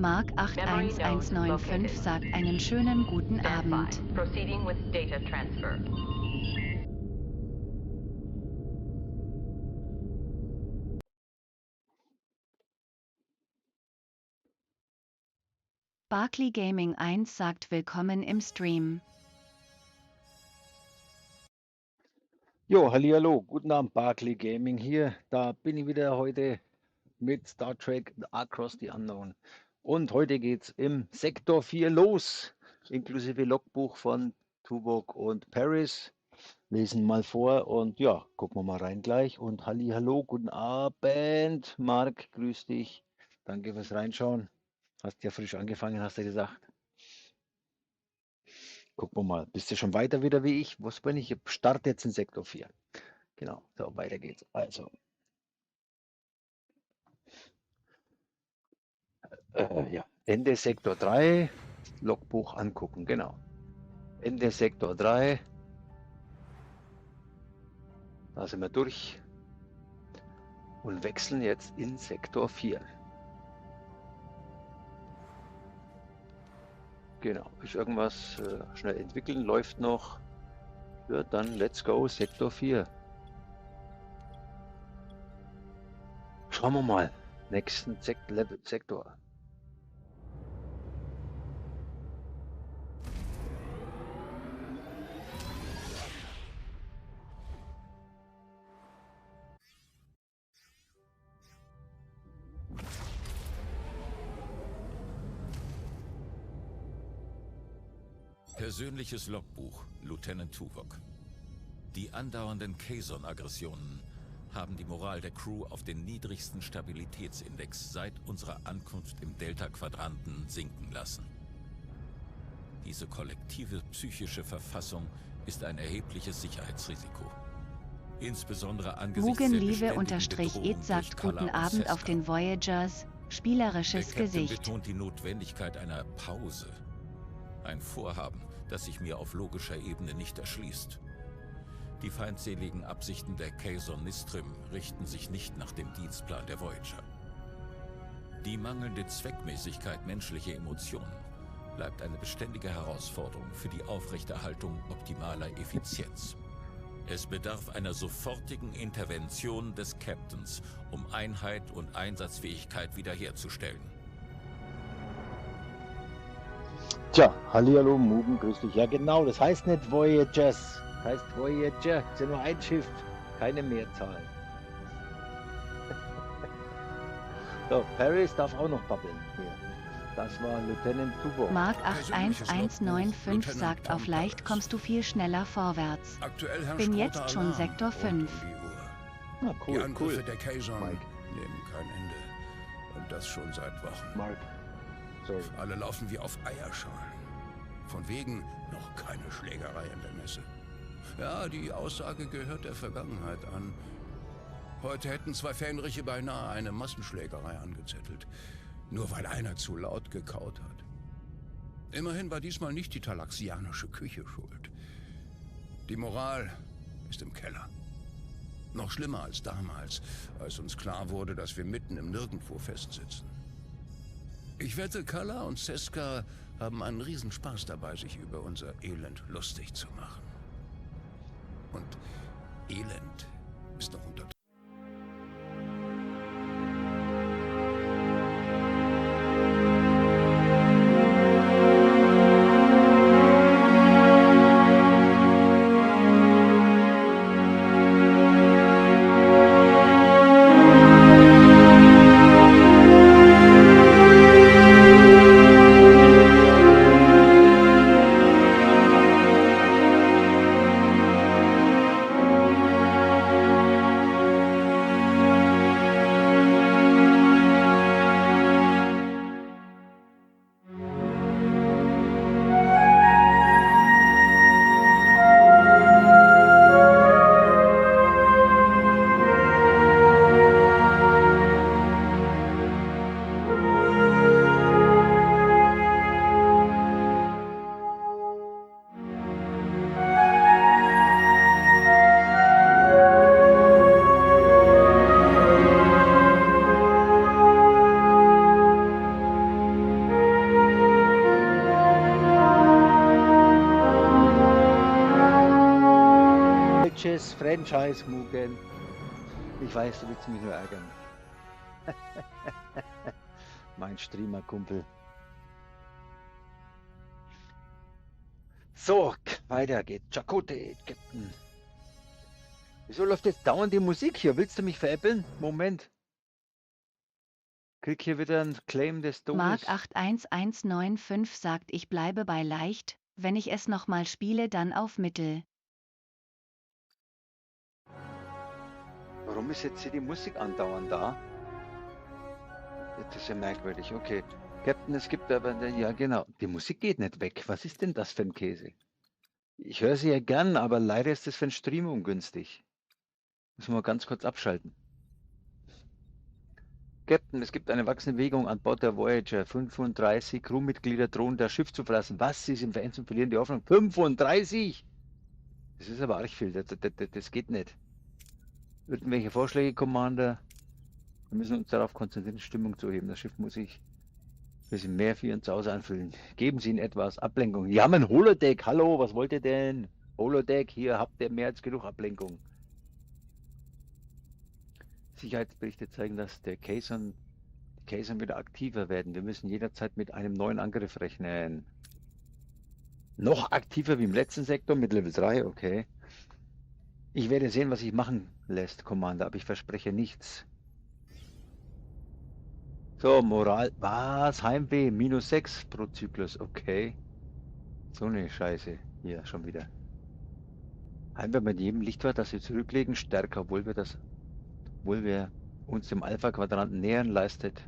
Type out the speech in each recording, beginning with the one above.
Mark Memory node 81195 located. sagt einen schönen guten Stand by. Abend. Proceeding with data transfer. Barclay Gaming 1 sagt willkommen im Stream. Jo, hallihallo, guten Abend, Barclay Gaming hier. Da bin ich wieder heute mit Star Trek Across the Unknown. Und heute geht's im Sektor 4 los, inklusive Logbuch von Tuvok und Paris. Lesen mal vor und ja, gucken wir mal rein gleich. Und hallihallo, guten Abend, Marc, grüß dich. Danke fürs Reinschauen. Hast ja frisch angefangen, hast du gesagt. Gucken wir mal. Bist du schon weiter wieder wie ich? Was bin ich? Ich starte jetzt in Sektor 4. Genau, so weiter geht's. Also, ja, Ende Sektor 3, Logbuch angucken, genau. Ende Sektor 3, da sind wir durch und wechseln jetzt in Sektor 4. Genau, ist irgendwas schnell entwickeln, läuft noch. Ja, dann let's go, Sektor 4. Schauen wir mal, nächsten Sektor. Persönliches Logbuch, Lieutenant Tuvok. Die andauernden Kazon-Aggressionen haben die Moral der Crew auf den niedrigsten Stabilitätsindex seit unserer Ankunft im Delta-Quadranten sinken lassen. Diese kollektive psychische Verfassung ist ein erhebliches Sicherheitsrisiko. Insbesondere angesichts der beständigen Bedrohung Mugen-Liebe-Ed sagt durch Kala guten und Abend auf Seska. den Voyagers. Spielerisches Der Captain Gesicht. betont die Notwendigkeit einer Pause. Ein Vorhaben, das sich mir auf logischer Ebene nicht erschließt. Die feindseligen Absichten der Kazon Nistrim richten sich nicht nach dem Dienstplan der Voyager. Die mangelnde Zweckmäßigkeit menschlicher Emotionen bleibt eine beständige Herausforderung für die Aufrechterhaltung optimaler Effizienz. Es bedarf einer sofortigen Intervention des Captains, um Einheit und Einsatzfähigkeit wiederherzustellen. Tja, hallihallo, Mugen, grüß dich. Ja genau, das heißt nicht Voyagers, heißt Voyager. Ist ja nur ein Schiff, keine Mehrzahl. So, Paris darf auch noch babbeln. Hier. Das war Lieutenant Tuvok. Mark Persönliches 81195 Logbuch, sagt, auf Lieutenant leicht Tom kommst du viel schneller vorwärts. Aktuell herrscht Bin roter jetzt schon Alarm Sektor rund 5. um die Uhr. Na Die cool, Angriffe cool. der Kazon Mike. nehmen kein Ende. Und das schon seit Wochen. Mark, sorry. Alle laufen wie auf Eierschalen. Von wegen noch keine Schlägerei in der Messe. Ja, die Aussage gehört der Vergangenheit an. Heute hätten zwei Fähnriche beinahe eine Massenschlägerei angezettelt. Nur weil einer zu laut gekaut hat. Immerhin war diesmal nicht die talaxianische Küche schuld. Die Moral ist im Keller. Noch schlimmer als damals, als uns klar wurde, dass wir mitten im Nirgendwo festsitzen. Ich wette, Kala und Seska haben einen Riesenspaß dabei, sich über unser Elend lustig zu machen. Und Elend ist noch unter deinen Scheiß, Mugen. Ich weiß, du willst mich nur ärgern. Mein Streamer-Kumpel. So, weiter geht's. Chakotay, Captain. Wieso läuft jetzt dauernd die Musik hier? Willst du mich veräppeln? Moment. Krieg hier wieder ein Claim des Todes. Mark 81195 sagt, ich bleibe bei leicht, wenn ich es nochmal spiele, dann auf Mittel. Warum ist jetzt hier die Musik andauernd da? Das ist ja merkwürdig, okay. Captain, es gibt aber, ja genau, die Musik geht nicht weg. Was ist denn das für ein Käse? Ich höre sie ja gern, aber leider ist das für den Stream ungünstig. Müssen wir ganz kurz abschalten. Captain, es gibt eine wachsende Bewegung an Bord der Voyager. 35 Crewmitglieder drohen das Schiff zu verlassen. Was? Sie sind verändert und verlieren die Hoffnung. 35? Das ist aber arg viel. Das geht nicht. Irgendwelche Vorschläge, Commander? Wir müssen uns darauf konzentrieren, Stimmung zu heben. Das Schiff muss sich ein bisschen mehr für Ihren Zuhause anfühlen. Geben Sie ihnen etwas Ablenkung. Die haben ein Holodeck. Hallo, was wollt ihr denn? Holodeck, hier habt ihr mehr als genug Ablenkung. Sicherheitsberichte zeigen, dass die Kayson wieder aktiver werden. Wir müssen jederzeit mit einem neuen Angriff rechnen. Noch aktiver wie im letzten Sektor mit Level 3, okay. Ich werde sehen, was sich machen lässt, Commander, aber ich verspreche nichts. So, Moral. Was? Heimweh, -6 pro Zyklus, okay. So eine Scheiße. Hier, schon wieder. Heimweh mit jedem Lichtwert, das wir zurücklegen, stärker, obwohl wir uns dem Alpha-Quadranten nähern, lastet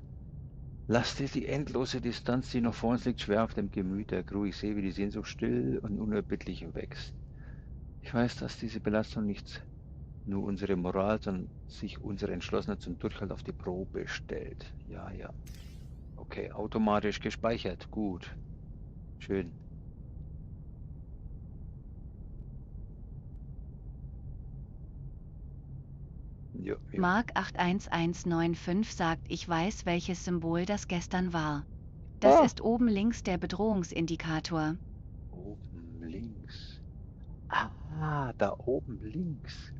die endlose Distanz, die noch vor uns liegt, schwer auf dem Gemüt der Crew. Ich sehe, wie die Sehnsucht still und unerbittlich wächst. Ich weiß, dass diese Belastung nicht nur unsere Moral, sondern sich unsere Entschlossenheit zum Durchhalt auf die Probe stellt. Ja, ja. Okay, automatisch gespeichert. Gut. Schön. Jo, jo. Mark 81195 sagt, ich weiß, welches Symbol das gestern war. Das ist oben links der Bedrohungsindikator. Oben links. Ah, da oben links.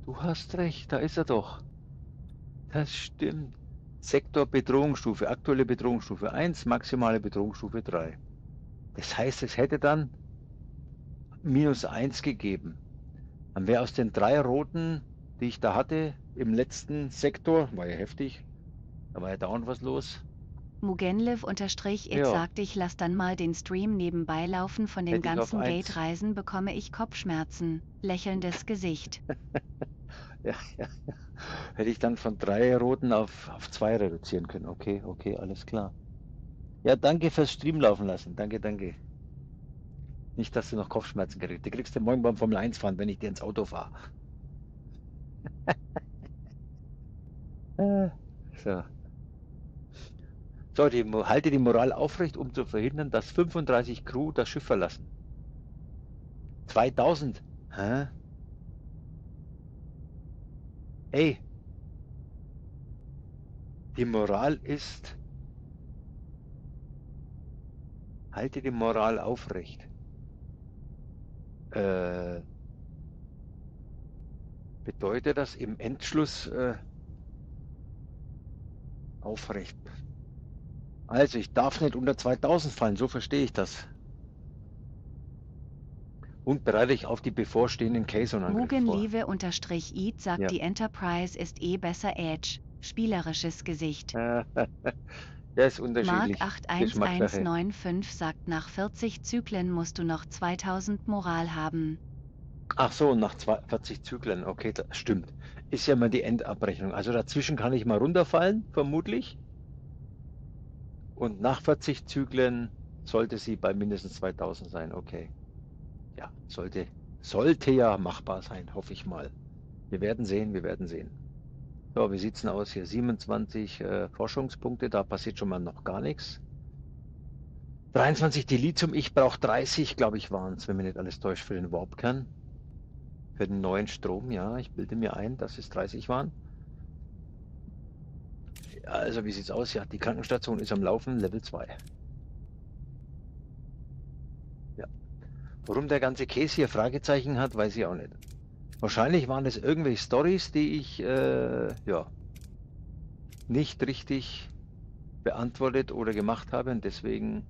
Du hast recht, da ist er doch. Das stimmt. Sektor Bedrohungsstufe, aktuelle Bedrohungsstufe 1, maximale Bedrohungsstufe 3. Das heißt, es hätte dann -1 gegeben. Dann wäre aus den 3 roten, die ich da hatte, im letzten Sektor, war ja heftig, da war ja dauernd was los. Mugenliv_it Ja. sagt, ich lass dann mal den Stream nebenbei laufen, von den Hätte ich auf ganzen 1. Gate-Reisen bekomme ich Kopfschmerzen. Lächelndes Gesicht. Ja, ja, ja. Hätte ich dann von 3 roten auf 2 reduzieren können. Okay, okay, alles klar. Ja, danke fürs Stream laufen lassen. Danke, danke. Nicht, dass du noch Kopfschmerzen kriegst. Die kriegst du morgen beim Formel 1 fahren, wenn ich dir ins Auto fahre. So. So, halte die Moral aufrecht, um zu verhindern, dass 35 Crew das Schiff verlassen. 2000. Hä? Ey. Die Moral ist... Halte die Moral aufrecht. Bedeutet das im Endschluss aufrecht? Also ich darf nicht unter 2000 fallen, so verstehe ich das. Und bereite ich auf die bevorstehenden Kayson-Angriffe vor. Mugenlive_it sagt, Ja. die Enterprise ist eh besser Edge. Spielerisches Gesicht. Ja, ist Mark unterschiedlich. Geschmackssache. 81195 sagt, nach 40 Zyklen musst du noch 2000 Moral haben. Ach so, nach 40 Zyklen, okay, das stimmt. Ist ja mal die Endabrechnung. Also dazwischen kann ich mal runterfallen, vermutlich. Und nach 40 Zyklen sollte sie bei mindestens 2000 sein, okay. Ja, sollte ja machbar sein, hoffe ich mal. Wir werden sehen, wir werden sehen. So, wie sieht es denn aus hier? 27 Forschungspunkte, da passiert schon mal noch gar nichts. 23 Dilithium, ich brauche 30, glaube ich, waren es, wenn mir nicht alles täuscht, für den Warpkern. Für den neuen Strom, ja, ich bilde mir ein, dass es 30 waren. Ja, also wie sieht's aus? Ja, die Krankenstation ist am Laufen, Level 2. Ja. Warum der ganze Käse hier Fragezeichen hat, weiß ich auch nicht. Wahrscheinlich waren es irgendwelche Stories, die ich ja, nicht richtig beantwortet oder gemacht habe und deswegen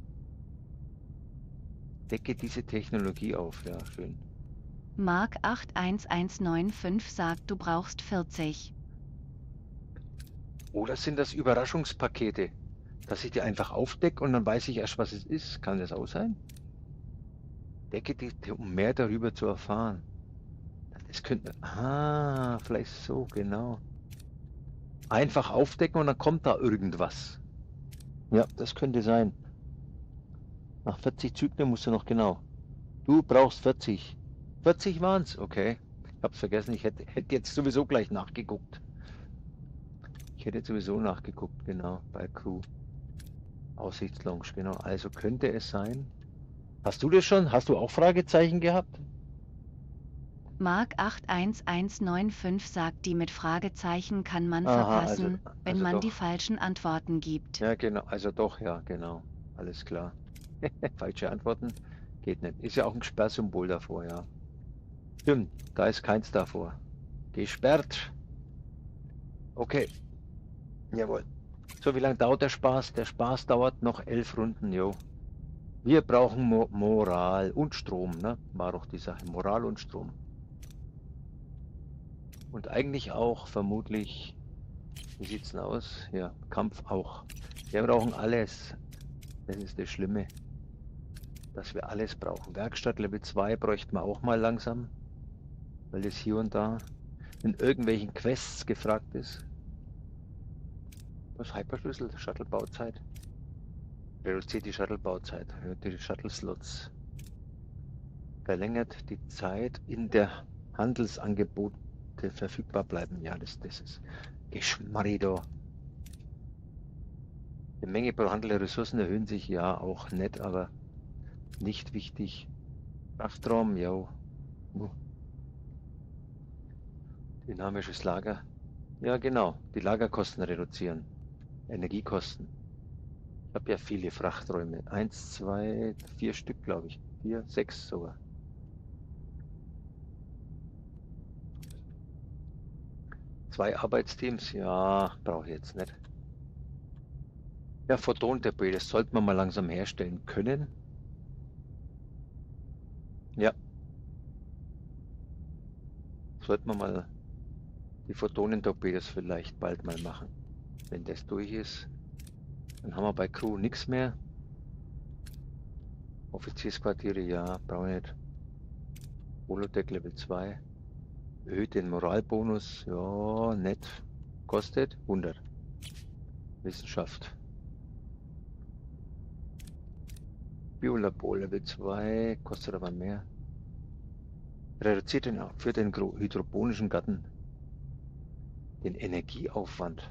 decke diese Technologie auf. Ja, schön. Mark 81195 sagt, du brauchst 40. Oder sind das Überraschungspakete, dass ich die einfach aufdecke und dann weiß ich erst, was es ist? Kann das auch sein? Decke die, um mehr darüber zu erfahren. Das könnte. Ah, vielleicht so, genau. Einfach aufdecken und dann kommt da irgendwas. Ja, das könnte sein. Nach 40 Zyklen musst du noch genau. Du brauchst 40. 40 waren es, okay. Ich hab's vergessen, ich hätte jetzt sowieso gleich nachgeguckt. Ich hätte sowieso nachgeguckt, genau, bei Crew. Aussichtslounge, genau. Also könnte es sein. Hast du das schon? Hast du auch Fragezeichen gehabt? Mark 81195 sagt, die mit Fragezeichen kann man Aha, verpassen, wenn also man doch. die falschen Antworten gibt. Ja, genau. Also doch, ja, genau. Alles klar. Falsche Antworten geht nicht. Ist ja auch ein Sperrsymbol davor, ja. Stimmt, da ist keins davor. Gesperrt. Okay. Jawohl. So, wie lange dauert der Spaß? Der Spaß dauert noch 11 Runden, jo. Wir brauchen Moral und Strom, ne? War doch die Sache. Moral und Strom. Und eigentlich auch vermutlich, wie sieht's denn aus? Ja, Kampf auch. Wir brauchen alles. Das ist das Schlimme, dass wir alles brauchen. Werkstatt Level 2 bräuchten wir auch mal langsam, weil das hier und da in irgendwelchen Quests gefragt ist. Was Hyperschlüssel? Shuttle-Bauzeit. Reduziert die Shuttle-Bauzeit, erhöht die Shuttle-Slots. Verlängert die Zeit, in der Handelsangebote verfügbar bleiben. Ja, das ist Geschmarrido. Die Menge pro Handel der Ressourcen erhöhen sich, ja, auch nett, aber nicht wichtig. Kraftraum, ja. Dynamisches Lager. Ja, genau. Die Lagerkosten reduzieren. Energiekosten. Ich habe ja viele Frachträume. 1, 2, 4 Stück, glaube ich. 4, 6 sogar. Zwei Arbeitsteams? Ja, brauche ich jetzt nicht. Ja, Photon-Debris, das sollte man mal langsam herstellen können. Ja. Sollte man mal die Photonentorpedos vielleicht bald mal machen. Wenn das durch ist, dann haben wir bei Crew nichts mehr. Offiziersquartiere, ja, brauche ich nicht. Holodeck Level 2. Erhöht den Moralbonus, ja, nett. Kostet 100. Wissenschaft. Biolabor Level 2, kostet aber mehr. Reduziert für den hydroponischen Garten den Energieaufwand.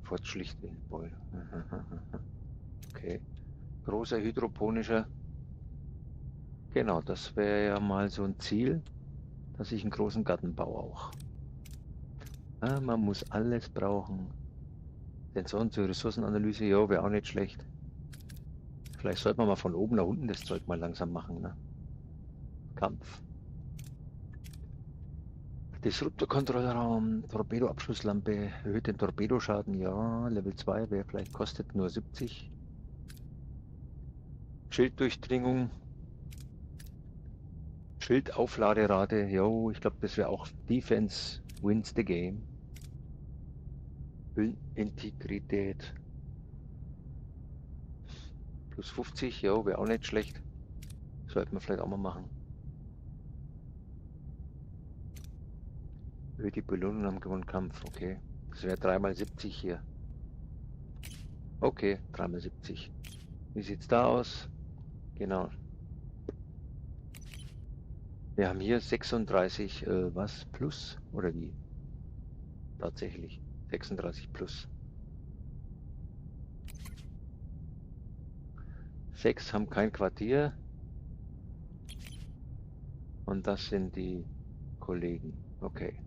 Fortschlicht in Gebäude. Okay. Großer hydroponischer. Genau, das wäre ja mal so ein Ziel, dass ich einen großen Garten baue auch. Ja, man muss alles brauchen. Sensoren zur Ressourcenanalyse, ja, wäre auch nicht schlecht. Vielleicht sollte man mal von oben nach unten das Zeug mal langsam machen, ne? Kampf. Disruptor-Kontrollraum, Torpedoabschusslampe, erhöht den Torpedoschaden, ja, Level 2, wer vielleicht kostet nur 70. Schilddurchdringung, Schildaufladerate, jo, ich glaube, das wäre auch Defense wins the game. Integrität. Plus 50, jo, wäre auch nicht schlecht. Sollten wir vielleicht auch mal machen. Die Belohnung am gewonnenen Kampf, okay. Das wäre 3x70 hier. Okay, 3x70. Wie sieht's da aus? Genau. Wir haben hier 36, was? Plus? Oder wie? Tatsächlich. 36 plus. 6 haben kein Quartier. Und das sind die Kollegen. Okay.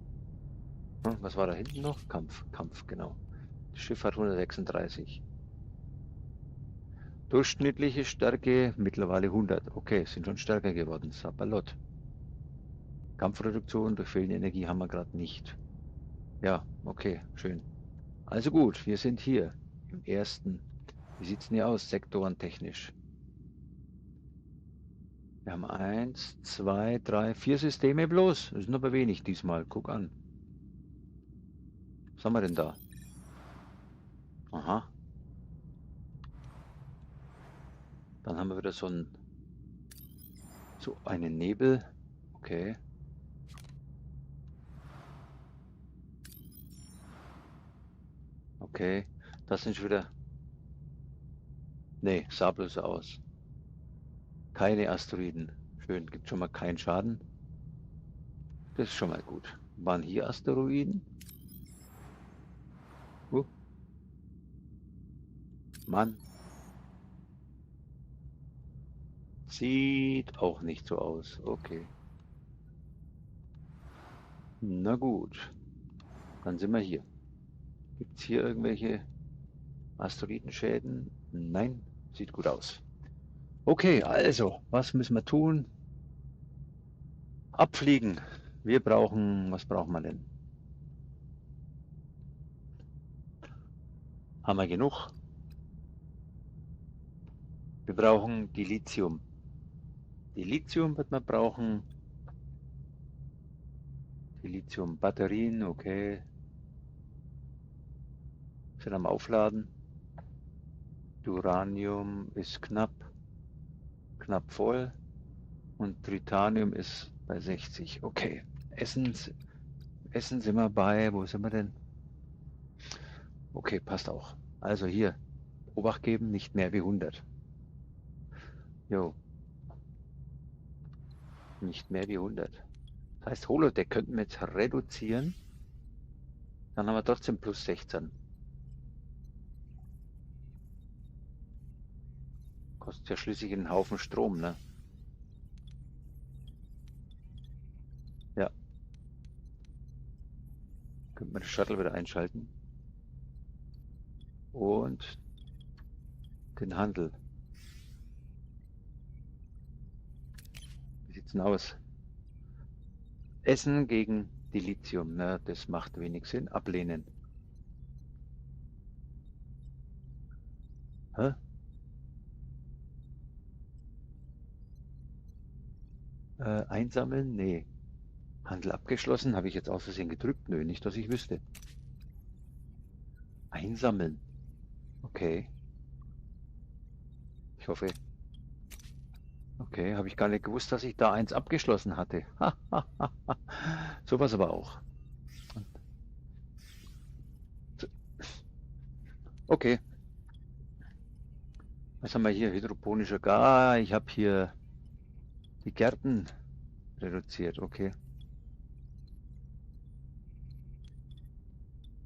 Was war da hinten noch? Kampf, genau. Das Schiff hat 136. Durchschnittliche Stärke mittlerweile 100. Okay, sind schon stärker geworden. Sapperlot. Kampfreduktion durch fehlende Energie haben wir gerade nicht. Ja, okay, schön. Also gut, wir sind hier im ersten. Wie sieht es denn hier aus, sektorentechnisch? Wir haben 1, 2, 3, 4 Systeme bloß. Das sind aber wenig diesmal. Guck an. Was haben wir denn da? Aha. Dann haben wir wieder so einen Nebel. Okay. Okay. Das sind schon wieder... Nee, sah bloß aus. Keine Asteroiden. Schön, gibt schon mal keinen Schaden. Das ist schon mal gut. Waren hier Asteroiden? Mann. Sieht auch nicht so aus. Okay. Na gut. Dann sind wir hier. Gibt es hier irgendwelche Asteroidenschäden? Nein, sieht gut aus. Okay, also, was müssen wir tun? Abfliegen. Wir brauchen, was brauchen wir denn? Haben wir genug? Wir brauchen Dilithium. Dilithium wird man brauchen. Dilithium-Batterien, okay. Sind am Aufladen. Uranium ist knapp voll. Und Tritanium ist bei 60. Okay. Essen sind wir bei. Wo sind wir denn? Okay, passt auch. Also hier. Obacht geben, nicht mehr wie 100. Jo. Nicht mehr wie 100. Das heißt, Holodeck könnten wir jetzt reduzieren. Dann haben wir trotzdem plus 16. Kostet ja schließlich einen Haufen Strom, ne? Ja. Könnte man den Shuttle wieder einschalten. Und den Handel. Wie sieht's denn aus? Essen gegen Dilithium, ne? Das macht wenig Sinn. Ablehnen. Hä? Einsammeln? Nee. Handel abgeschlossen? Habe ich jetzt aus Versehen gedrückt? Nö, nicht, dass ich wüsste. Einsammeln. Okay. Ich hoffe. Okay, habe ich gar nicht gewusst, dass ich da eins abgeschlossen hatte. Sowas aber auch. Okay. Was haben wir hier? Hydroponischer Gar. Ich habe hier die Gärten reduziert. Okay.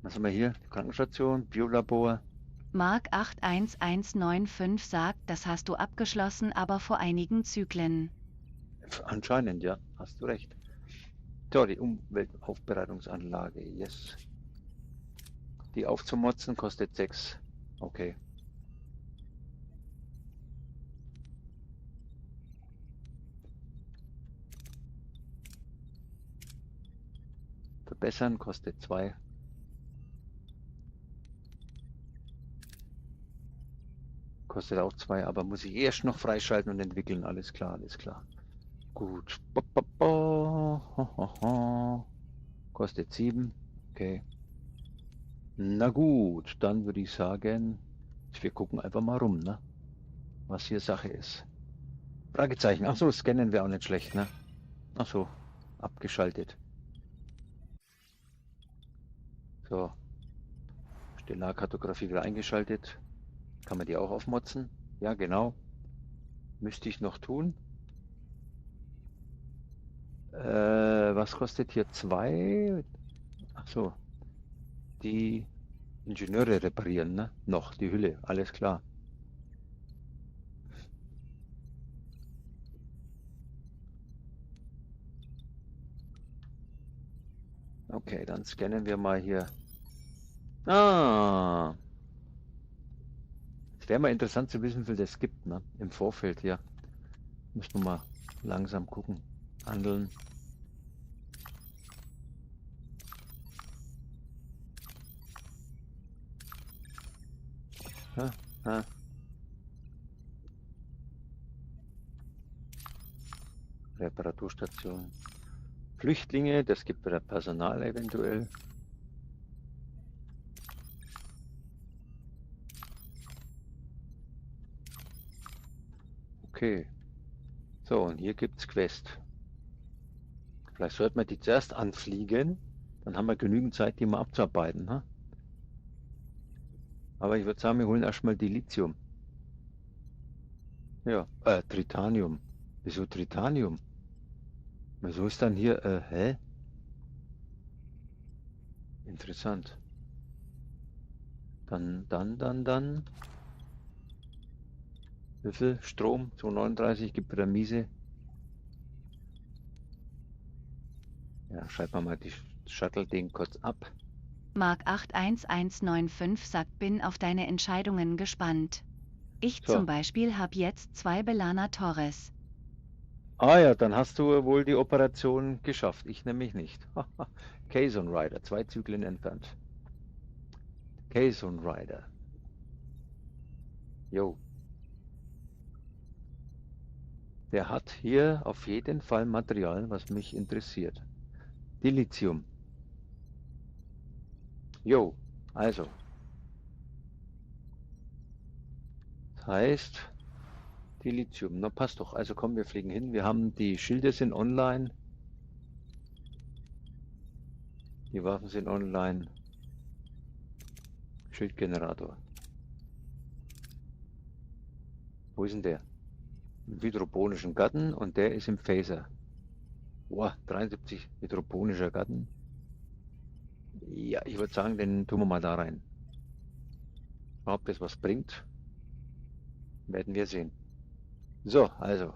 Was haben wir hier? Die Krankenstation, Biolabor. Mark 81195 sagt, das hast du abgeschlossen, aber vor einigen Zyklen. Anscheinend, ja. Hast du recht. So, die Umweltaufbereitungsanlage. Yes. Die aufzumotzen kostet 6. Okay. Verbessern kostet 2. Kostet auch 2, aber muss ich erst noch freischalten und entwickeln. Alles klar, alles klar. Gut. Kostet 7. Okay. Na gut, dann würde ich sagen, wir gucken einfach mal rum, ne? Was hier Sache ist. Fragezeichen. Ach so, scannen wäre auch nicht schlecht, ne? Ach so, abgeschaltet. So. Stellarkartografie wieder eingeschaltet. Kann man die auch aufmotzen? Ja, genau. Müsste ich noch tun. Was kostet hier 2? Ach so. Die Ingenieure reparieren, ne? Noch, die Hülle, alles klar. Okay, dann scannen wir mal hier. Ah. wäre mal interessant zu wissen, wie viel das gibt, ne? Im Vorfeld, ja. Müssen wir mal langsam gucken. Handeln. Ja, ja. Reparaturstation. Flüchtlinge, das gibt wieder Personal eventuell. Okay. So, und hier gibt's Quest. Vielleicht sollten wir die zuerst anfliegen, dann haben wir genügend Zeit, die mal abzuarbeiten. Ne? Aber ich würde sagen, wir holen erstmal die Lithium. Ja, Tritanium. Wieso Tritanium? Wieso ist dann hier, hä? Interessant. Dann. Wie viel? Strom? 239 gibt wieder miese. Ja, schreiben wir mal die Shuttle-Ding kurz ab. Mark 81195 sagt, bin auf deine Entscheidungen gespannt. Ich So. zum Beispiel habe jetzt 2 Belana Torres. Ah ja, dann hast du wohl die Operation geschafft. Ich nämlich nicht. Kazon Rider, 2 Zyklen entfernt. Kazon Rider. Jo. Der hat hier auf jeden Fall Material, was mich interessiert. Dilithium. Jo, also. Das heißt, Dilithium, na passt doch. Also komm, wir fliegen hin. Wir haben die Schilde sind online. Die Waffen sind online. Schildgenerator. Wo ist denn der? Im hydroponischen Garten und der ist im Phaser. Boah, 73 hydroponischer Garten. Ja, ich würde sagen, den tun wir mal da rein. Ob das was bringt, werden wir sehen. So, also.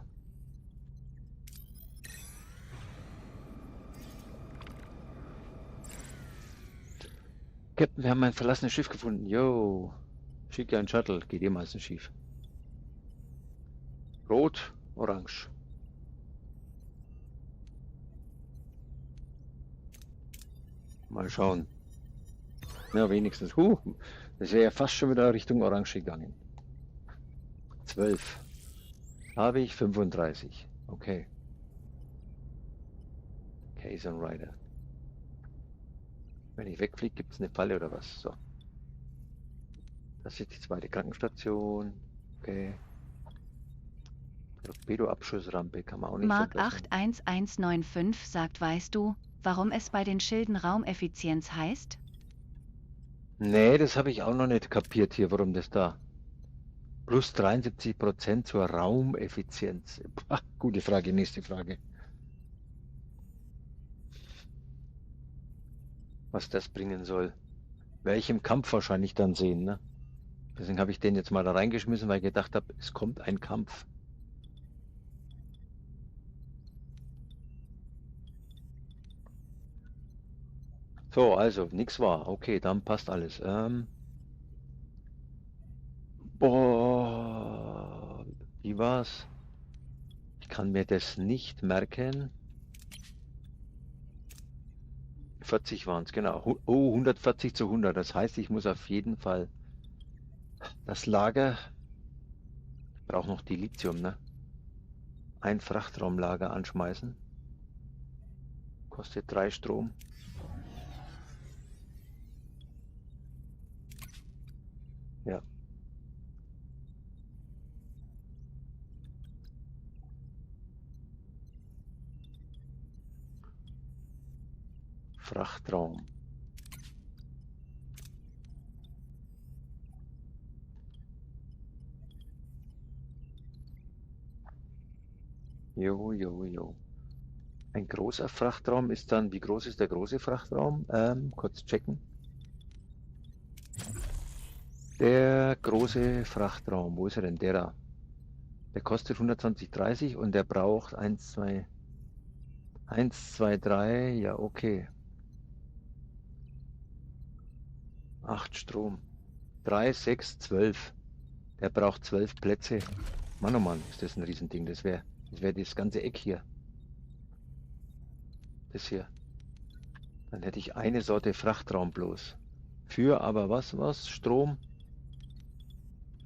Captain, wir haben ein verlassenes Schiff gefunden. Yo, schick ja ein Shuttle. Geht eh meistens schief. Rot, orange. Mal schauen. Ja, wenigstens. Das wäre ja fast schon wieder Richtung orange gegangen. 12. Habe ich 35. Okay. Kazon Rider. Wenn ich wegfliege, gibt es eine Falle oder was? So. Das ist die zweite Krankenstation. Okay. Torpedoabschussrampe kann man auch nicht Mark verlassen. 81195 sagt, weißt du, warum es bei den Schilden Raumeffizienz heißt? Nee, das habe ich auch noch nicht kapiert hier, warum das da. Plus 73% zur Raumeffizienz. Pah, gute Frage, nächste Frage. Was das bringen soll. Werde ich im Kampf wahrscheinlich dann sehen, ne? Deswegen habe ich den jetzt mal da reingeschmissen, weil ich gedacht habe, es kommt ein Kampf. So, also, nichts war. Okay, dann passt alles. Boah, wie war's? Ich kann mir das nicht merken. 40 waren es, genau. Oh, 140 zu 100. Das heißt, ich muss auf jeden Fall das Lager. Ich brauche noch die Lithium, ne? Ein Frachtraumlager anschmeißen. Kostet 3 Strom. Ja. Frachtraum. Jo. Ein großer Frachtraum ist dann, wie groß ist der große Frachtraum? Kurz checken. Der große Frachtraum, wo ist er denn? Der da. Der kostet 120,30 und der braucht 1, 2, 3, ja okay. 8 Strom. 3, 6, 12. Der braucht 12 Plätze. Mann, oh Mann, ist das ein Riesending. Das wäre das ganze Eck hier. Das hier. Dann hätte ich eine Sorte Frachtraum bloß. Für aber was? Strom?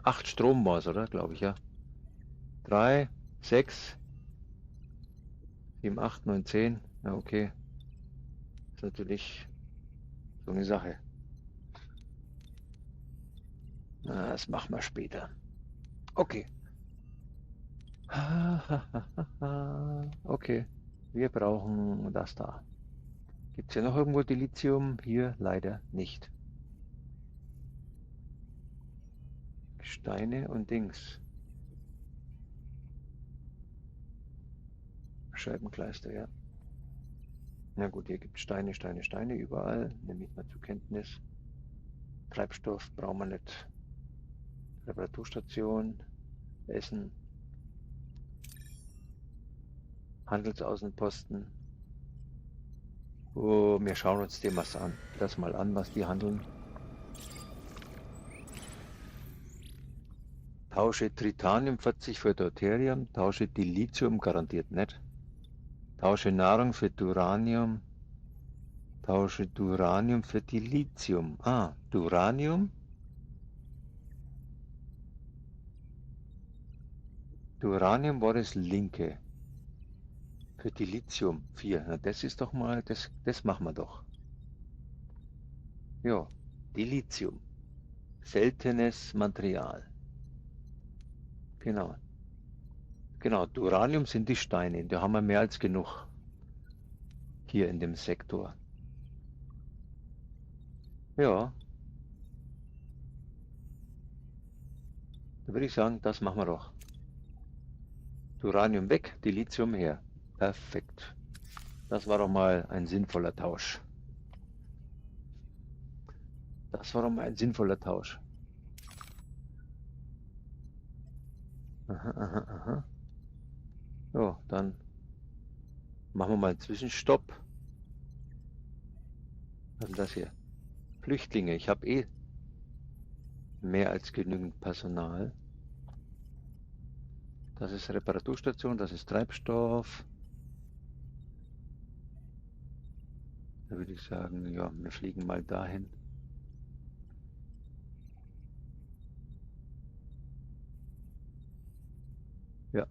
8 Strom war es, oder? Glaube ich, ja. 3, 6, 7, 8, 9, 10. Ja, okay. Ist natürlich so eine Sache. Na, das machen wir später. Okay. Okay. Wir brauchen das da. Gibt es hier noch irgendwo Dilithium? Hier leider nicht. Steine und Dings. Scheibenkleister, ja. Na gut, hier gibt es Steine, Steine, Steine überall. Nehme ich mal zur Kenntnis. Treibstoff brauchen wir nicht. Reparaturstation. Essen. Handelsaußenposten. Oh, wir schauen uns das mal an, was die handeln. Tausche Tritanium 40 für Deuterium, tausche Dilithium garantiert nicht. Tausche Nahrung für Duranium. Tausche Duranium für Dilithium. Ah, Duranium. Duranium war das linke. Für Dilithium 4. Na, das ist doch mal, das machen wir doch. Ja, Dilithium. Seltenes Material. Genau. Genau, Duranium sind die Steine. Da haben wir mehr als genug. Hier in dem Sektor. Ja. Da würde ich sagen, das machen wir doch. Duranium weg, Dilithium her. Perfekt. Das war doch mal ein sinnvoller Tausch. Das war doch mal ein sinnvoller Tausch. Aha, aha, aha. So, dann machen wir mal einen Zwischenstopp. Was ist das hier? Flüchtlinge. Ich habe eh mehr als genügend Personal. Das ist Reparaturstation, das ist Treibstoff. Da würde ich sagen, ja, wir fliegen mal dahin. Ja.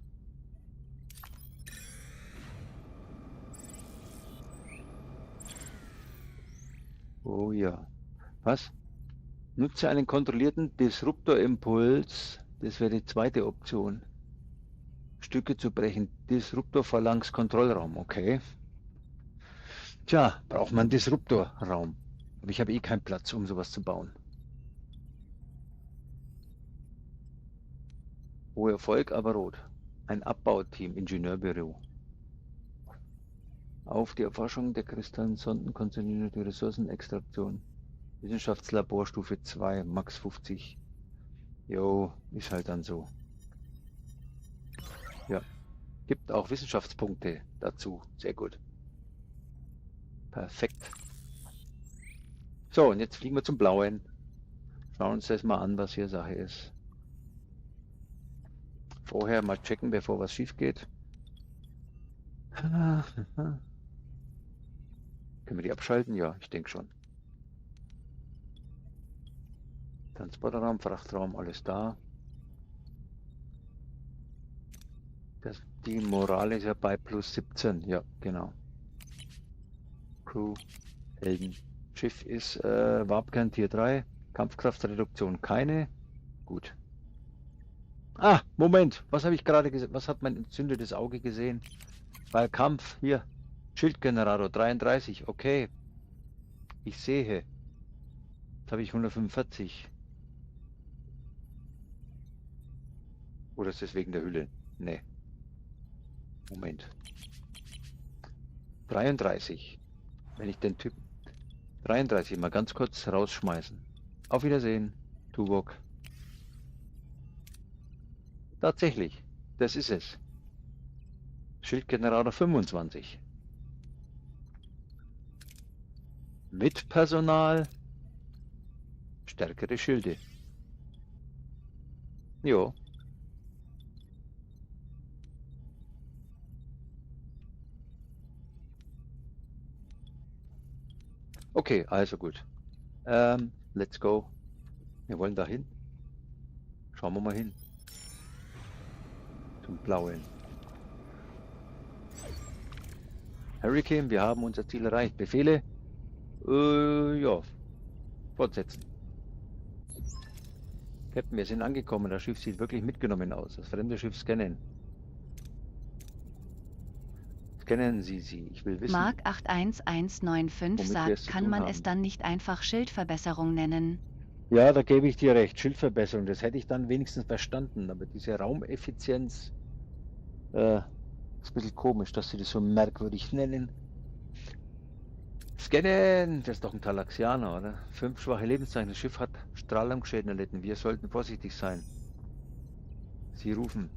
Oh ja. Was? Nutze einen kontrollierten Disruptorimpuls. Das wäre die zweite Option. Stücke zu brechen. Disruptor-Phalanx-Kontrollraum. Okay. Tja, braucht man einen Disruptorraum. Aber ich habe eh keinen Platz, um sowas zu bauen. Hoher Erfolg, aber rot. Ein Abbauteam, Ingenieurbüro. Auf die Erforschung der kristallen Sonden konzentriert die Ressourcenextraktion. Wissenschaftslabor Stufe 2, Max 50. Jo, ist halt dann so. Ja, gibt auch Wissenschaftspunkte dazu. Sehr gut. Perfekt. So, und jetzt fliegen wir zum Blauen. Schauen uns das mal an, was hier Sache ist. Vorher mal checken, bevor was schief geht. Können wir die abschalten? Ja, ich denke schon. Transporterraum, Frachtraum, alles da. Die Moral ist ja bei plus 17. Ja, genau. Crew, Helden. Schiff ist Warpkern Tier 3. Kampfkraftreduktion keine. Gut. Ah, Moment. Was habe ich gerade gesehen? Was hat mein entzündetes Auge gesehen? Bei Kampf, hier. Schildgenerator 33. Okay. Ich sehe. Jetzt habe ich 145. Oder ist das wegen der Hülle? Nee. Moment. 33. Wenn ich den Typ 33 mal ganz kurz rausschmeißen. Auf Wiedersehen, Tuvok. Tatsächlich, das ist es. Schildgenerator 25. Mit Personal. Stärkere Schilde. Jo. Okay, also gut. Let's go. Wir wollen da hin. Schauen wir mal hin. Zum Blauen. Hurricane, wir haben unser Ziel erreicht. Befehle? Ja. Fortsetzen. Captain, wir sind angekommen. Das Schiff sieht wirklich mitgenommen aus. Das fremde Schiff scannen. Scannen Sie sie. Ich will wissen. Mark 81195 womit wir es sagt, zu kann tun man haben. es dann nicht einfach Schildverbesserung nennen? Ja, da gebe ich dir recht. Schildverbesserung, das hätte ich dann wenigstens verstanden. Aber diese Raumeffizienz ist ein bisschen komisch, dass sie das so merkwürdig nennen. Scannen, das ist doch ein Talaxianer, oder? 5 schwache Lebenszeichen. Das Schiff hat Strahlungsschäden erlitten. Wir sollten vorsichtig sein. Sie rufen.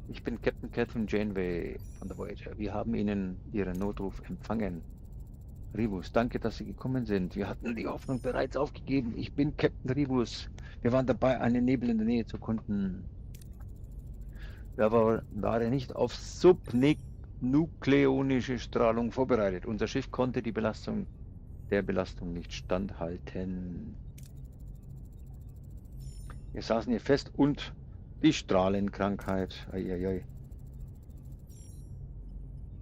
Ich bin Captain Catherine Janeway von der Voyager. Wir haben Ihnen Ihren Notruf empfangen. Rivus, danke, dass Sie gekommen sind. Wir hatten die Hoffnung bereits aufgegeben. Ich bin Captain Rivus. Wir waren dabei, einen Nebel in der Nähe zu erkunden. Wir waren nicht auf subnukleonische Strahlung vorbereitet. Unser Schiff konnte der Belastung nicht standhalten. Wir saßen hier fest und die Strahlenkrankheit. Eieiei.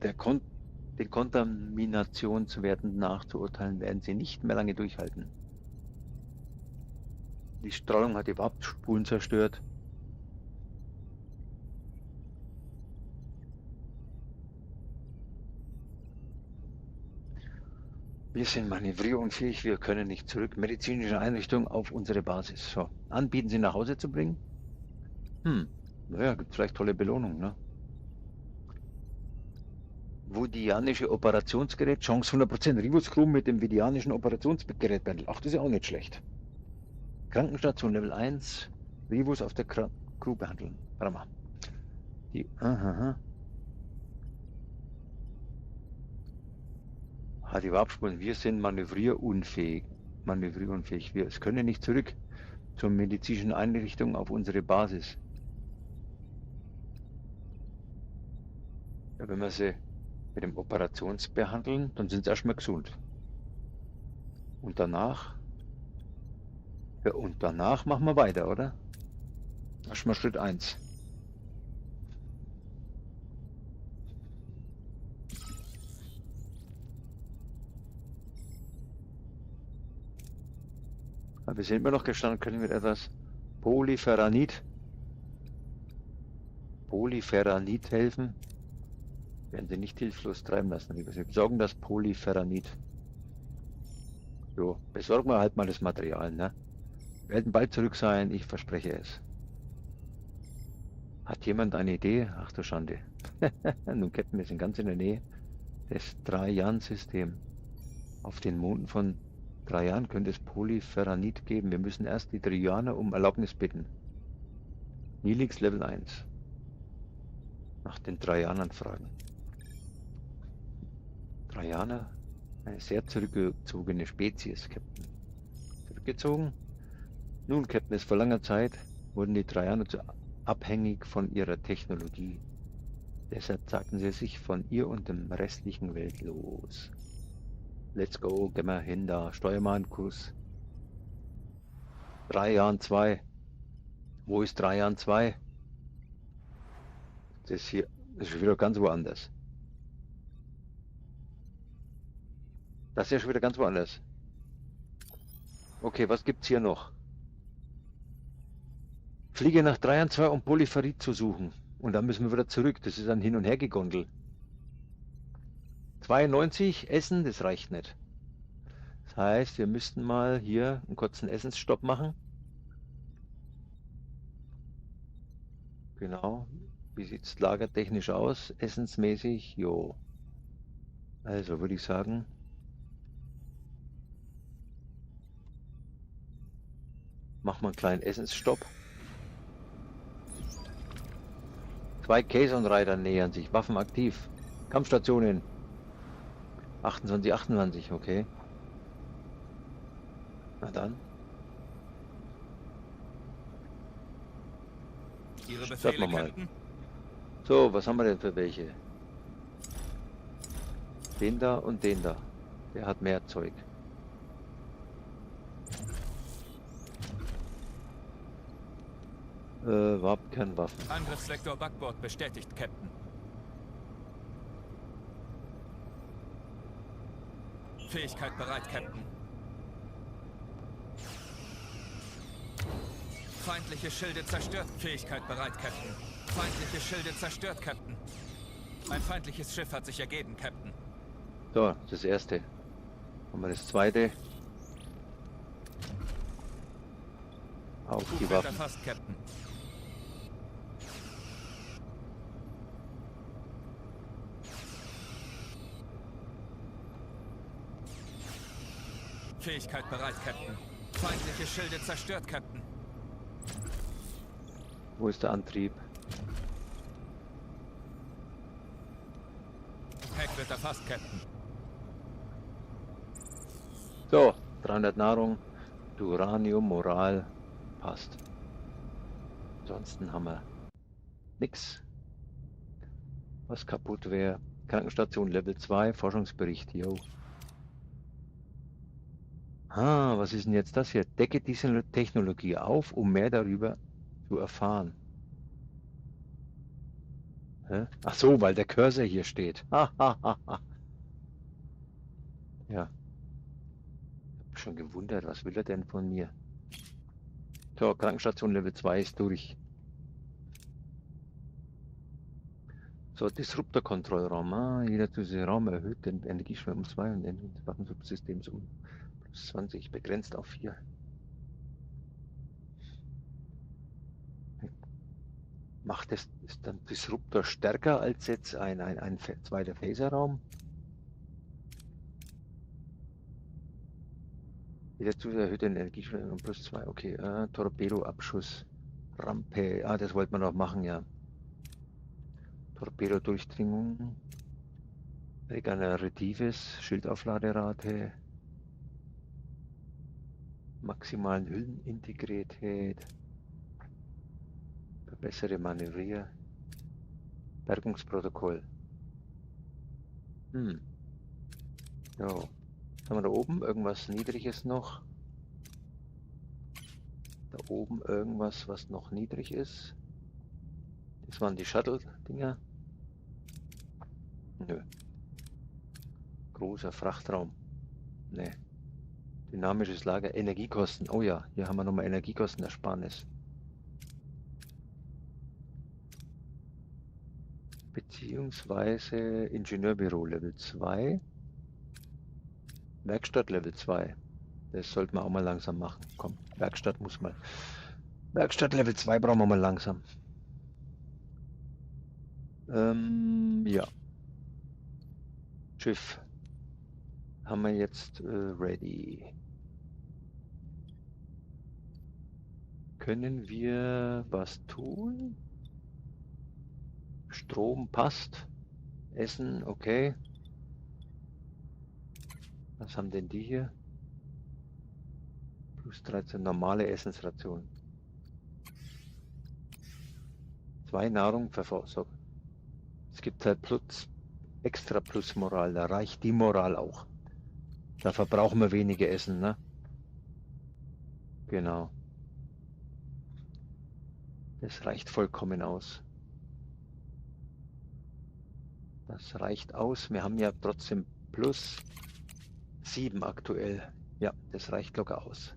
Den Kontaminationswerten nachzuurteilen, werden sie nicht mehr lange durchhalten. Die Strahlung hat die Warpspulen zerstört. Wir sind manövrierunfähig, wir können nicht zurück. Medizinische Einrichtung auf unsere Basis. So, anbieten Sie nach Hause zu bringen? Naja, gibt vielleicht tolle Belohnung, ne? Vidianische Operationsgerät, Chance 100%. Rivus Crew mit dem Vidianischen Operationsgerät behandelt. Ach, das ist ja auch nicht schlecht. Krankenstation Level 1, Rivus auf der Crew behandeln. Warte mal. Die Warpspulen, wir sind manövrierunfähig. Wir können nicht zurück zur medizinischen Einrichtung auf unsere Basis. Ja, wenn wir sie mit dem Operationsbehandeln, dann sind sie erstmal gesund. Und danach? Ja, und danach machen wir weiter, oder? Erstmal Schritt 1. Aber wir sind immer noch gestanden, können wir etwas Polyferranit helfen? Werden Sie nicht hilflos treiben lassen. Wir besorgen das Polyferranit. Jo, besorgen wir halt mal das Material, ne? Wir werden bald zurück sein, ich verspreche es. Hat jemand eine Idee? Ach du Schande. Nun, Captain, wir sind ganz in der Nähe des Trajan-Systems. Auf den Monden von Trajan könnte es Polyferranit geben. Wir müssen erst die Trajaner um Erlaubnis bitten. Nilix Level 1. Nach den Trajanern fragen. Trajaner, eine sehr zurückgezogene Spezies, Captain. Zurückgezogen? Nun, Captain, vor langer Zeit wurden die Trajaner zu abhängig von ihrer Technologie. Deshalb sagten sie sich von ihr und dem restlichen Welt los. Let's go, gehen wir hin da. Steuermann-Kurs. Trajan 2. Wo ist Trajan 2? Das hier ist schon wieder ganz woanders. Das ist ja schon wieder ganz woanders. Okay, was gibt's hier noch? Fliege nach Trajan 2, um Polyferrit zu suchen. Und dann müssen wir wieder zurück. Das ist ein Hin- und Hergegondel. 92 Essen, das reicht nicht. Das heißt, wir müssten mal hier einen kurzen Essensstopp machen. Genau. Wie sieht es lagertechnisch aus? Essensmäßig? Jo. Also würde ich sagen, machen wir einen kleinen Essensstopp. 2 Caisson-Reiter nähern sich. Waffen aktiv. Kampfstationen. 28, 28, okay. Na dann. Ihre Starten Befehle, wir mal. Captain? So, was haben wir denn für welche? Den da und den da. Der hat mehr Zeug. Überhaupt keine Waffen. Angriffsvektor Backbord bestätigt, Captain. Fähigkeit bereit, Captain. Feindliche Schilde zerstört. Fähigkeit bereit, Captain. Feindliche Schilde zerstört, Captain. Ein feindliches Schiff hat sich ergeben, Captain. So, das erste. Haben wir das zweite. Auf die Bugfeld Waffen. erfasst, Captain. Fähigkeit bereit, Captain. Feindliche Schilde zerstört, Captain. Wo ist der Antrieb? Heck wird erfasst, Captain. So, 300 Nahrung, Uranium, Moral, passt. Ansonsten haben wir nix, was kaputt wäre. Krankenstation Level 2, Forschungsbericht, yo. Ah, was ist denn jetzt das hier? Decke diese Technologie auf, um mehr darüber zu erfahren. Hä? Ach so, weil der Cursor hier steht. Ha, ha, ha, ha. Ja. Ich hab schon gewundert, was will er denn von mir? So, Krankenstation Level 2 ist durch. So, Disruptor-Kontrollraum. Ah, jeder zusätzliche Raum erhöht den Energieschwell um 2 und den Waffensubsystems um plus 20, begrenzt auf 4. Macht es, ist dann Disruptor stärker als jetzt ein zweiter Phaserraum? Jeder zusätzliche erhöht den Energieschwell um plus 2. Okay, Torpedoabschuss. Rampe. Ah, das wollte man noch machen, ja. Torpedo-Durchdringung. Regeneratives. Schildaufladerate. Maximalen Hüllenintegrität. Bessere Manövrier. Bergungsprotokoll. Jo. Haben wir da oben irgendwas Niedriges noch? Da oben irgendwas, was noch niedrig ist? Das waren die Shuttle-Dinger. Nö. Großer Frachtraum. Ne. Dynamisches Lager. Energiekosten. Oh ja, hier haben wir nochmal Energiekostenersparnis. Beziehungsweise Ingenieurbüro Level 2. Werkstatt Level 2. Das sollten wir auch mal langsam machen. Komm, Werkstatt muss mal. Werkstatt Level 2 brauchen wir mal langsam. Ja. Schiff. Haben wir jetzt ready. Können wir was tun? Strom passt. Essen, okay. Was haben denn die hier? Plus 13 normale Essensration. 2 Nahrung versorgt. Es gibt halt extra plus Moral. Da reicht die Moral auch. Da verbrauchen wir weniger Essen, ne? Genau. Das reicht vollkommen aus. Das reicht aus. Wir haben ja trotzdem plus 7 aktuell. Ja, das reicht locker aus.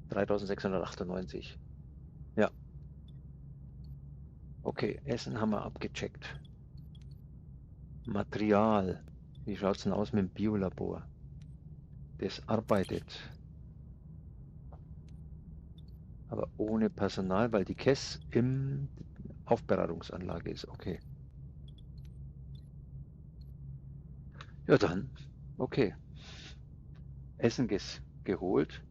3698. Ja. Okay, Essen haben wir abgecheckt. Material. Wie schaut es denn aus mit dem Biolabor? Das arbeitet. Aber ohne Personal, weil die Kess im Aufbereitungsanlage ist. Okay. Ja dann. Okay. Essen geholt.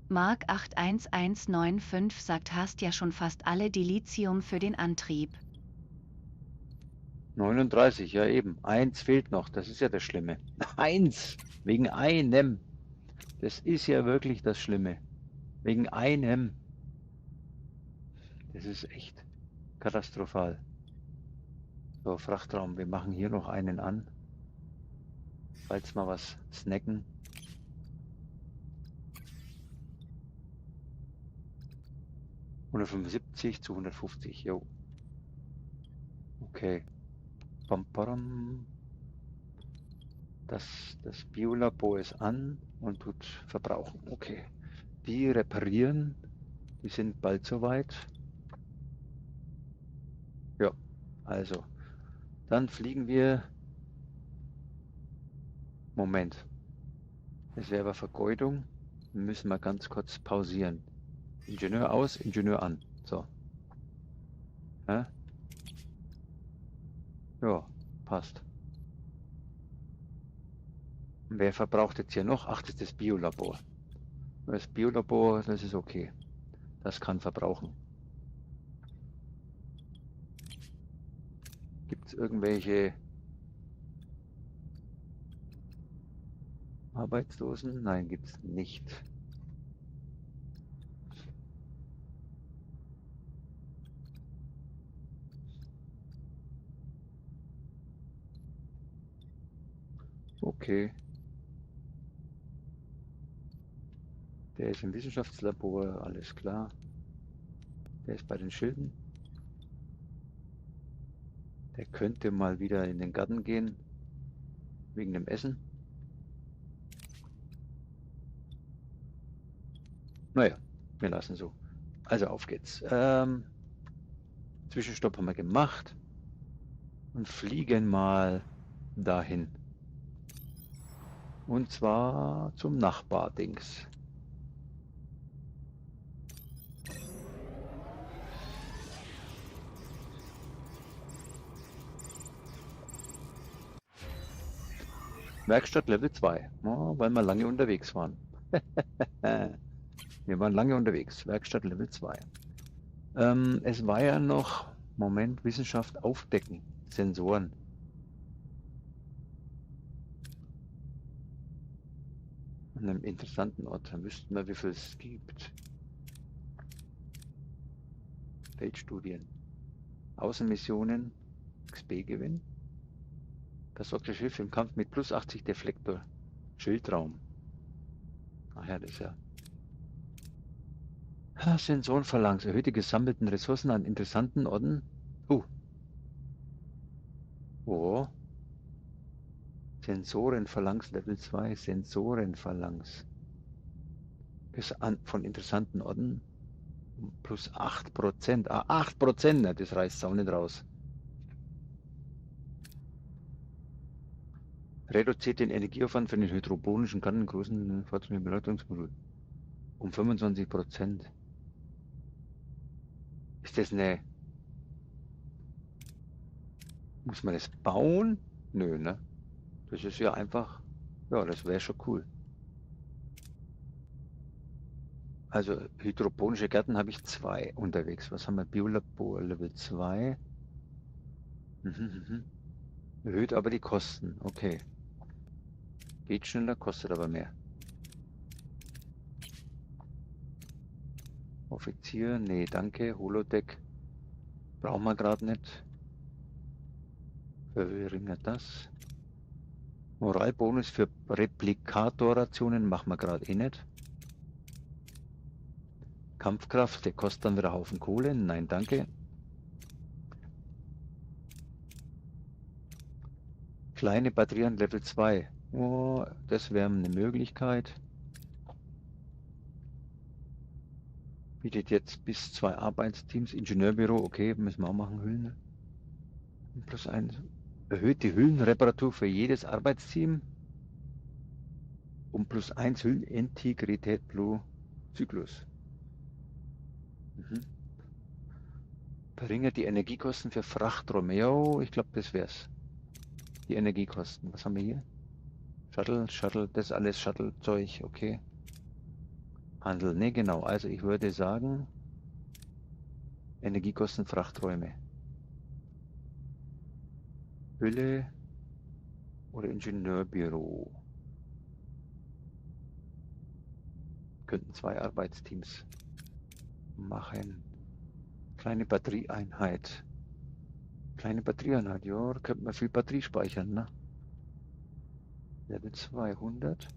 Mark 81195 sagt, hast ja schon fast alle Dilithium für den Antrieb. 39, ja eben. 1 fehlt noch, das ist ja das Schlimme. 1, wegen einem. Das ist ja wirklich das Schlimme. Wegen einem. Das ist echt katastrophal. So, Frachtraum, wir machen hier noch einen an. Falls mal was snacken. (175 zu 150), jo. Okay. Bam, badam. Das Biolabor ist an und tut verbrauchen. Okay. Die reparieren. Die sind bald soweit. Ja, also. Dann fliegen wir. Moment. Das wäre aber Vergeudung. Wir müssen mal ganz kurz pausieren. Ingenieur aus, Ingenieur an. So. Ja, ja, passt. Und wer verbraucht jetzt hier noch? Ach, das ist das Biolabor. Das Biolabor, das ist okay. Das kann verbrauchen. Gibt es irgendwelche Arbeitslosen? Nein, gibt es nicht. Okay. Der ist im Wissenschaftslabor, alles klar. Der ist bei den Schilden. Der könnte mal wieder in den Garten gehen. Wegen dem Essen. Naja, wir lassen so. Also auf geht's. Zwischenstopp haben wir gemacht. Und fliegen mal dahin. Und zwar zum Nachbardings. Werkstatt Level 2, ja, weil wir lange unterwegs waren. Wir waren lange unterwegs. Werkstatt Level 2. Es war ja noch, Moment, Wissenschaft aufdecken. Sensoren. An einem interessanten Ort. Da wüssten wir, wie viel es gibt. Feldstudien. Außenmissionen. XP-Gewinn. Versorgte Schiff im Kampf mit plus 80 Deflektor. Schildraum. Ach ja, das ist ja. Sensorenphalanx. Erhöht die gesammelten Ressourcen an interessanten Orten. Oh. Sensorenphalanx Level 2. Sensorenphalanx. Von interessanten Orten. Plus 8%. Ah, 8%. Das reißt auch nicht raus. Reduziert den Energieaufwand für den hydroponischen Garten großen Fahrzeugen Beleuchtungsmodul um 25%. Ist das eine... Muss man das bauen? Nö, ne? Das ist ja einfach... Ja, das wäre schon cool. Also hydroponische Gärten habe ich 2 unterwegs. Was haben wir? Biolabor Level 2. Erhöht aber die Kosten. Okay. Geht schneller, kostet aber mehr. Offizier, nee, danke. Holodeck brauchen wir gerade nicht. Verringert das. Moralbonus für Replikatorrationen machen wir gerade eh nicht. Kampfkraft, der kostet dann wieder einen Haufen Kohle. Nein, danke. Kleine Batterien Level 2. Oh, das wäre eine Möglichkeit. Bietet jetzt bis 2 Arbeitsteams. Ingenieurbüro, okay, müssen wir auch machen. Hüllen. Plus 1. Erhöht die Hüllenreparatur für jedes Arbeitsteam. Um plus 1 Hüllenintegrität Blue Zyklus. Verringert die Energiekosten für Frachträume. Jo, ich glaube, das wär's. Die Energiekosten. Was haben wir hier? Shuttle, das ist alles Shuttle-Zeug, okay. Handel, ne, genau. Also ich würde sagen, Energiekosten, Frachträume. Hülle oder Ingenieurbüro. Könnten 2 Arbeitsteams machen. Kleine Batterieeinheit. Kleine Batterieeinheit, ja, da könnte man viel Batterie speichern, ne? Level 200.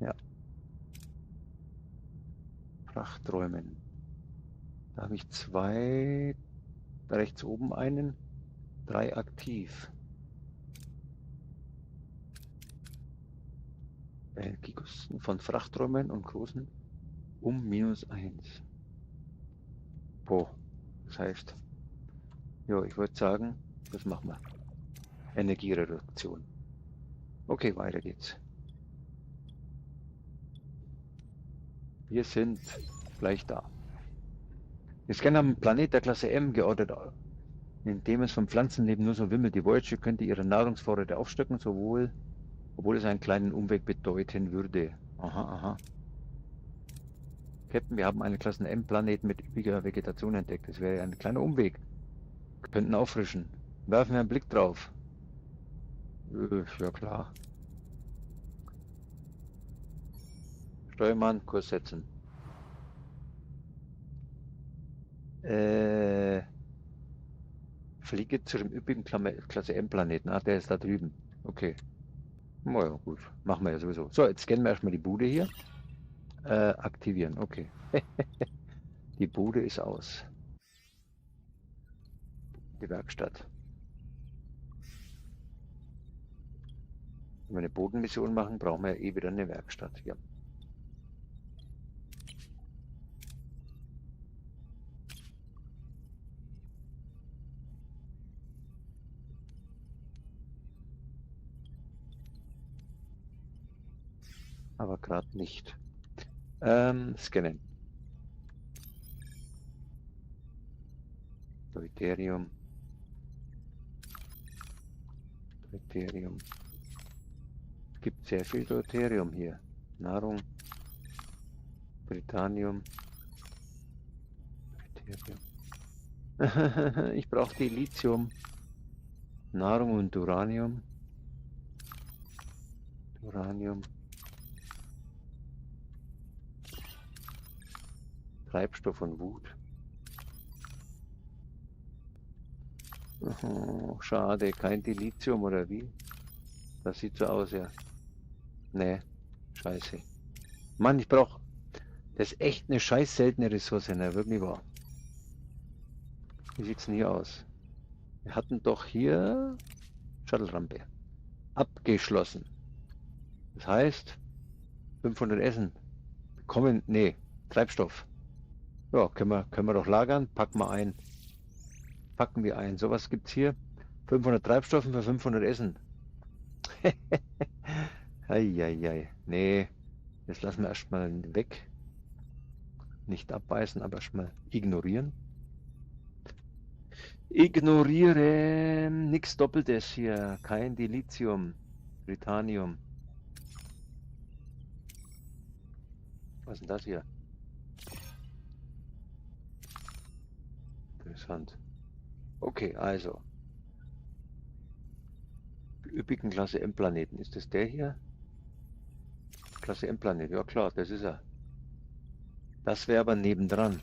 Ja. Frachträumen. Da habe ich 2, da rechts oben einen, 3 aktiv. Energiekosten von Frachträumen und großen um -1. Boah, das heißt, ja, ich würde sagen, das machen wir. Energiereduktion. Okay, weiter geht's. Wir sind gleich da. Wir scannen am Planet der Klasse M geordnet, in dem es vom Pflanzenleben nur so wimmelt. Die Voyager könnte ihre Nahrungsvorräte aufstocken, obwohl es einen kleinen Umweg bedeuten würde. Aha, aha. Captain, wir haben einen Klassen M-Planeten mit üppiger Vegetation entdeckt. Es wäre ein kleiner Umweg. Wir könnten auffrischen. Werfen wir einen Blick drauf. Ja klar. Steuermann, Kurs setzen. Fliege zu dem üppigen Klasse M-Planeten. Ah, der ist da drüben. Okay. Na ja, gut. Machen wir ja sowieso. So, jetzt scannen wir erstmal die Bude hier. Aktivieren. Okay. Die Bude ist aus. Die Werkstatt. Wenn wir eine Bodenmission machen, brauchen wir ja eh wieder eine Werkstatt. Ja. Aber gerade nicht. Scannen. Deuterium. Deuterium. Es gibt sehr viel Deuterium hier. Nahrung. Britannium. Deuterium. Ich brauche die Lithium. Nahrung und Uranium. Uranium. Treibstoff und Wut. Oh, schade, kein Dilithium oder wie? Das sieht so aus, ja. Nee, scheiße. Mann, ich brauche... Das ist echt eine scheiß seltene Ressource, ne, wirklich wahr. Wie sieht's denn hier aus? Wir hatten doch hier Shuttle-Rampe abgeschlossen. Das heißt, 500 Essen. Kommen, nee, Treibstoff. Ja, können wir doch lagern. Packen wir ein. Packen wir ein. Sowas gibt's hier. 500 Treibstoffen für 500 Essen. Eieiei. Nee, das lassen wir erstmal weg. Nicht abbeißen, aber erstmal ignorieren. Ignorieren. Nichts Doppeltes hier. Kein Dilithium. Britannium. Was ist denn das hier? Interessant. Okay, also. Die üppigen Klasse M-Planeten. Ist das der hier? Klasse M-Planet. Ja klar, das ist er. Das wäre aber nebendran.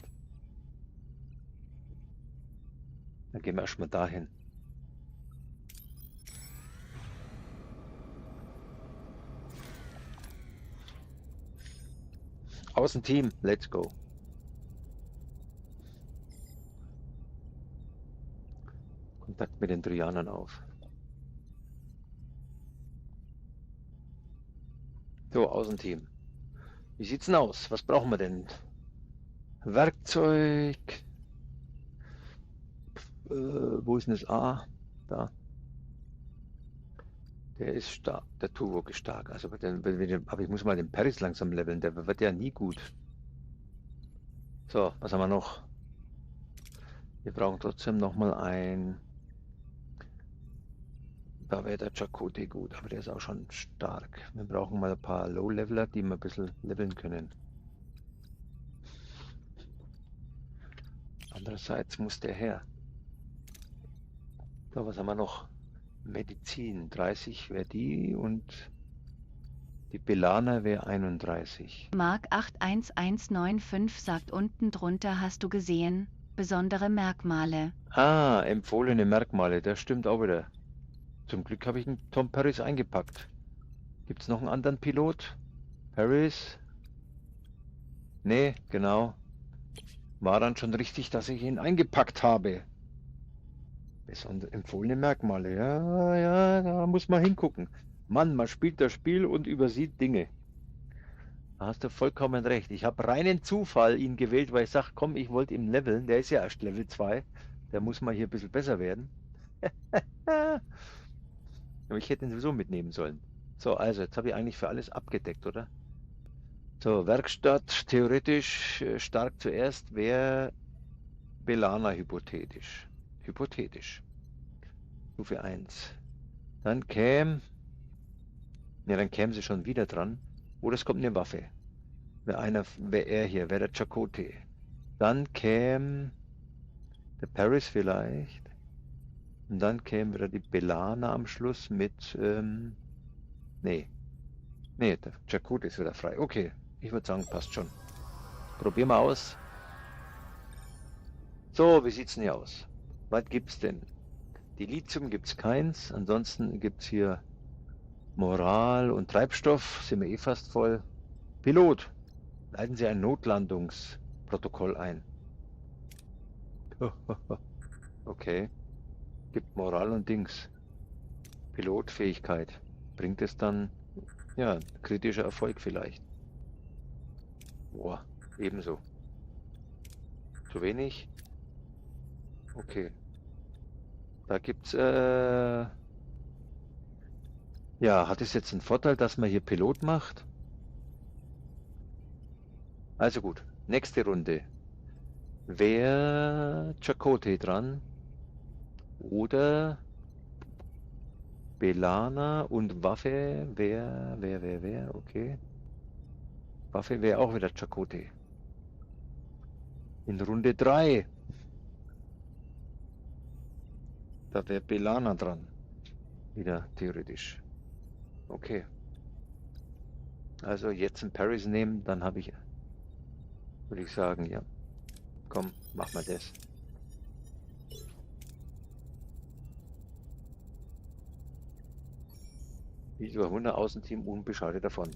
Dann gehen wir erstmal dahin. Außenteam, let's go. Kontakt mit den Trojanern auf. So, Außenteam. Wie sieht's denn aus? Was brauchen wir denn? Werkzeug. Wo ist denn das A? Da. Der ist stark. Der Tuvok ist stark. Also, aber ich muss mal den Paris langsam leveln. Der wird ja nie gut. So, was haben wir noch? Wir brauchen trotzdem nochmal ein... Da wäre der Chakotay gut, aber der ist auch schon stark. Wir brauchen mal ein paar Low-Leveler, die wir ein bisschen leveln können. Andererseits muss der her. So, was haben wir noch? Medizin, 30 wäre die und die Belana wäre 31. Mark 81195 sagt unten drunter hast du gesehen, besondere Merkmale. Ah, empfohlene Merkmale, das stimmt auch wieder. Zum Glück habe ich einen Tom Paris eingepackt. Gibt es noch einen anderen Pilot? Paris? Nee, genau. War dann schon richtig, dass ich ihn eingepackt habe. Besondere empfohlene Merkmale. Ja, ja, da muss man hingucken. Mann, man spielt das Spiel und übersieht Dinge. Da hast du vollkommen recht. Ich habe reinen Zufall ihn gewählt, weil ich sage, komm, ich wollte ihn leveln. Der ist ja erst Level 2. Der muss mal hier ein bisschen besser werden. Aber ich hätte ihn sowieso mitnehmen sollen. So, also, jetzt habe ich eigentlich für alles abgedeckt, oder? So, Werkstatt, theoretisch stark zuerst wäre Belana hypothetisch. Hypothetisch. Stufe 1. Dann käme... Ja, dann kämen sie schon wieder dran. Oder es kommt eine Waffe. Wäre er hier, wäre der Chakotay. Dann käme der Paris vielleicht. Und dann käme wieder die Belana am Schluss mit... nee. Nee, der Chakotay ist wieder frei. Okay, ich würde sagen, passt schon. Probieren wir aus. So, wie sieht's denn hier aus? Was gibt's denn? Die Lithium gibt's keins. Ansonsten gibt's hier Moral und Treibstoff. Sind wir eh fast voll. Pilot, leiten Sie ein Notlandungsprotokoll ein. Okay. Gibt Moral und Dings. Pilotfähigkeit. Bringt es dann, ja, kritischer Erfolg vielleicht. Boah, ebenso. Zu wenig? Okay. Da gibt's, ja, hat es jetzt einen Vorteil, dass man hier Pilot macht? Also gut, nächste Runde. Wäre Chakotay dran? Oder Belana und Waffe wäre, okay. Waffe wäre auch wieder Chakotay. In Runde 3. Da wäre Belana dran. Wieder theoretisch. Okay. Also jetzt einen Paris nehmen, dann habe ich, würde ich sagen, ja. Komm, mach mal das. Über 100 Außenteam unbeschadet davon.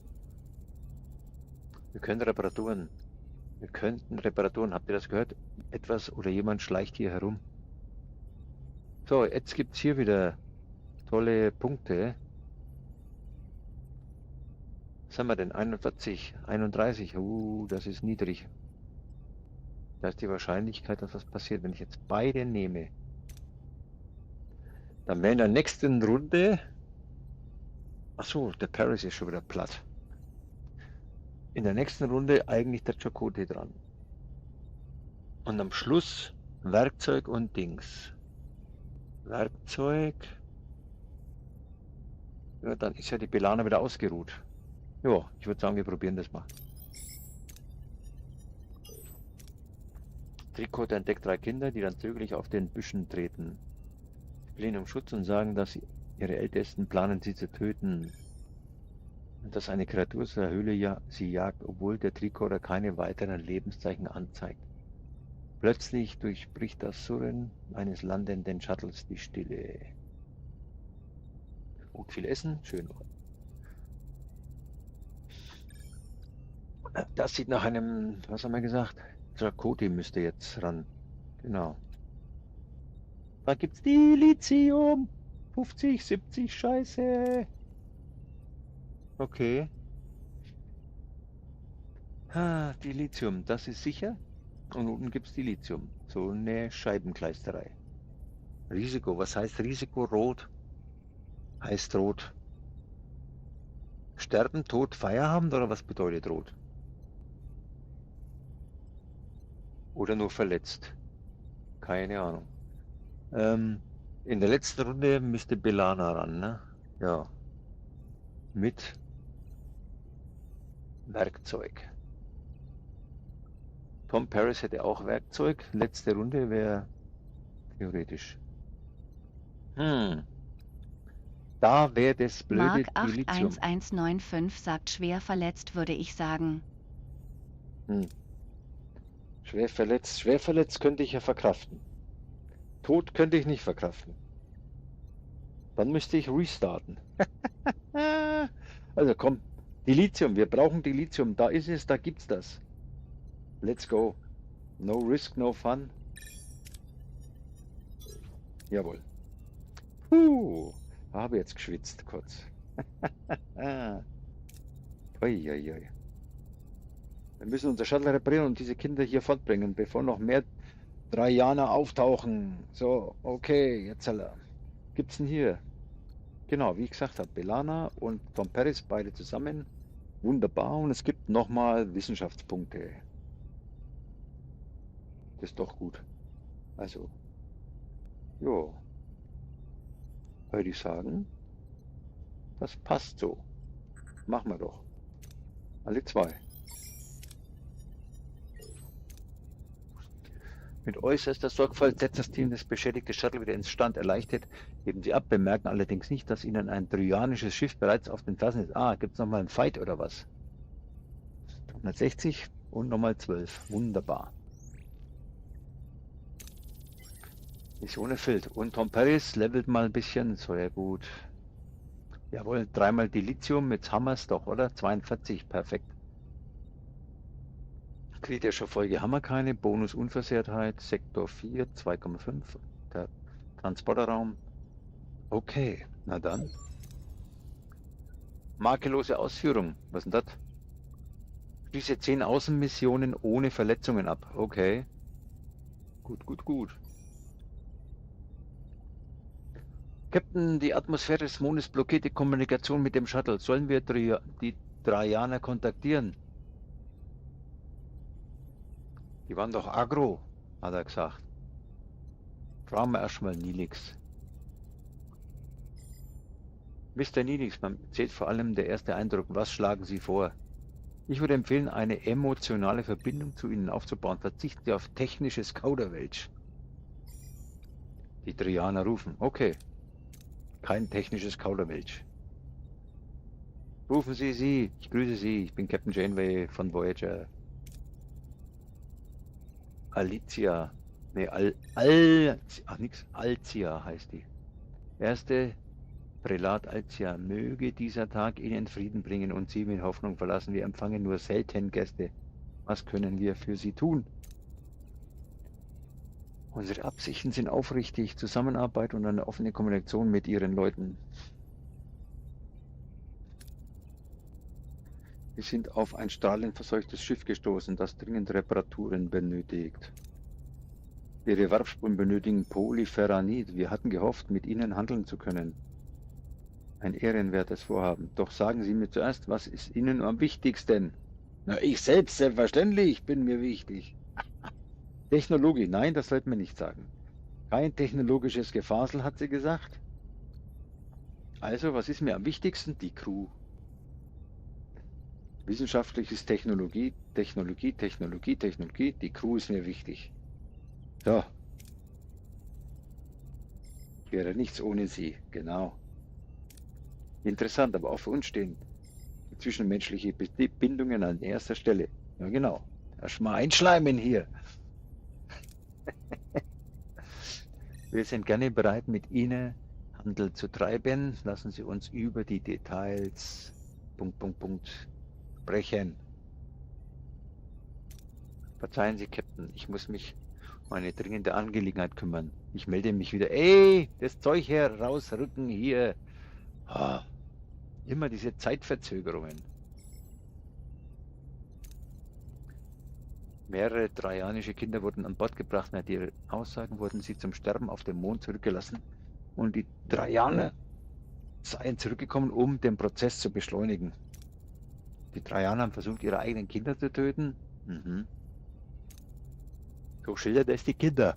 Wir könnten Reparaturen. Habt ihr das gehört? Etwas oder jemand schleicht hier herum. So, jetzt gibt es hier wieder tolle Punkte. Was haben wir denn? 41, 31. Das ist niedrig. Da ist die Wahrscheinlichkeit, dass was passiert, wenn ich jetzt beide nehme. Dann wäre in der nächsten Runde... Achso, der Paris ist schon wieder platt. In der nächsten Runde eigentlich der Chakotay dran. Und am Schluss Werkzeug und Dings. Werkzeug. Ja, dann ist ja die Belana wieder ausgeruht. Ja, ich würde sagen, wir probieren das mal. Tricot entdeckt 3 Kinder, die dann zögerlich auf den Büschen treten. Sie flehen um Schutz und sagen, dass sie ihre Ältesten planen, sie zu töten. Und dass eine Kreatur aus der Höhle sie jagt, obwohl der Tricorder keine weiteren Lebenszeichen anzeigt. Plötzlich durchbricht das Surren eines landenden Shuttles die Stille. Gut, viel Essen, schön. Das sieht nach einem, was haben wir gesagt? Chakotay müsste jetzt ran. Genau. Da gibt's die Lithium. 50, 70, Scheiße. Okay. Die Lithium, das ist sicher. Und unten gibt's die Lithium. So eine Scheibenkleisterei. Risiko, was heißt Risiko? Rot. Heißt rot. Sterben, Tod, Feierabend oder was bedeutet rot? Oder nur verletzt? Keine Ahnung. In der letzten Runde müsste Belana ran, ne? Ja. Mit Werkzeug. Tom Paris hätte auch Werkzeug. Letzte Runde wäre theoretisch. Hm. Da wäre das blöde Mark Dilithium. 81195 sagt, schwer verletzt würde ich sagen. Hm. Schwer verletzt. Schwer verletzt könnte ich ja verkraften. Tod könnte ich nicht verkraften. Dann müsste ich restarten. Also komm, Dilithium, wir brauchen Dilithium. Da ist es, da gibt's das. Let's go. No risk, no fun. Jawohl. Habe jetzt geschwitzt kurz. Uiuiui. Wir müssen unser Shuttle reparieren und diese Kinder hier fortbringen, bevor noch mehr Trojaner auftauchen. So, okay, jetzt gibt's denn hier? Genau, wie ich gesagt habe, B'Elanna und Tom Paris beide zusammen. Wunderbar. Und es gibt nochmal Wissenschaftspunkte. Das ist doch gut. Also, jo. Würde ich sagen, das passt so. Machen wir doch. Alle zwei. Mit äußerster Sorgfalt setzt das Team das beschädigte Shuttle wieder ins Stand. Erleichtert heben sie ab, bemerken allerdings nicht, dass ihnen ein trojanisches Schiff bereits auf den Fersen ist. Ah, gibt es nochmal einen Fight oder was? 160 und nochmal 12. Wunderbar. Mission erfüllt. Und Tom Paris levelt mal ein bisschen. So, ja gut. Jawohl, dreimal Dilithium mit Hammers doch, oder? 42, perfekt. Kritische Folge haben wir keine. Bonus Unversehrtheit, Sektor 4, 2,5. Der Transporterraum. Okay, na dann. Makellose Ausführung. Was ist denn das? Schließe 10 Außenmissionen ohne Verletzungen ab. Okay. Gut, gut, gut. Captain, die Atmosphäre des Mondes blockiert die Kommunikation mit dem Shuttle. Sollen wir die Trojaner kontaktieren? Die waren doch aggro, hat er gesagt. Fragen wir erstmal Nilix. Mr. Nilix, man zählt vor allem der erste Eindruck. Was schlagen Sie vor? Ich würde empfehlen, eine emotionale Verbindung zu Ihnen aufzubauen. Verzichten Sie auf technisches Kauderwelsch. Die Trojaner rufen. Okay. Kein technisches Kauderwelsch. Rufen Sie sie. Ich grüße Sie. Ich bin Captain Janeway von Voyager. Alicia. Ne, Alcia heißt die. Erste Prälat Alcia. Möge dieser Tag Ihnen Frieden bringen und Sie mit Hoffnung verlassen. Wir empfangen nur selten Gäste. Was können wir für Sie tun? Unsere Absichten sind aufrichtig, Zusammenarbeit und eine offene Kommunikation mit Ihren Leuten. Wir sind auf ein strahlenverseuchtes Schiff gestoßen, das dringend Reparaturen benötigt. Ihre Warpspuren benötigen Polyferranit. Wir hatten gehofft, mit Ihnen handeln zu können. Ein ehrenwertes Vorhaben. Doch sagen Sie mir zuerst, was ist Ihnen am wichtigsten? Na, ich selbst, selbstverständlich, bin mir wichtig. Technologie, nein, das sollte man nicht sagen. Kein technologisches Gefasel, hat sie gesagt. Also, was ist mir am wichtigsten? Die Crew. Wissenschaftliches Technologie. Die Crew ist mir wichtig. So. Wäre nichts ohne sie, genau. Interessant, aber auch für uns stehen zwischenmenschliche Bindungen an erster Stelle. Ja, genau. Erstmal einschleimen hier. Wir sind gerne bereit, mit Ihnen Handel zu treiben. Lassen Sie uns über die Details sprechen. Verzeihen Sie, Captain, ich muss mich um eine dringende Angelegenheit kümmern. Ich melde mich wieder. Ey, das Zeug her, rausrücken hier. Ah, immer diese Zeitverzögerungen. Mehrere trojanische Kinder wurden an Bord gebracht. Nach ihren Aussagen wurden sie zum Sterben auf dem Mond zurückgelassen und die Trojaner seien zurückgekommen, um den Prozess zu beschleunigen. Die Trojaner haben versucht, ihre eigenen Kinder zu töten. So schildert es die Kinder.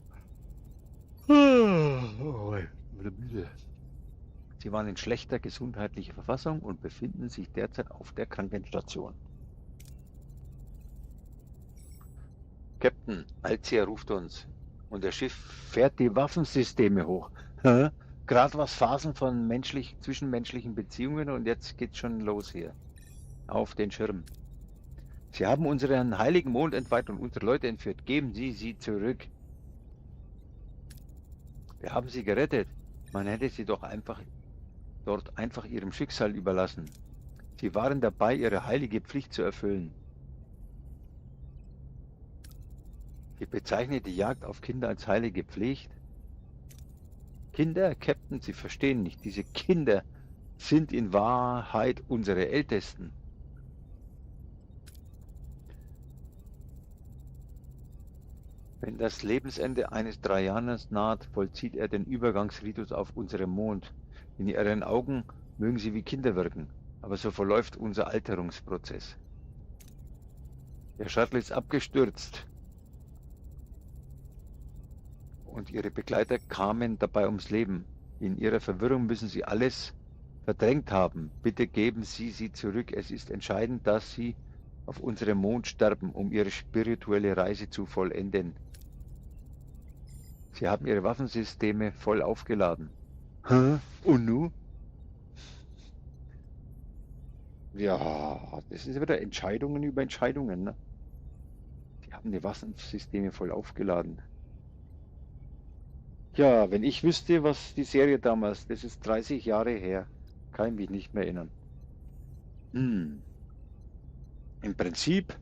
Sie waren in schlechter gesundheitlicher Verfassung und befinden sich derzeit auf der Krankenstation. Captain, Alcia ruft uns und das Schiff fährt die Waffensysteme hoch. gerade was Phasen von zwischenmenschlichen Beziehungen und jetzt geht's schon los hier. Auf den Schirm. Sie haben unseren heiligen Mond entweiht und unsere Leute entführt. Geben Sie sie zurück. Wir haben sie gerettet. Man hätte sie doch dort einfach ihrem Schicksal überlassen. Sie waren dabei, ihre heilige Pflicht zu erfüllen. Ich bezeichne die Jagd auf Kinder als heilige Pflicht. Kinder, Captain, Sie verstehen nicht. Diese Kinder sind in Wahrheit unsere Ältesten. Wenn das Lebensende eines Trajaners naht, vollzieht er den Übergangsritus auf unserem Mond. In ihren Augen mögen sie wie Kinder wirken, aber so verläuft unser Alterungsprozess. Der Shuttle ist abgestürzt und ihre Begleiter kamen dabei ums Leben. In ihrer Verwirrung müssen sie alles verdrängt haben. Bitte geben Sie sie zurück. Es ist entscheidend, dass sie auf unserem Mond sterben, um ihre spirituelle Reise zu vollenden. Sie haben ihre Waffensysteme voll aufgeladen. Hä? Und nu? Ja, das ist wieder Entscheidungen über Entscheidungen, ne? Die haben die Waffensysteme voll aufgeladen. Ja, wenn ich wüsste, was die Serie damals, das ist 30 Jahre her, kann ich mich nicht mehr erinnern. Im Prinzip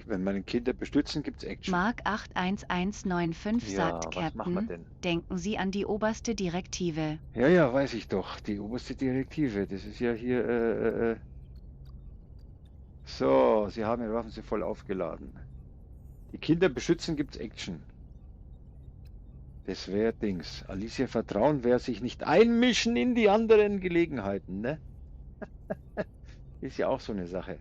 wenn meine Kinder bestützen, gibt es Action. Mark 81195 Ja, sagt was machen wir Captain, denn? denken Sie an die oberste Direktive. Ja, ja, weiß ich doch. Die oberste Direktive. Das ist ja hier. So, Sie haben Ihre Waffen voll aufgeladen. Die Kinder beschützen, gibt's Action. Das wäre Dings. Alicia vertrauen wäre sich nicht einmischen in die anderen Gelegenheiten, ne? Ist ja auch so eine Sache.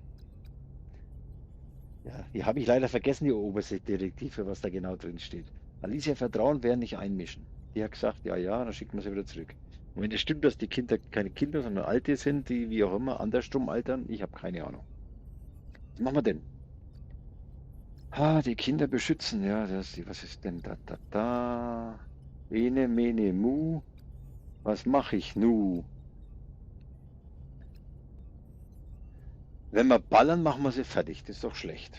Ja, hier habe ich leider vergessen, die oberste Direktive, was da genau drin steht. Alicia vertrauen wäre nicht einmischen. Die hat gesagt, ja, ja, dann schicken wir sie wieder zurück. Und wenn es stimmt, dass die Kinder keine Kinder, sondern Alte sind, die wie auch immer andersrum altern, ich habe keine Ahnung. Was machen wir denn? Die Kinder beschützen, ja, was ist denn da? Ene, mene, mu. Was mache ich nu? Wenn wir ballern, machen wir sie fertig. Das ist doch schlecht.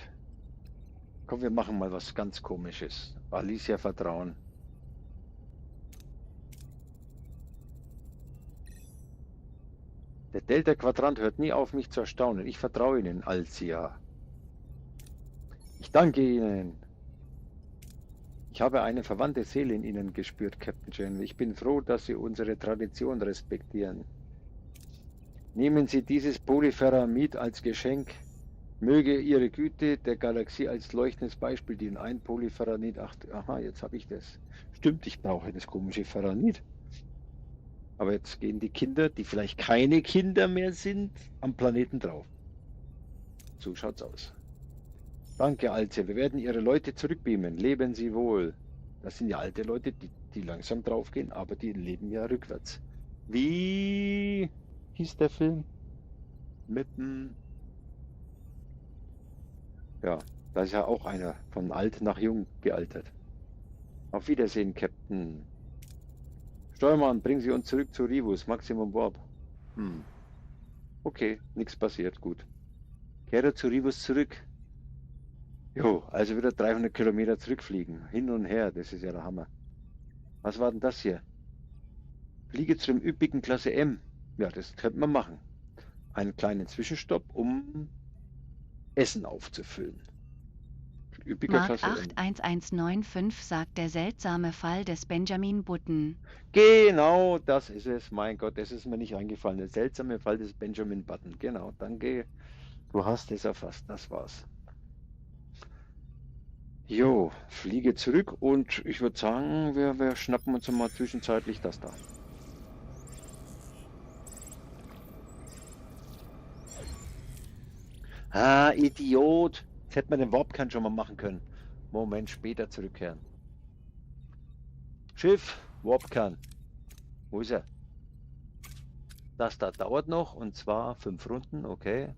Komm, wir machen mal was ganz Komisches. Alicia vertrauen. Der Delta-Quadrant hört nie auf, mich zu erstaunen. Ich vertraue Ihnen, Alicia. Ich danke Ihnen. Ich habe eine verwandte Seele in Ihnen gespürt, Captain Janeway. Ich bin froh, dass Sie unsere Tradition respektieren. Nehmen Sie dieses Polypheramid als Geschenk. Möge Ihre Güte der Galaxie als leuchtendes Beispiel dienen. Ein Polypheramid. Aha, jetzt habe ich das. Stimmt, ich brauche das komische Pheramid. Aber jetzt gehen die Kinder, die vielleicht keine Kinder mehr sind, am Planeten drauf. So schaut's aus. Danke, Alte. Wir werden Ihre Leute zurückbeamen. Leben Sie wohl. Das sind ja alte Leute, die langsam draufgehen, aber die leben ja rückwärts. Wie hieß der Film? Ja, da ist ja auch einer von alt nach jung gealtert. Auf Wiedersehen, Captain. Steuermann, bringen Sie uns zurück zu Rivus, Maximum Warp. Okay, nichts passiert, gut. Kehre zu Rivus zurück. Jo, also wieder 300 Kilometer zurückfliegen. Hin und her, das ist ja der Hammer. Was war denn das hier? Fliege zum üppigen Klasse M. Ja, das könnte man machen. Einen kleinen Zwischenstopp, um Essen aufzufüllen. Üppiger Mark Klasse M. 81195 sagt der seltsame Fall des Benjamin Button. Genau, das ist es. Mein Gott, das ist mir nicht eingefallen. Der seltsame Fall des Benjamin Button. Genau, danke. Du hast es erfasst. Das war's. Jo, fliege zurück und ich würde sagen, wir schnappen uns mal zwischenzeitlich das da. Idiot! Jetzt hätte man den Warpkern schon mal machen können. Moment, später zurückkehren. Schiff, Warpkern. Wo ist er? Das da dauert noch und zwar 5 Runden, okay.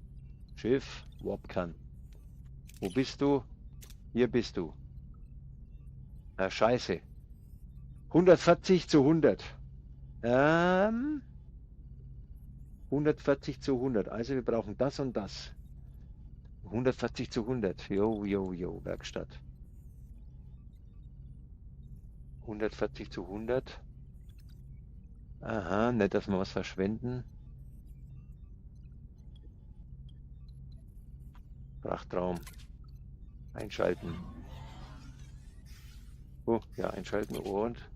Schiff, Warpkern. Wo bist du? Hier bist du. Scheiße. 140 zu 100. 140 zu 100. Also wir brauchen das und das. 140 zu 100. Jo, jo, jo, Werkstatt. 140 zu 100. Aha, nicht, dass wir was verschwenden. Frachtraum. Einschalten. Oh, ja, einschalten und...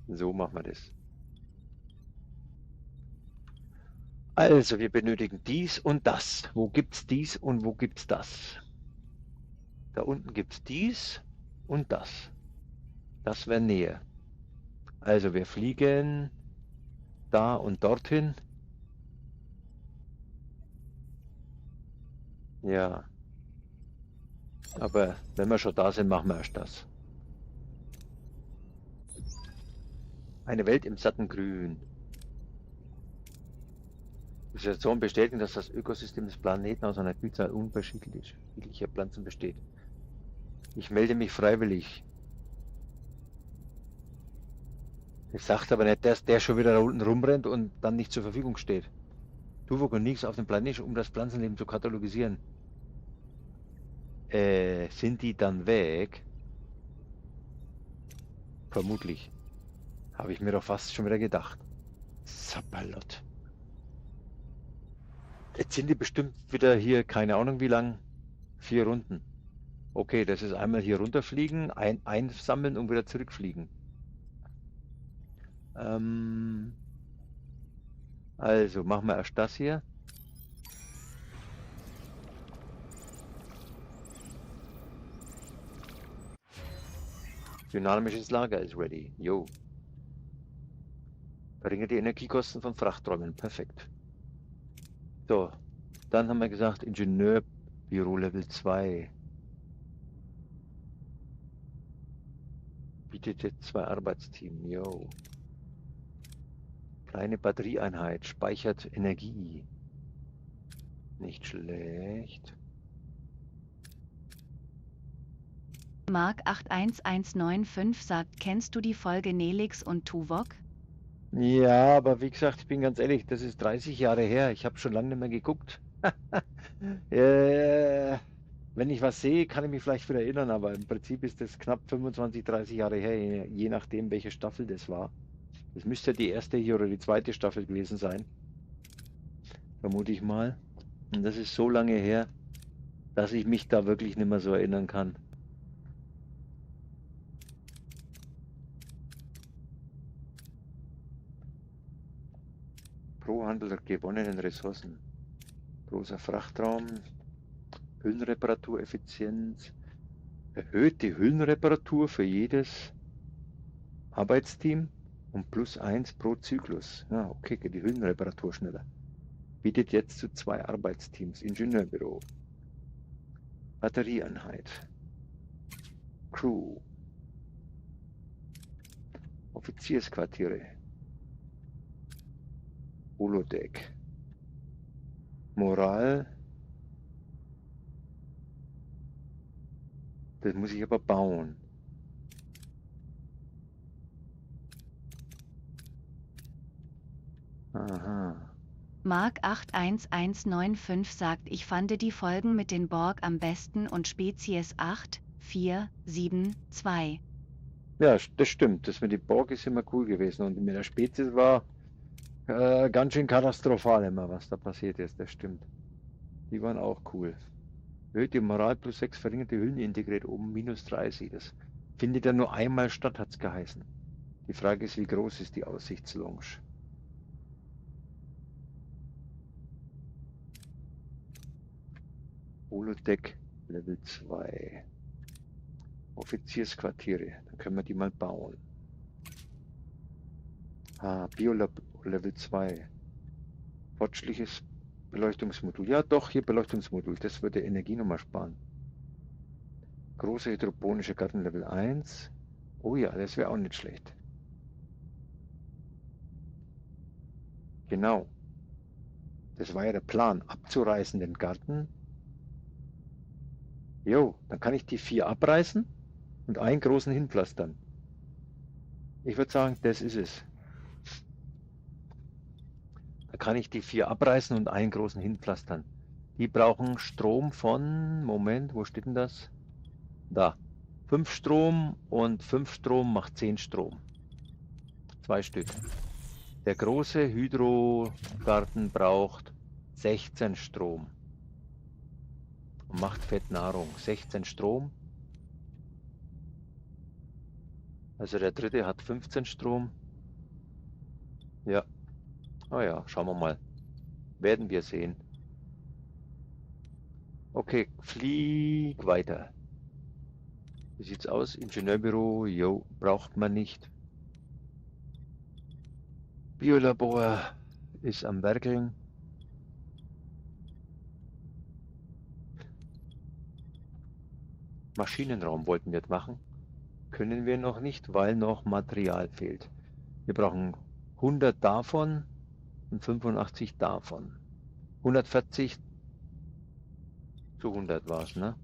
So machen wir das. Also, wir benötigen dies und das. Wo gibt's dies und wo gibt's das? Da unten gibt's dies und das. Das wäre näher. Also, wir fliegen da und dorthin. Ja. Aber wenn wir schon da sind, machen wir erst das. Eine Welt im satten Grün. Die Situation bestätigen, dass das Ökosystem des Planeten aus einer Vielzahl unterschiedlicher Pflanzen besteht. Ich melde mich freiwillig. Ich sagte aber nicht, dass der schon wieder da unten rumrennt und dann nicht zur Verfügung steht. Tuvok und Nix auf dem Planeten, um das Pflanzenleben zu katalogisieren. Sind die dann weg? Vermutlich. Habe ich mir doch fast schon wieder gedacht. Sapperlot. Jetzt sind die bestimmt wieder hier, keine Ahnung wie lang. 4 Runden. Okay, das ist einmal hier runterfliegen, einsammeln und wieder zurückfliegen. Also, machen wir erst das hier. Dynamisches Lager ist ready. Jo. Verringert die Energiekosten von Frachträumen. Perfekt. So, dann haben wir gesagt, Ingenieurbüro Level 2. Bietet jetzt 2 Arbeitsteam. Jo. Kleine Batterieeinheit. Speichert Energie. Nicht schlecht. Mark 81195 sagt, kennst du die Folge Nelix und Tuvok? Ja, aber wie gesagt, ich bin ganz ehrlich, das ist 30 Jahre her. Ich habe schon lange nicht mehr geguckt. Wenn ich was sehe, kann ich mich vielleicht wieder erinnern, aber im Prinzip ist das knapp 25, 30 Jahre her, je nachdem, welche Staffel das war. Das müsste die erste hier oder die zweite Staffel gewesen sein. Vermute ich mal. Und das ist so lange her, dass ich mich da wirklich nicht mehr so erinnern kann. Pro Handel der gewonnenen Ressourcen. Großer Frachtraum. Hüllenreparatureffizienz. Erhöht die Hüllenreparatur für jedes Arbeitsteam um +1 pro Zyklus. Ja, okay, geht die Hüllenreparatur schneller. Bietet jetzt zu 2 Arbeitsteams. Ingenieurbüro. Batterieeinheit. Crew. Offiziersquartiere. Holodeck. Moral. Das muss ich aber bauen. Aha. Mark 81195 sagt, ich fand die Folgen mit den Borg am besten und Spezies 8472. Ja, das stimmt. Das mit den Borg ist immer cool gewesen. Und mit der Spezies war ganz schön katastrophal immer, was da passiert ist. Das stimmt. Die waren auch cool. Erhöht die Moral +6, verringert die Hüllen integriert oben -30. Das findet ja nur einmal statt, hat es geheißen. Die Frage ist, wie groß ist die Aussichtslounge? Holodeck Level 2. Offiziersquartiere. Dann können wir die mal bauen. Biolab Level 2. Fortschrittliches Beleuchtungsmodul. Ja doch, hier Beleuchtungsmodul. Das würde Energie nochmal sparen. Große hydroponische Garten Level 1. Oh ja, das wäre auch nicht schlecht. Genau. Das war ja der Plan. Abzureißen den Garten Jo, dann kann ich die 4 abreißen und einen großen hinpflastern. Ich würde sagen, das ist es. Da kann ich die 4 abreißen und einen großen hinpflastern. Die brauchen Strom von, Moment, wo steht denn das? Da. 5 Strom und 5 Strom macht 10 Strom. 2 Stück. Der große Hydrogarten braucht 16 Strom. Und macht Fettnahrung. 16 Strom. Also der dritte hat 15 Strom. Ja. Oh ja, schauen wir mal. Werden wir sehen. Okay, flieg weiter. Wie sieht's aus? Ingenieurbüro, jo, braucht man nicht. Biolabor ist am Werkeln. Maschinenraum wollten wir machen. Können wir noch nicht, weil noch Material fehlt. Wir brauchen 100 davon und 85 davon. 140 zu 100 war es, ne?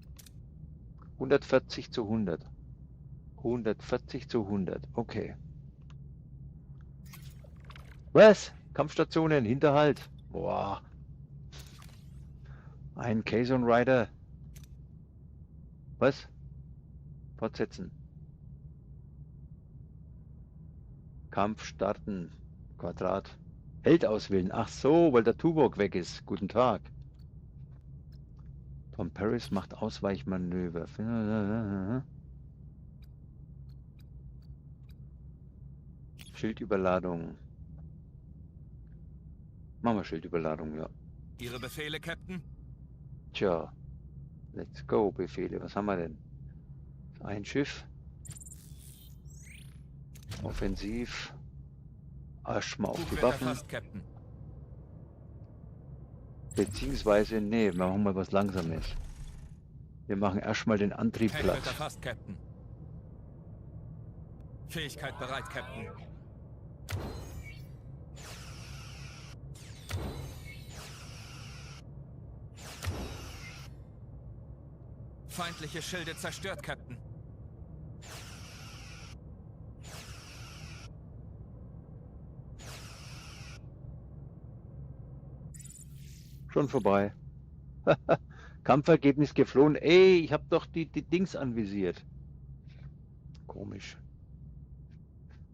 140 zu 100. 140 zu 100. Okay. Was? Kampfstationen, Hinterhalt. Boah. Ein Kazon Rider. Was? Fortsetzen. Kampf starten. Quadrat. Held auswählen. Ach so, weil der Tuvok weg ist. Guten Tag. Tom Paris macht Ausweichmanöver. Schildüberladung. Machen wir Schildüberladung, ja. Ihre Befehle, Captain? Tja. Let's go, Befehle. Was haben wir denn? Ein Schiff. Offensiv. Erstmal auf die Flugwetter Waffen. fast, Captain. Beziehungsweise, nee, wir machen mal was Langsames. Wir machen erstmal den Antrieb Feldwetter platt. fast, Captain. Fähigkeit bereit, Captain. Feindliche Schilde zerstört, Captain. Schon vorbei. Kampfergebnis geflohen. Ey, ich habe doch die Dings anvisiert. Komisch.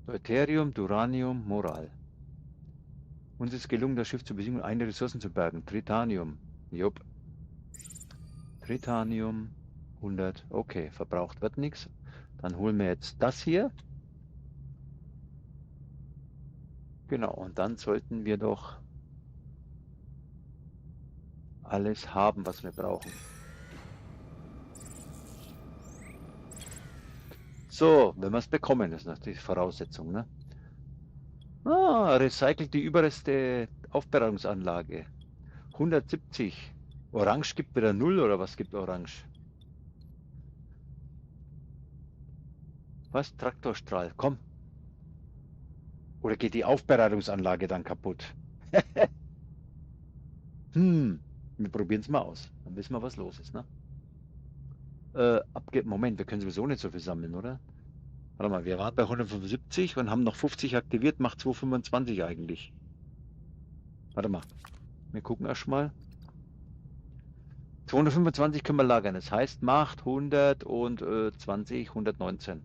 Deuterium, Duranium, Moral. Uns ist gelungen, das Schiff zu besiegen und eine Ressourcen zu bergen. Tritanium. Jupp. Tritanium. 100. Okay, verbraucht wird nichts. Dann holen wir jetzt das hier. Genau, und dann sollten wir doch alles haben, was wir brauchen. So, wenn wir es bekommen, ist natürlich die Voraussetzung, ne? Ah, recycelt die Überreste Aufbereitungsanlage. 170. Orange gibt wieder 0 oder was gibt Orange? Was? Traktorstrahl, komm. Oder geht die Aufbereitungsanlage dann kaputt? Wir probieren es mal aus. Dann wissen wir, was los ist, ne? Moment, wir können sowieso nicht so viel sammeln, oder? Warte mal, wir waren bei 175 und haben noch 50 aktiviert, macht 225 eigentlich. Warte mal, wir gucken erstmal. 225 können wir lagern, das heißt, macht 120, 119.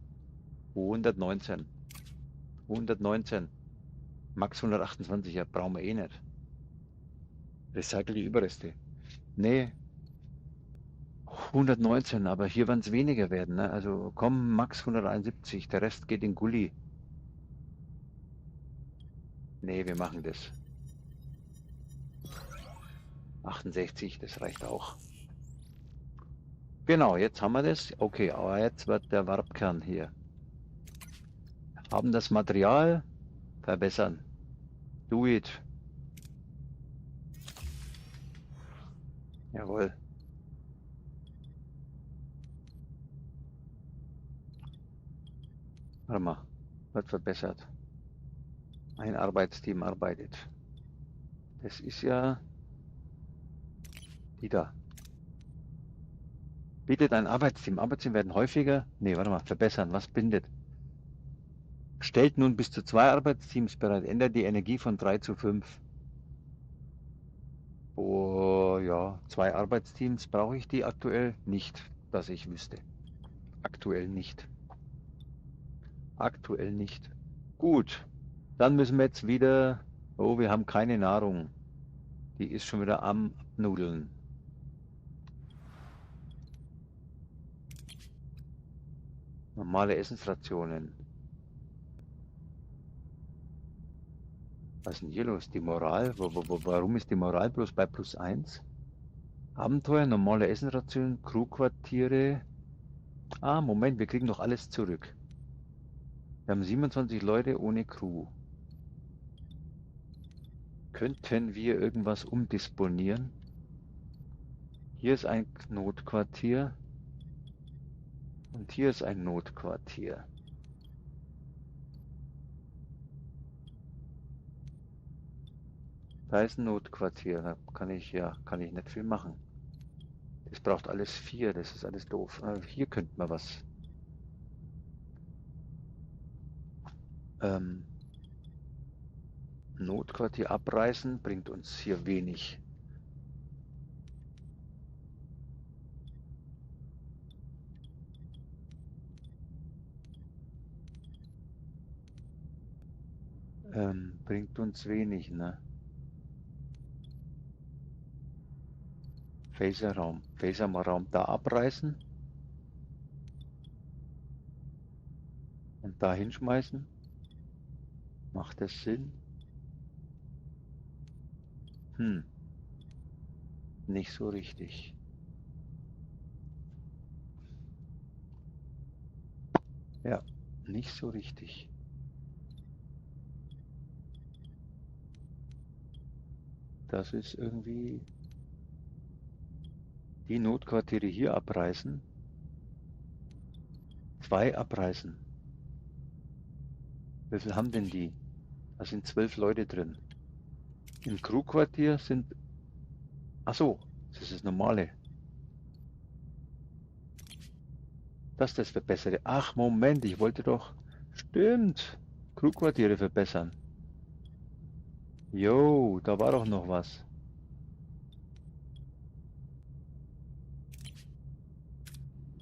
119. 119. Max 128, ja, brauchen wir eh nicht. Recycle die Überreste. Nee. 119, aber hier werden es weniger werden, ne? Also komm, Max 171, der Rest geht in Gully. Nee, wir machen das. 68, das reicht auch. Genau, jetzt haben wir das. Okay, aber jetzt wird der Warpkern hier. Haben das Material verbessern. Do it. Jawohl. Warte mal, wird verbessert. Ein Arbeitsteam arbeitet. Das ist ja die da. Bietet ein Arbeitsteam. Arbeitsteam werden häufiger. Nee, warte mal, verbessern. Was bindet? Stellt nun bis zu 2 Arbeitsteams bereit. Ändert die Energie von 3 zu 5. Oh ja, 2 Arbeitsteams brauche ich die aktuell nicht, dass ich wüsste. Aktuell nicht. Aktuell nicht. Gut, dann müssen wir jetzt wieder... Oh, wir haben keine Nahrung. Die ist schon wieder am Nudeln. Normale Essensrationen. Was ist denn hier los? Die Moral? Warum ist die Moral bloß bei +1? Abenteuer, normale Essensrationen, Crewquartiere. Ah, Moment, wir kriegen doch alles zurück. Wir haben 27 Leute ohne Crew. Könnten wir irgendwas umdisponieren? Hier ist ein Notquartier. Und hier ist ein Notquartier. Da ist ein Notquartier. Da kann ich nicht viel machen. Das braucht alles 4. Das ist alles doof. Hier könnte man was. Notquartier abreißen bringt uns hier wenig. Bringt uns wenig, ne? Phaserraum. Phaserraum da abreißen. Und da hinschmeißen. Macht das Sinn? Nicht so richtig. Ja, nicht so richtig. Das ist irgendwie... Die Notquartiere hier abreißen. 2 abreißen. Wie viel haben denn die? Da sind 12 Leute drin. Im Crewquartier sind... Achso, das ist das normale. Das ist das Verbessere. Ach, Moment, ich wollte doch... Stimmt. Crewquartiere verbessern. Jo, da war doch noch was.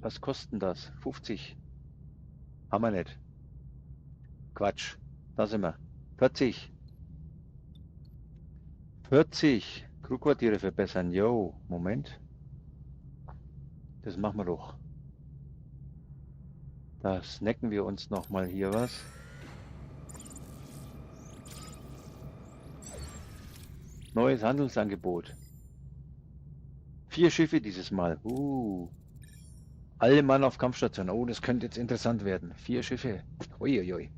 Was kosten das? 50. Haben wir nicht. Quatsch. Da sind wir. 40. 40. Crewquartiere verbessern. Jo, Moment. Das machen wir doch. Da snacken wir uns noch mal hier was. Neues Handelsangebot. 4 Schiffe dieses Mal. Alle Mann auf Kampfstation. Oh, das könnte jetzt interessant werden. 4 Schiffe. Uiuiui.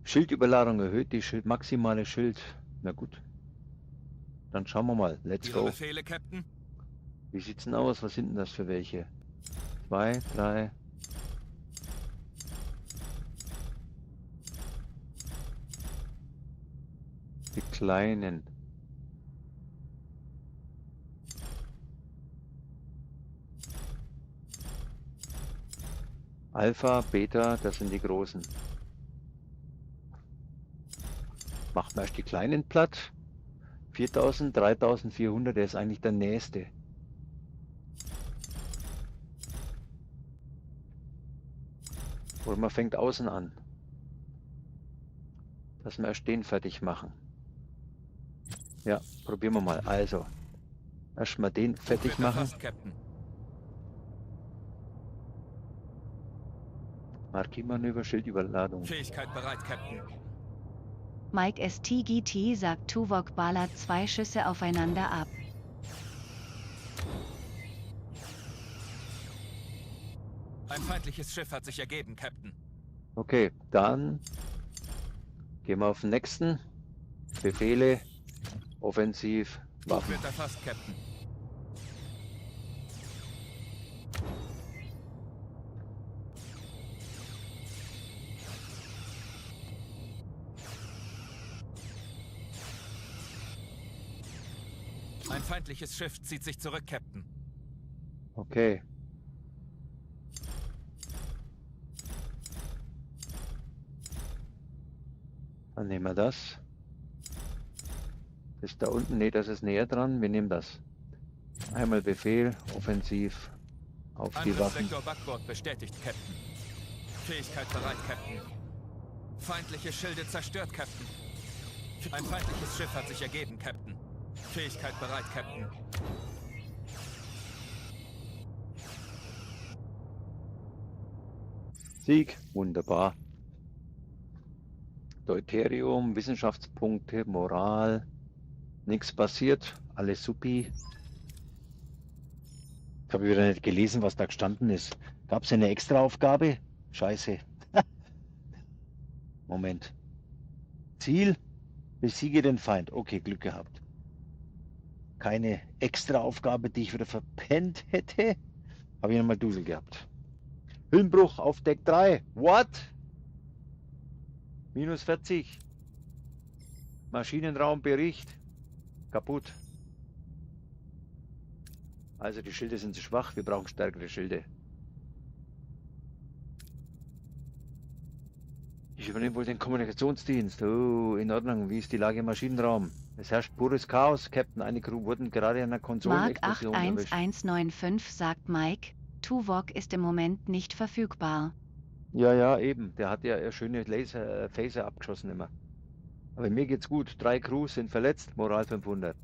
Schildüberladung erhöht die maximale Schild. Na gut. Dann schauen wir mal. Let's Ihre go. Befehle, Captain? Wie sieht's denn aus? Was sind denn das für welche? 2, 3. Die kleinen. Alpha, Beta, das sind die großen. Macht man erst die kleinen platt. 4000, 3400, der ist eigentlich der nächste. Oder man fängt außen an. Dass wir erst den fertig machen. Ja, probieren wir mal. Also, erstmal den fertig Wird machen. erfasst, Captain. Marquis-Manöver, Schildüberladung. Fähigkeit bereit, Captain. Mike STGT sagt Tuvok ballert 2 Schüsse aufeinander ab. Ein feindliches Schiff hat sich ergeben, Captain. Okay, dann gehen wir auf den nächsten. Befehle, offensiv, Waffen. Wird erfasst, Captain. Ein feindliches Schiff zieht sich zurück, Captain. Okay. Dann nehmen wir das. Das da unten, nee, das ist näher dran. Wir nehmen das. Einmal Befehl, offensiv auf die Waffen. Angriffssektor Backbord bestätigt, Captain. Fähigkeit bereit, Captain. Feindliche Schilde zerstört, Captain. Ein feindliches Schiff hat sich ergeben, Captain. Fähigkeit bereit, Captain. Sieg, wunderbar. Deuterium, Wissenschaftspunkte, Moral. Nichts passiert, alles supi. Ich habe wieder nicht gelesen, was da gestanden ist. Gab es eine Extraaufgabe? Scheiße. Moment. Ziel? Besiege den Feind. Okay, Glück gehabt. Keine Extraaufgabe, die ich wieder verpennt hätte. Habe ich nochmal Dusel gehabt. Höhenbruch auf Deck 3. What? Minus 40. Maschinenraumbericht. Kaputt. Also die Schilde sind zu schwach. Wir brauchen stärkere Schilde. Ich übernehme wohl den Kommunikationsdienst. Oh, in Ordnung. Wie ist die Lage im Maschinenraum? Es herrscht pures Chaos. Captain, eine Crew wurden gerade in einer Mark Konsolenexplosion erwischt. 81195 sagt Mike, Tuvok ist im Moment nicht verfügbar. Ja, eben. Der hat ja schöne Phaser abgeschossen immer. Aber mir geht's gut. 3 Crews sind verletzt. Moral 500.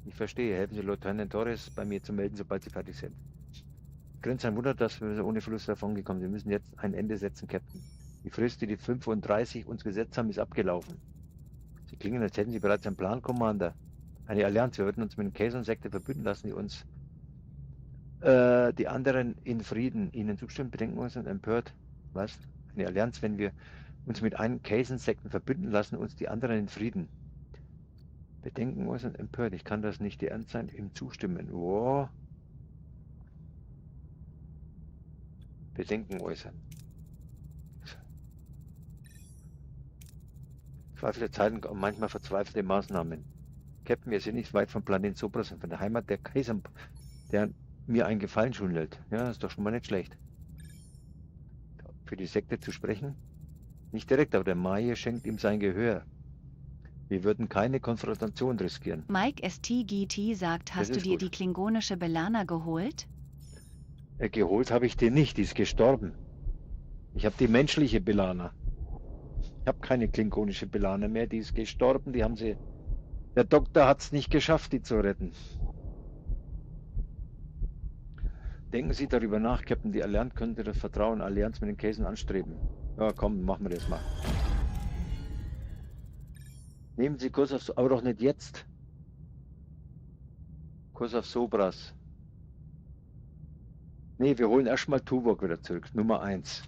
Ich verstehe. Helfen Sie Lieutenant Torres bei mir zu melden, sobald Sie fertig sind. Grenzt ein Wunder, dass wir ohne Verlust davon gekommen sind. Wir müssen jetzt ein Ende setzen, Captain. Die Frist, die die 35 uns gesetzt haben, ist abgelaufen. Sie klingen, als hätten Sie bereits einen Plan, Commander. Eine Allianz. Wir würden uns mit den Kaiser-Sekte verbünden lassen, die uns die anderen in Frieden. Ihnen zustimmen, bedenken uns und empört. Was? Eine Allianz, wenn wir uns mit einem Kaiser-Sekten verbünden lassen, uns die anderen in Frieden. Bedenken äußern, empört. Ich kann das nicht ernst sein, ihm zustimmen. Wow. Bedenken äußern. Verzweifelte Zeiten und manchmal verzweifelte Maßnahmen. Captain, wir sind nicht weit vom Planet Sopras und von der Heimat der Kaiser, der mir einen Gefallen schuldet. Ja, ist doch schon mal nicht schlecht. Für die Sekte zu sprechen? Nicht direkt, aber der Maye schenkt ihm sein Gehör. Wir würden keine Konfrontation riskieren. Mike STGT sagt, hast du dir die klingonische Belana geholt? Geholt habe ich die nicht, die ist gestorben. Ich habe die menschliche Belana. Ich habe keine klingonische Belana mehr, die ist gestorben, die haben sie... Der Doktor hat es nicht geschafft, die zu retten. Denken Sie darüber nach, Captain, die Allianz könnte das Vertrauen Allianz mit den Käsen anstreben. Ja, komm, machen wir das mal. Nehmen Sie Kurs auf... Aber doch nicht jetzt. Kurs auf Sobras. Nee, wir holen erstmal Tuvok wieder zurück. Nummer 1.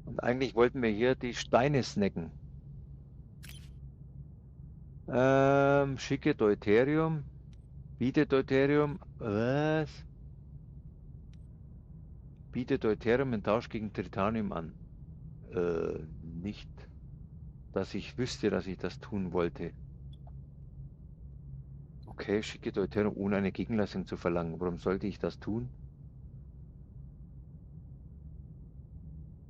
Und eigentlich wollten wir hier die Steine snacken. Schicke Deuterium. Biete Deuterium. Was? Biete Deuterium im Tausch gegen Tritanium an. Nicht, dass ich wüsste, dass ich das tun wollte. Okay, schicke Deuterium ohne eine Gegenleistung zu verlangen. Warum sollte ich das tun?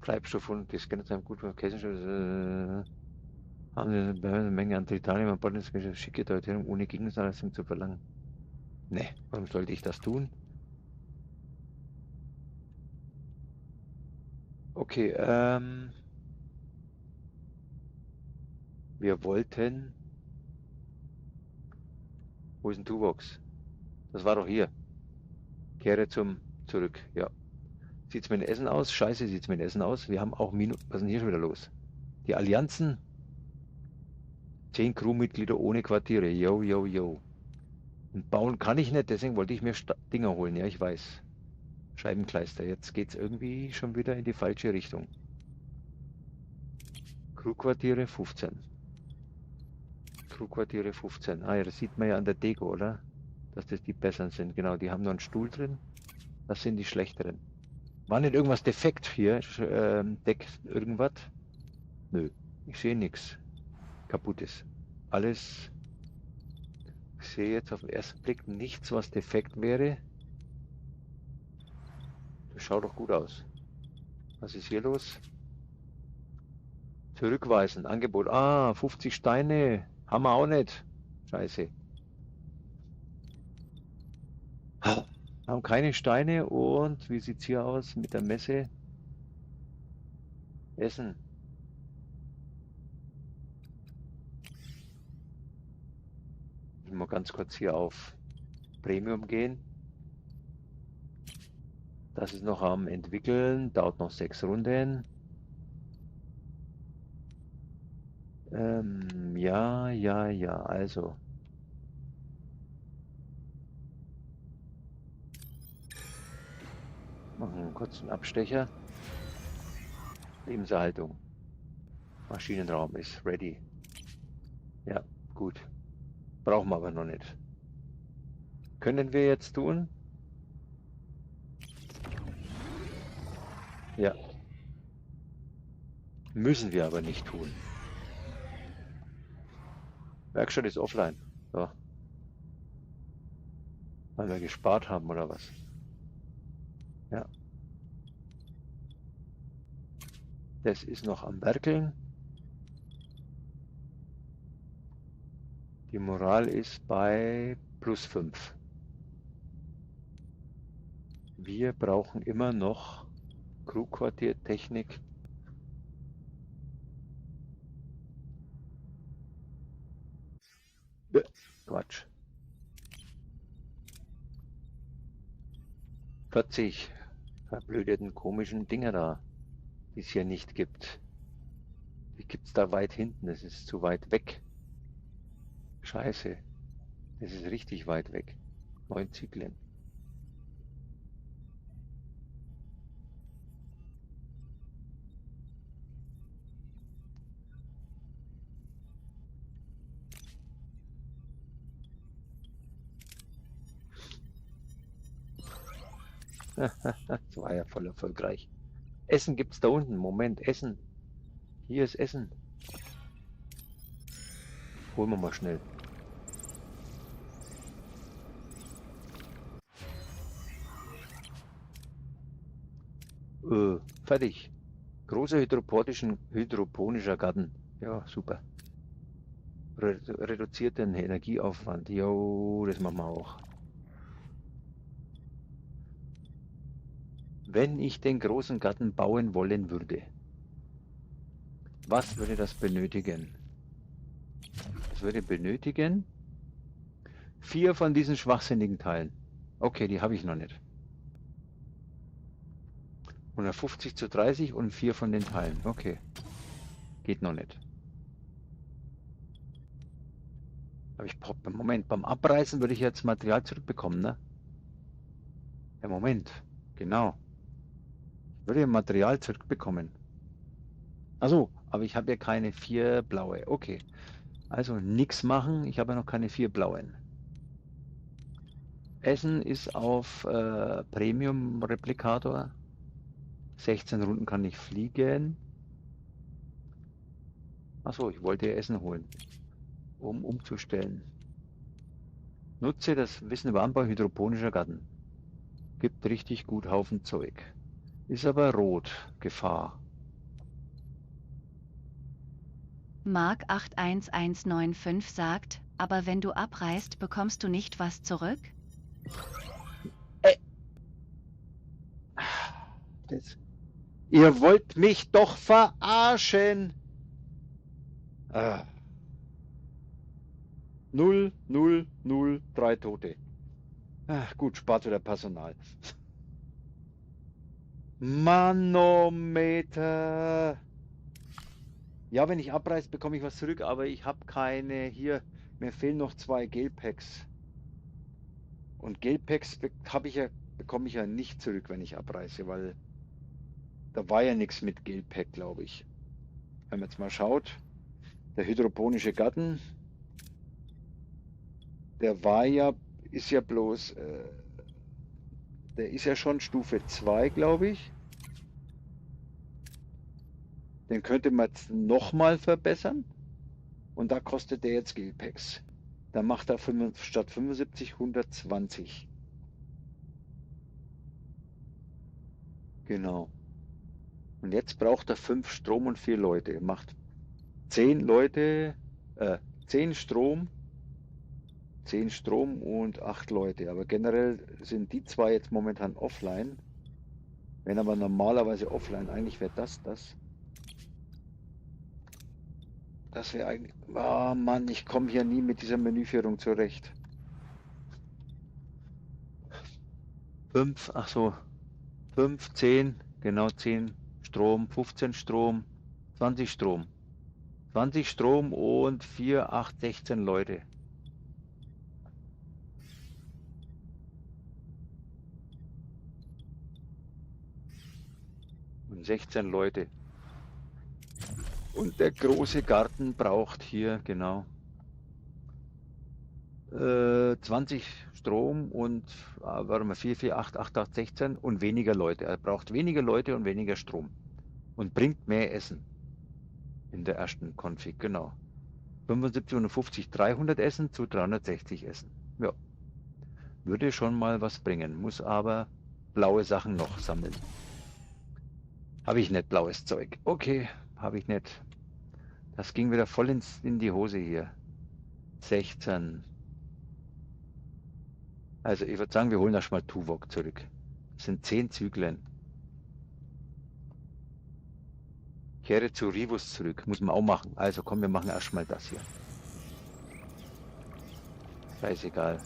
Treibstoff und das kann sein gut für Käsestoff. Haben Sie eine Menge an Tritanium an Bord des Schiffes, schicke Deuterium ohne Gegenleistung zu verlangen. Ne, warum sollte ich das tun? Okay, wir wollten... Wo ist ein Tuvox? Das war doch hier. Kehre zurück, ja. Sieht's mit dem Essen aus? Scheiße, sieht's mit dem Essen aus. Wir haben auch Minus... Was ist denn hier schon wieder los? Die Allianzen? 10 Crewmitglieder ohne Quartiere. Yo, yo, yo. Und bauen kann ich nicht, deswegen wollte ich mir Dinger holen. Ja, ich weiß. Scheibenkleister. Jetzt geht's irgendwie schon wieder in die falsche Richtung. Crewquartiere 15. Crewquartiere 15. Ah ja, das sieht man ja an der Deko, oder? Dass das die besseren sind. Genau, die haben noch einen Stuhl drin. Das sind die schlechteren. War nicht irgendwas defekt hier? Deck irgendwas? Nö, ich sehe nichts Kaputtes. Alles sehe jetzt auf den ersten Blick nichts, was defekt wäre. Das schaut doch gut aus. Was ist hier los? Zurückweisen, Angebot. Ah, 50 Steine. Haben wir auch nicht. Scheiße. Haben keine Steine und wie sieht's hier aus mit der Messe? Essen. Ich muss mal ganz kurz hier auf Premium gehen. Das ist noch am entwickeln, dauert noch 6 Runden. Ja, also. Machen einen kurzen Abstecher. Lebenserhaltung. Maschinenraum ist ready. Ja, gut. Brauchen wir aber noch nicht. Können wir jetzt tun? Ja. Müssen wir aber nicht tun. Werkstatt ist offline. So. Weil wir gespart haben oder was? Ja. Das ist noch am Werkeln. Die Moral ist bei +5. Wir brauchen immer noch Crewquartiertechnik. Quatsch. 40 verblödeten komischen Dinger da, die es hier nicht gibt. Die gibt es da weit hinten, das ist zu weit weg. Scheiße, das ist richtig weit weg. 9 Zyklen. Das war ja voll erfolgreich. Essen gibt's da unten. Moment, Essen. Hier ist Essen. Holen wir mal schnell. Fertig. Großer hydroponischer Garten. Ja, super. Reduziert den Energieaufwand. Jo, das machen wir auch. Wenn ich den großen Garten bauen wollen würde, was würde das benötigen? Das würde benötigen 4 von diesen schwachsinnigen Teilen. Okay, die habe ich noch nicht. 150:30 und 4 von den Teilen. Okay. Geht noch nicht. Aber ich Moment, beim Abreißen würde ich jetzt Material zurückbekommen, ne? Ja, Moment. Genau. Ich würde Material zurückbekommen. Achso, aber ich habe ja keine 4 blaue. Okay. Also nichts machen. Ich habe ja noch keine 4 blauen. Essen ist auf Premium-Replikator. 16 Runden kann ich fliegen. Achso, ich wollte Essen holen, um umzustellen. Nutze das Wissen über Anbau hydroponischer Garten. Gibt richtig gut Haufen Zeug. Ist aber rot. Gefahr. Mark 81195 sagt, aber wenn du abreist, bekommst du nicht was zurück? Ihr wollt mich doch verarschen. 0, 0, 0, 3 Tote. Gut, spart wieder Personal. Manometer. Ja, wenn ich abreiße, bekomme ich was zurück, aber ich habe keine hier. Mir fehlen noch 2 Gelpacks. Und Gelpacks bekomme ich ja nicht zurück, wenn ich abreiße, weil da war ja nichts mit Gelpack, glaube ich. Wenn man jetzt mal schaut, der hydroponische Garten, der ist ja bloß, der ist ja schon Stufe 2, glaube ich. Den könnte man jetzt nochmal verbessern. Und da kostet der jetzt Gelpacks. Dann macht er statt 75 120. Genau. Und jetzt braucht er 5 Strom und 4 Leute. Macht 10 Leute, 10 Strom, 10 Strom und 8 Leute. Aber generell sind die zwei jetzt momentan offline. Wenn aber normalerweise offline, eigentlich wäre das. Das wäre eigentlich. Oh Mann, ich komme hier nie mit dieser Menüführung zurecht. 5, ach so, 5, 10, genau 10 Strom, 15 Strom, 20 Strom. 20 Strom und 4, 8, 16 Leute. Und 16 Leute. Und der große Garten braucht hier, genau, 20 Strom und, warte mal, 4, 4, 8, 8, 8, 16 und weniger Leute. Er braucht weniger Leute und weniger Strom. Und bringt mehr Essen. In der ersten Config, genau. 75 und 50, 300 Essen zu 360 Essen. Ja. Würde schon mal was bringen. Muss aber blaue Sachen noch sammeln. Habe ich nicht, blaues Zeug. Okay, habe ich nicht. Das ging wieder voll in die Hose hier. 16. Also ich würde sagen, wir holen erstmal Tuvok zurück. Das sind 10 Zyklen. Kehre zu Rivus zurück. Muss man auch machen. Also komm, wir machen erstmal das hier. Scheißegal.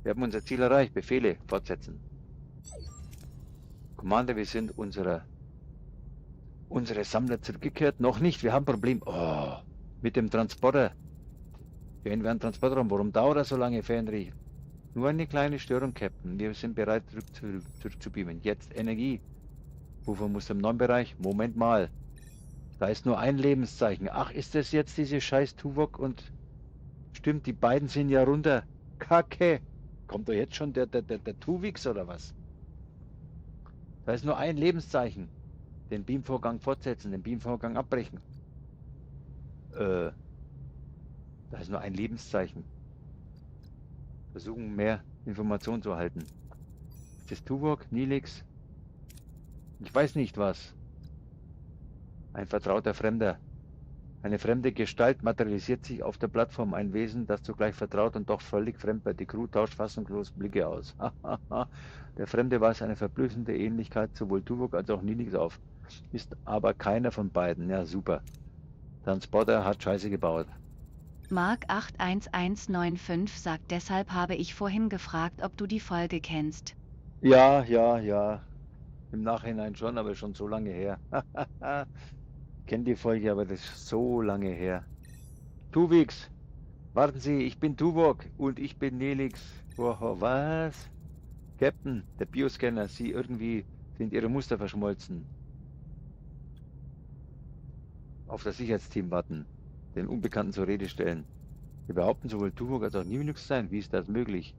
Wir haben unser Ziel erreicht. Befehle fortsetzen. Commander, wir sind unsere Sammler zurückgekehrt. Noch nicht, wir haben ein Problem. Oh, mit dem Transporter. Wir einen Transporter. Warum dauert das so lange, Fenrich? Nur eine kleine Störung, Captain. Wir sind bereit, zurück zu beamen. Jetzt Energie. Wofür muss im neuen Bereich? Moment mal. Da ist nur ein Lebenszeichen. Ach, ist das jetzt diese scheiß Tuvok und... Stimmt, die beiden sind ja runter. Kacke. Kommt doch jetzt schon der Tuvix oder was? Da ist nur ein Lebenszeichen. Den Beamvorgang fortsetzen, den Beamvorgang abbrechen. Da ist nur ein Lebenszeichen. Versuchen mehr Informationen zu erhalten. Ist das Tuvok, Nilix? Ich weiß nicht was. Ein vertrauter Fremder. Eine fremde Gestalt materialisiert sich auf der Plattform. Ein Wesen, das zugleich vertraut und doch völlig fremd wird. Die Crew tauscht fassungslos Blicke aus. Der Fremde weist eine verblüffende Ähnlichkeit sowohl Tuvok als auch Nilix auf. Ist aber keiner von beiden. Ja, super. Transporter hat Scheiße gebaut. Mark 81195 sagt, deshalb habe ich vorhin gefragt, ob du die Folge kennst. Ja. Im Nachhinein schon, aber schon so lange her. Kennt die Folge, aber das ist so lange her. Tuvix, warten Sie, ich bin Tuvok und ich bin Nelix. Wow, was? Captain, der Bioscanner, Sie irgendwie sind Ihre Muster verschmolzen. Auf das Sicherheitsteam warten. Den Unbekannten zur Rede stellen. Wir behaupten, sowohl Tuvok als auch Nilix sein. Wie ist das möglich?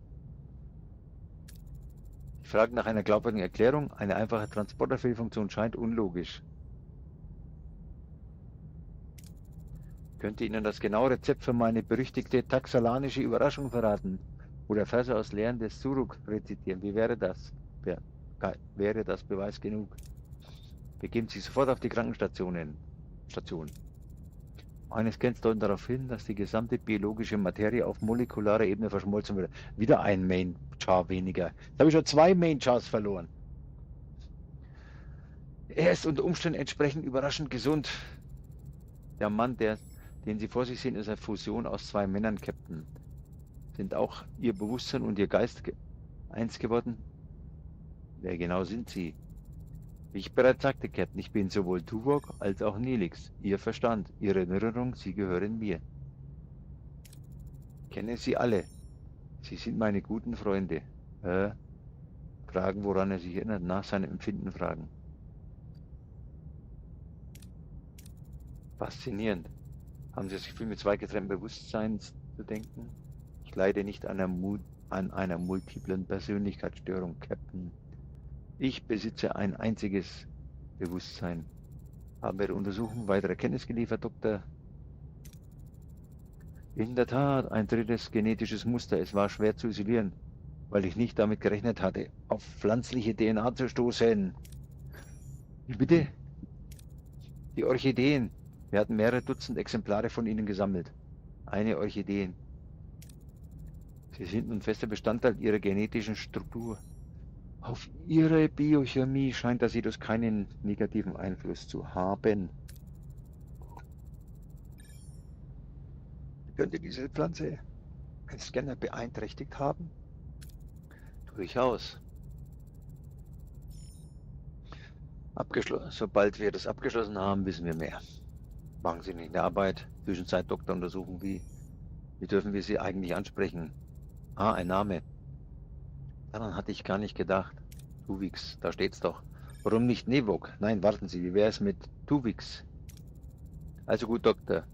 Ich frage nach einer glaubwürdigen Erklärung. Eine einfache Transporterfehlfunktion scheint unlogisch. Könnte Ihnen das genaue Rezept für meine berüchtigte taxalanische Überraschung verraten? Oder Verse aus Lehren des Suruk rezitieren? Wie wäre das? Wäre das Beweis genug? Begeben Sie sofort auf die Krankenstation. Meine Scans deuten darauf hin, dass die gesamte biologische Materie auf molekularer Ebene verschmolzen wird. Wieder ein Main-Char weniger. Jetzt habe ich schon 2 Main-Chars verloren. Er ist unter Umständen entsprechend überraschend gesund. Der Mann, den Sie vor sich sehen, ist eine Fusion aus 2 Männern, Captain. Sind auch Ihr Bewusstsein und Ihr Geist eins geworden? Wer genau sind Sie? Wie ich bereits sagte, Captain, ich bin sowohl Tuvok als auch Nilix. Ihr Verstand, Ihre Erinnerung, Sie gehören mir. Ich kenne Sie alle. Sie sind meine guten Freunde. Fragen, woran er sich erinnert, nach seinem Empfinden fragen. Faszinierend. Haben Sie das Gefühl, mit 2 getrennten Bewusstseins zu denken? Ich leide nicht an einer multiplen Persönlichkeitsstörung, Captain. Ich besitze ein einziges Bewusstsein. Haben Ihre Untersuchung weitere Erkenntnis geliefert, Doktor? In der Tat, ein drittes genetisches Muster. Es war schwer zu isolieren, weil ich nicht damit gerechnet hatte, auf pflanzliche DNA zu stoßen. Wie bitte? Die Orchideen. Wir hatten mehrere Dutzend Exemplare von ihnen gesammelt. Eine Orchideen. Sie sind nun fester Bestandteil ihrer genetischen Struktur. Auf ihre Biochemie scheint das jedoch keinen negativen Einfluss zu haben. Könnte diese Pflanze einen Scanner beeinträchtigt haben? Durchaus. Sobald wir das abgeschlossen haben, wissen wir mehr. Machen Sie nicht in der Arbeit. Zwischenzeit Doktor untersuchen, wie dürfen wir Sie eigentlich ansprechen? Ah, ein Name. Daran hatte ich gar nicht gedacht. Tuvix, da steht's doch. Warum nicht Nevok? Nein, warten Sie, wie wäre es mit Tuvix? Also gut, Doktor.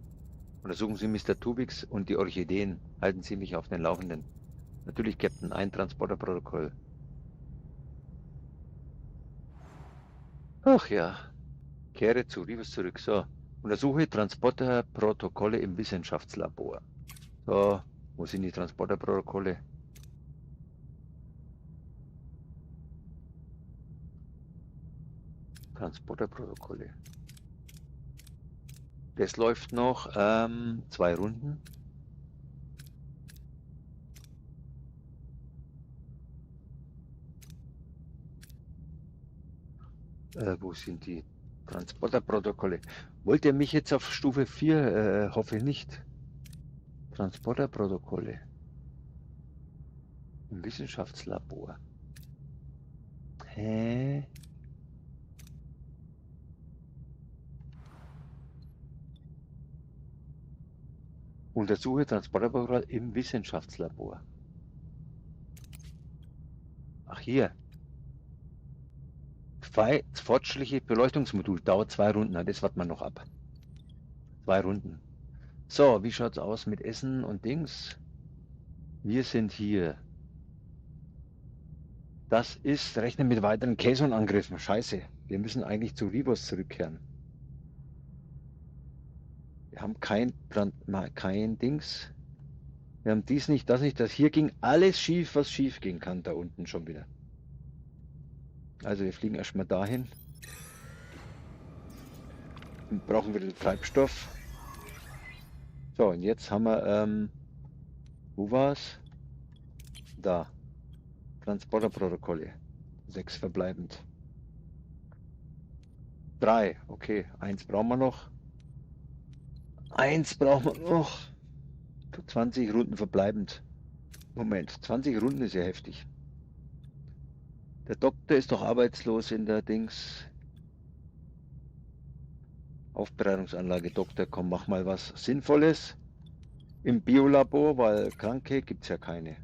Untersuchen Sie Mr. Tuvix und die Orchideen. Halten Sie mich auf den Laufenden. Natürlich, Captain, ein Transporterprotokoll. Ach ja. Kehre zu Rivers zurück. So. Untersuche Transporterprotokolle im Wissenschaftslabor. So, wo sind die Transporterprotokolle? Transporterprotokolle. Das läuft noch 2 Runden. Wo sind die Transporterprotokolle? Wollt ihr mich jetzt auf Stufe 4? Hoffe nicht. Transporterprotokolle. Im Wissenschaftslabor. Hä? Untersuche Transporterprotokoll im Wissenschaftslabor. Ach hier. Fortschrittliche Beleuchtungsmodul. Dauert 2 Runden. Das warten wir noch ab. 2 Runden. So, wie schaut's aus mit Essen und Dings? Wir sind hier. Das ist, rechnen mit weiteren Caisson-Angriffen. Scheiße. Wir müssen eigentlich zu Rivos zurückkehren. Wir haben kein Dings. Wir haben dies nicht, das nicht, das hier ging alles schief, was schief gehen kann, da unten schon wieder. Also wir fliegen erstmal dahin. Und brauchen wir den Treibstoff. So, und jetzt haben wir, wo war's? Da. Transporterprotokolle. 6 verbleibend. 3, okay. 1 brauchen wir noch. 1 brauchen wir noch. 20 Runden verbleibend. Moment, 20 Runden ist ja heftig. Der Doktor ist doch arbeitslos in der Dings. Aufbereitungsanlage, Doktor, komm, mach mal was Sinnvolles. Im Biolabor, weil Kranke gibt's ja keine.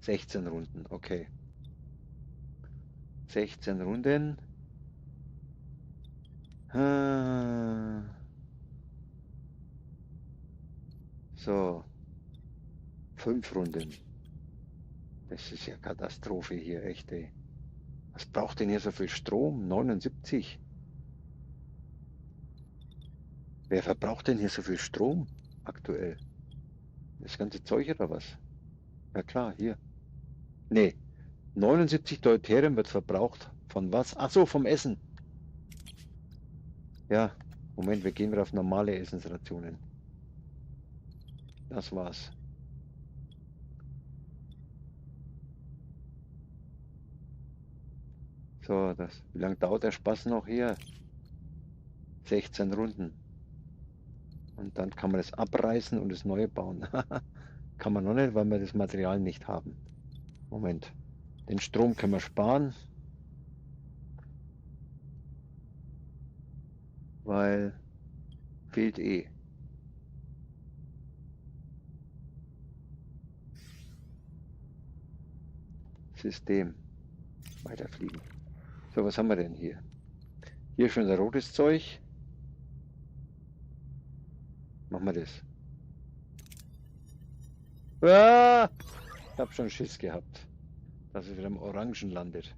16 Runden, okay. 16 Runden. So. 5 Runden. Das ist ja Katastrophe hier, echt, ey. Was braucht denn hier so viel Strom? 79. Wer verbraucht denn hier so viel Strom aktuell? Das ganze Zeug oder was? Ja klar, hier. Nee. 79 Deuterium wird verbraucht. Von was? Ach so, vom Essen. Ja, Moment, wir gehen wieder auf normale Essensrationen. Das war's. So, wie lange dauert der Spaß noch hier? 16 Runden. Und dann kann man das abreißen und das neue bauen. Kann man noch nicht, weil wir das Material nicht haben. Moment. Den Strom können wir sparen. Weil fehlt eh. System. Weiterfliegen. So, was haben wir denn hier? Hier schon ein rotes Zeug. Machen wir das. Ah! Ich habe schon Schiss gehabt, dass es wieder im Orangen landet.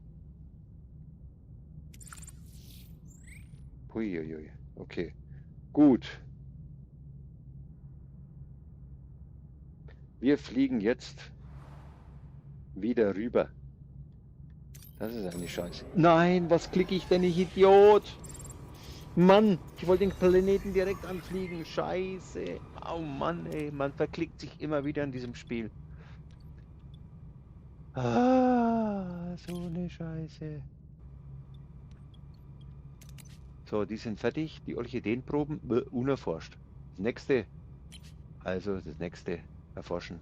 Uiuiui. Okay. Gut. Wir fliegen jetzt wieder rüber. Das ist eine Scheiße. Nein, was klicke ich denn, ich Idiot? Mann, ich wollte den Planeten direkt anfliegen. Scheiße. Oh Mann, ey. Man verklickt sich immer wieder in diesem Spiel. Ah, so eine Scheiße. So, die sind fertig. Die Orchideenproben unerforscht. Das nächste. Also das nächste erforschen.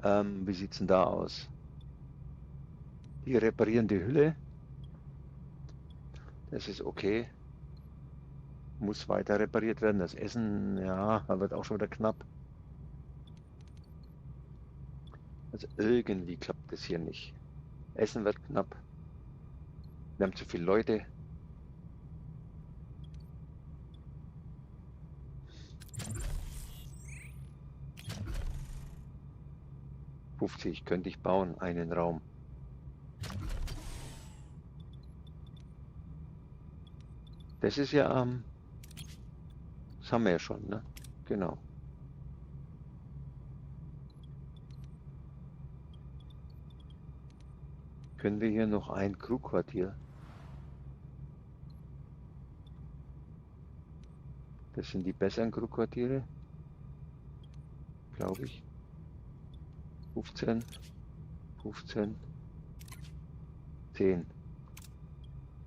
Wie sieht's denn da aus? Die reparierende Hülle. Das ist okay. Muss weiter repariert werden. Das Essen, ja, wird auch schon wieder knapp. Also irgendwie klappt das hier nicht. Essen wird knapp. Wir haben zu viele Leute. »50 könnte ich bauen, einen Raum.« Das ist ja das haben wir ja schon, ne? Genau. Können wir hier noch ein Crewquartier? Das sind die besseren Crewquartiere, glaube ich. 15, 15, 10.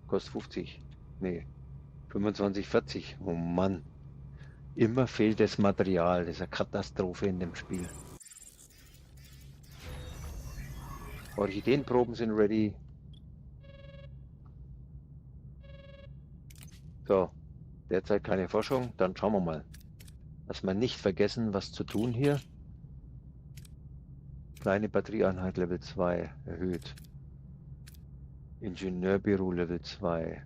Kostet 50. Nee. 25, 40. Oh Mann. Immer fehlt das Material. Das ist eine Katastrophe in dem Spiel. Orchideenproben sind ready. So. Derzeit keine Forschung. Dann schauen wir mal. Dass wir nicht vergessen, was zu tun hier. Kleine Batterieeinheit Level 2 erhöht. Ingenieurbüro Level 2.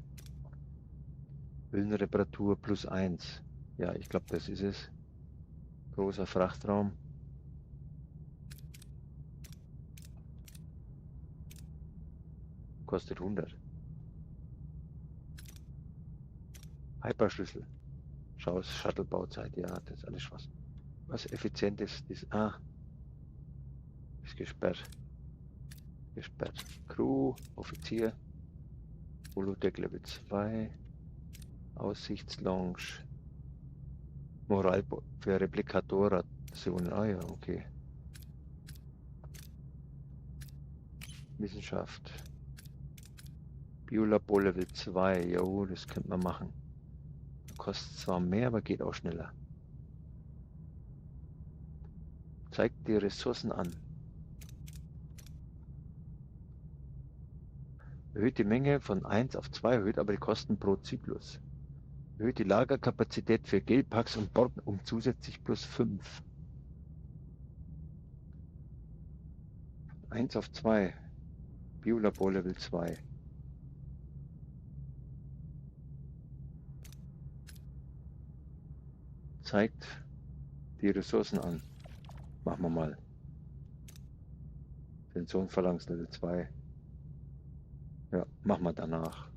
Hüllenreparatur +1. Ja, ich glaube, das ist es. Großer Frachtraum. Kostet 100. Hyperschlüssel. Schau, Shuttle-Bauzeit. Ja, das ist alles Spaß. Was effizient ist, ist... ist gesperrt. Gesperrt. Crew, Offizier. Holodeck Level 2. Aussichtslounge. Moral für Replikatorrationen. Ah ja, okay. Wissenschaft. Biolabor Level 2. Jo, das könnte man machen. Kostet zwar mehr, aber geht auch schneller. Zeigt die Ressourcen an. Erhöht die Menge von 1 auf 2, erhöht aber die Kosten pro Zyklus. Erhöht die Lagerkapazität für Gelpacks und Borden um zusätzlich +5. 1 auf 2. Biolabor Level 2. Zeigt die Ressourcen an. Machen wir mal. Sensorenphalanx Level 2. Ja, machen wir danach.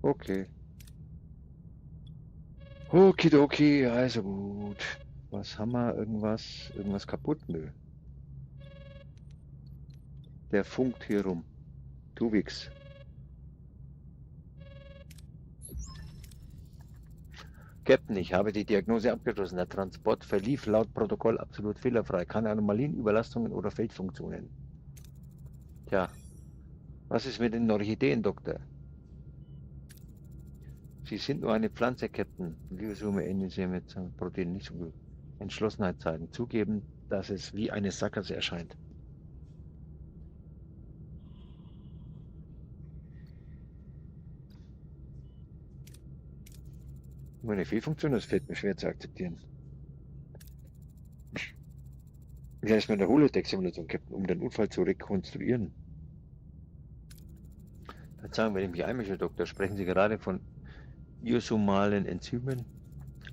Okay. Okidoki, also gut. Was haben wir? Irgendwas kaputt? Nö. Der funkt hier rum. Tuvix. Captain, ich habe die Diagnose abgeschlossen. Der Transport verlief laut Protokoll absolut fehlerfrei. Keine Anomalien, Überlastungen oder Fehlfunktionen. Tja, was ist mit den Orchideen, Doktor? Sie sind nur eine Pflanze, Captain. Lyosome, Enzyme, Protein nicht so gut. Entschlossenheit zeigen. Zugeben, dass es wie eine Sackgasse erscheint. Nur eine Fehlfunktion, das fällt mir schwer zu akzeptieren. Wie heißt man in der Holodeck-Simulation, Captain, um den Unfall zu rekonstruieren? Verzeihung, wenn ich mich einmische, Doktor, sprechen Sie gerade von isomalen Enzymen?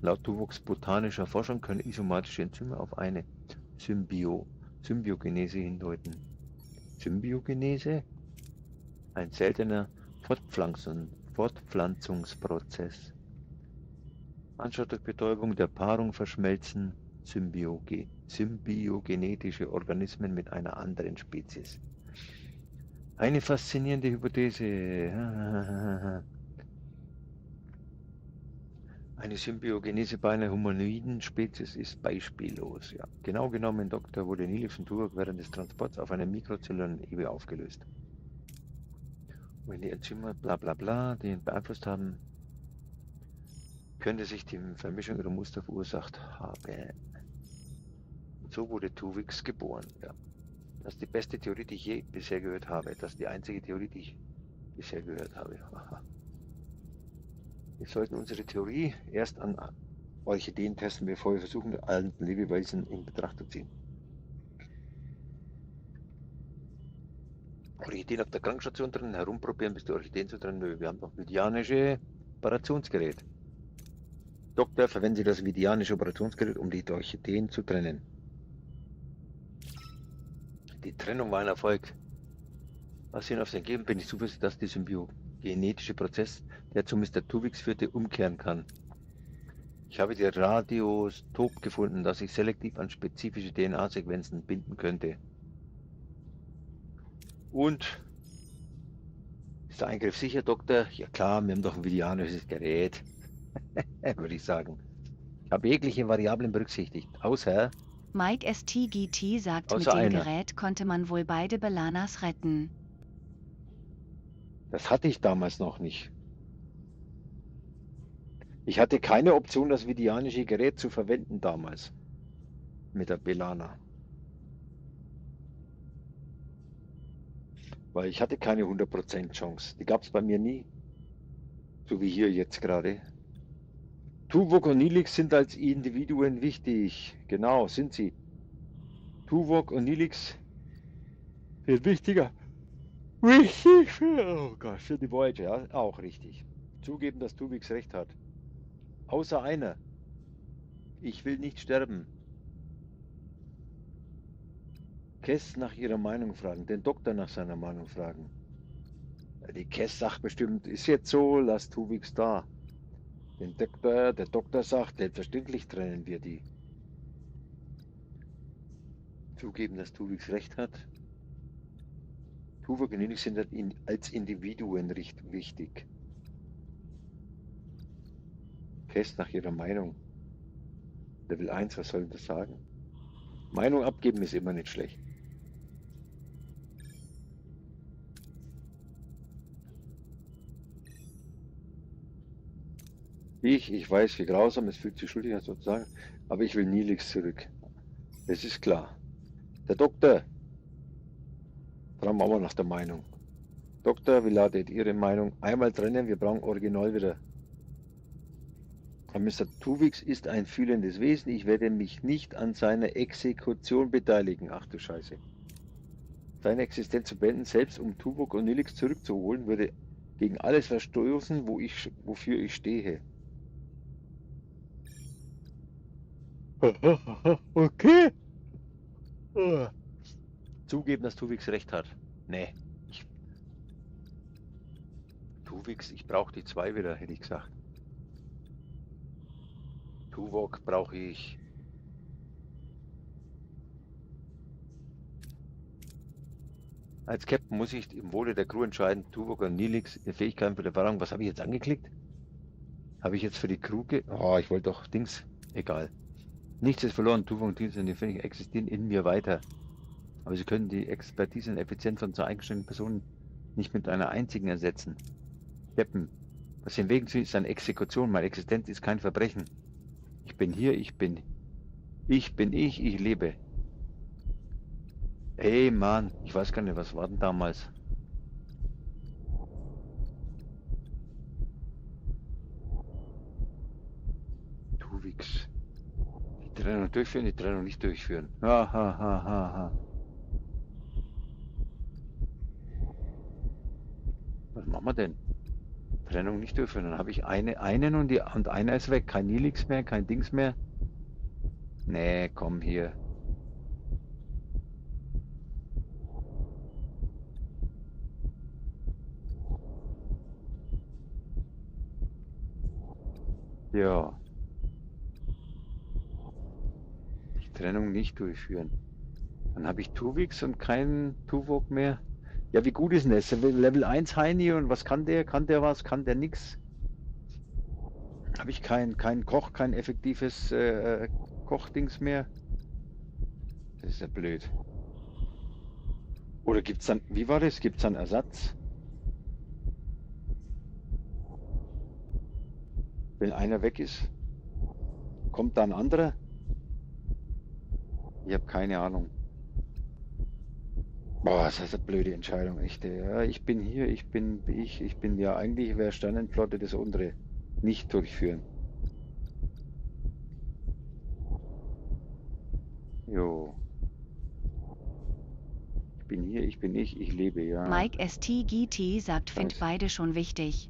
Laut Tuvix botanischer Forschung können isomatische Enzyme auf eine Symbiogenese hindeuten. Symbiogenese? Ein seltener Fortpflanzungsprozess. Anstatt durch Betäubung der Paarung verschmelzen symbiogenetische Organismen mit einer anderen Spezies. Eine faszinierende Hypothese. Eine Symbiogenese bei einer humanoiden Spezies ist beispiellos. Ja. Genau genommen, Dr. wurde Nilix und Tuvok während des Transports auf einer mikrozellulären Ebene aufgelöst. Wenn die Enzyme bla bla bla, die ihn beeinflusst haben, könnte sich die Vermischung ihrer Muster verursacht haben. Und so wurde Tuvix geboren. Ja. Das ist die beste Theorie, die ich je bisher gehört habe. Das ist die einzige Theorie, die ich bisher gehört habe. Aha. Wir sollten unsere Theorie erst an Orchideen testen, bevor wir versuchen, allen Lebewesen in Betracht zu ziehen. Orchideen auf der Krankenstation drin, herumprobieren, bis die Orchideen zu trennen. Nö, wir haben noch vidianische Operationsgerät. Doktor, verwenden Sie das vidianische Operationsgerät, um die Orchideen zu trennen. Die Trennung war ein Erfolg. Was Sie auf den geben, bin ich zuversichtlich, dass der symbiogenetische Prozess, der zu Mr. Tuvix führte, umkehren kann. Ich habe die Radiostop gefunden, das sich selektiv an spezifische DNA-Sequenzen binden könnte. Und ist der Eingriff sicher, Doktor? Ja klar, wir haben doch ein vidianisches Gerät, würde ich sagen. Ich habe jegliche Variablen berücksichtigt, außer Mike STGT sagt, mit Außer dem einer. Gerät konnte man wohl beide Belanas retten. das hatte ich damals noch nicht. Ich hatte keine Option, das vidianische Gerät zu verwenden damals. Mit der Belana. Weil ich hatte keine 100% Chance. Die gab es bei mir nie. So wie hier jetzt gerade. Tuvok und Nilix sind als Individuen wichtig. Genau, sind sie. Tuvok und Nilix sind wichtiger. Wichtig für, oh Gott, für die Voyager, ja, auch richtig. Zugeben, dass Tuvix recht hat. Außer einer. Ich will nicht sterben. Kess nach ihrer Meinung fragen, den Doktor nach seiner Meinung fragen. Die Kess sagt bestimmt, ist jetzt so, lass Tuvix da. Der Doktor sagt, selbstverständlich trennen wir die. Zugeben, dass Tuvix recht hat. Tuvok und Nilix sind als Individuen wichtig. Kess nach ihrer Meinung. Level 1, was soll das sagen? Meinung abgeben ist immer nicht schlecht. Ich weiß, wie grausam, es fühlt sich schuldig an sozusagen, aber ich will Nilix zurück. Das ist klar. Der Doktor, fragen wir mal nach der Meinung. Doktor, wie lautet Ihre Meinung? Einmal trennen, wir brauchen Original wieder. Mr. Tuvix ist ein fühlendes Wesen, ich werde mich nicht an seiner Exekution beteiligen. Ach du Scheiße. Seine Existenz zu beenden, selbst um Tuvok und Nilix zurückzuholen, würde gegen alles verstoßen, wofür ich stehe. Okay. Zugeben, dass Tuvix recht hat. Nee. Tuvix, ich brauche die zwei wieder, hätte ich gesagt. Tuvok brauche ich. Als Captain muss ich im Wohle der Crew entscheiden, Tuvok und Nilix, Fähigkeiten für die Erfahrung. Was habe ich jetzt angeklickt? Habe ich jetzt für die Crew Oh, ich wollte doch Dings. Egal. Nichts ist verloren. Tuvok und Nilix und die Fähigkeiten existieren in mir weiter. Aber sie können die Expertise und Effizienz von zwei eigenständigen Personen nicht mit einer einzigen ersetzen. Captain, was im Weg ist eine Exekution. Meine Existenz ist kein Verbrechen. Ich bin hier, ich lebe. Ey, Mann, ich weiß gar nicht, was war denn damals? Tuvix. Die Trennung durchführen, die Trennung nicht durchführen. Ha, ha, ha, ha, ha. Was machen wir denn? Trennung nicht durchführen. Dann habe ich einen und einer ist weg. Kein Nilix mehr, kein Dings mehr. Nee, komm hier. Ja. Die Trennung nicht durchführen. Dann habe ich Tuvix und keinen Tuvok mehr. Ja, wie gut ist denn das? Level 1 Heini und was kann der? Kann der was? Kann der nix? Habe ich keinen Koch, kein effektives Kochdings mehr? Das ist ja blöd. Oder gibt's dann, wie war das? Gibt's dann Ersatz? Wenn einer weg ist, kommt da ein anderer? Ich habe keine Ahnung. Boah, das ist eine blöde Entscheidung, echt. Ja, ich bin hier, ich bin ja eigentlich wäre Sternenflotte das untere nicht durchführen. Jo. Ich bin hier, ich bin ich lebe, ja. Mike STGT sagt, find Weiß. beide schon wichtig.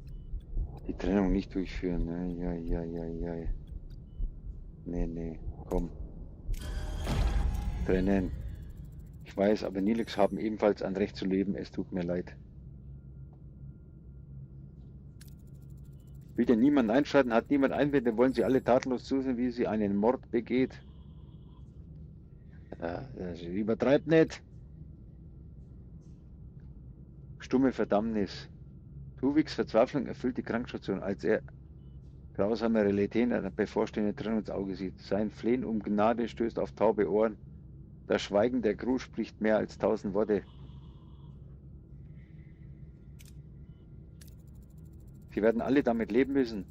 Die Trennung nicht durchführen, ne? Ja. Nee, komm. Trennen. Ich weiß, aber Nilix haben ebenfalls ein Recht zu leben. Es tut mir leid. Will denn niemand einschalten? Hat niemand Einwände? Wollen sie alle tatenlos zusehen, wie sie einen Mord begeht? Übertreibt nicht. Stumme Verdammnis. Tuviks Verzweiflung erfüllt die Krankenstation, als er grausame Realitäten einer bevorstehenden Trennung ins Auge sieht. Sein Flehen um Gnade stößt auf taube Ohren. Das Schweigen der Crew spricht mehr als 1000 Worte. Sie werden alle damit leben müssen.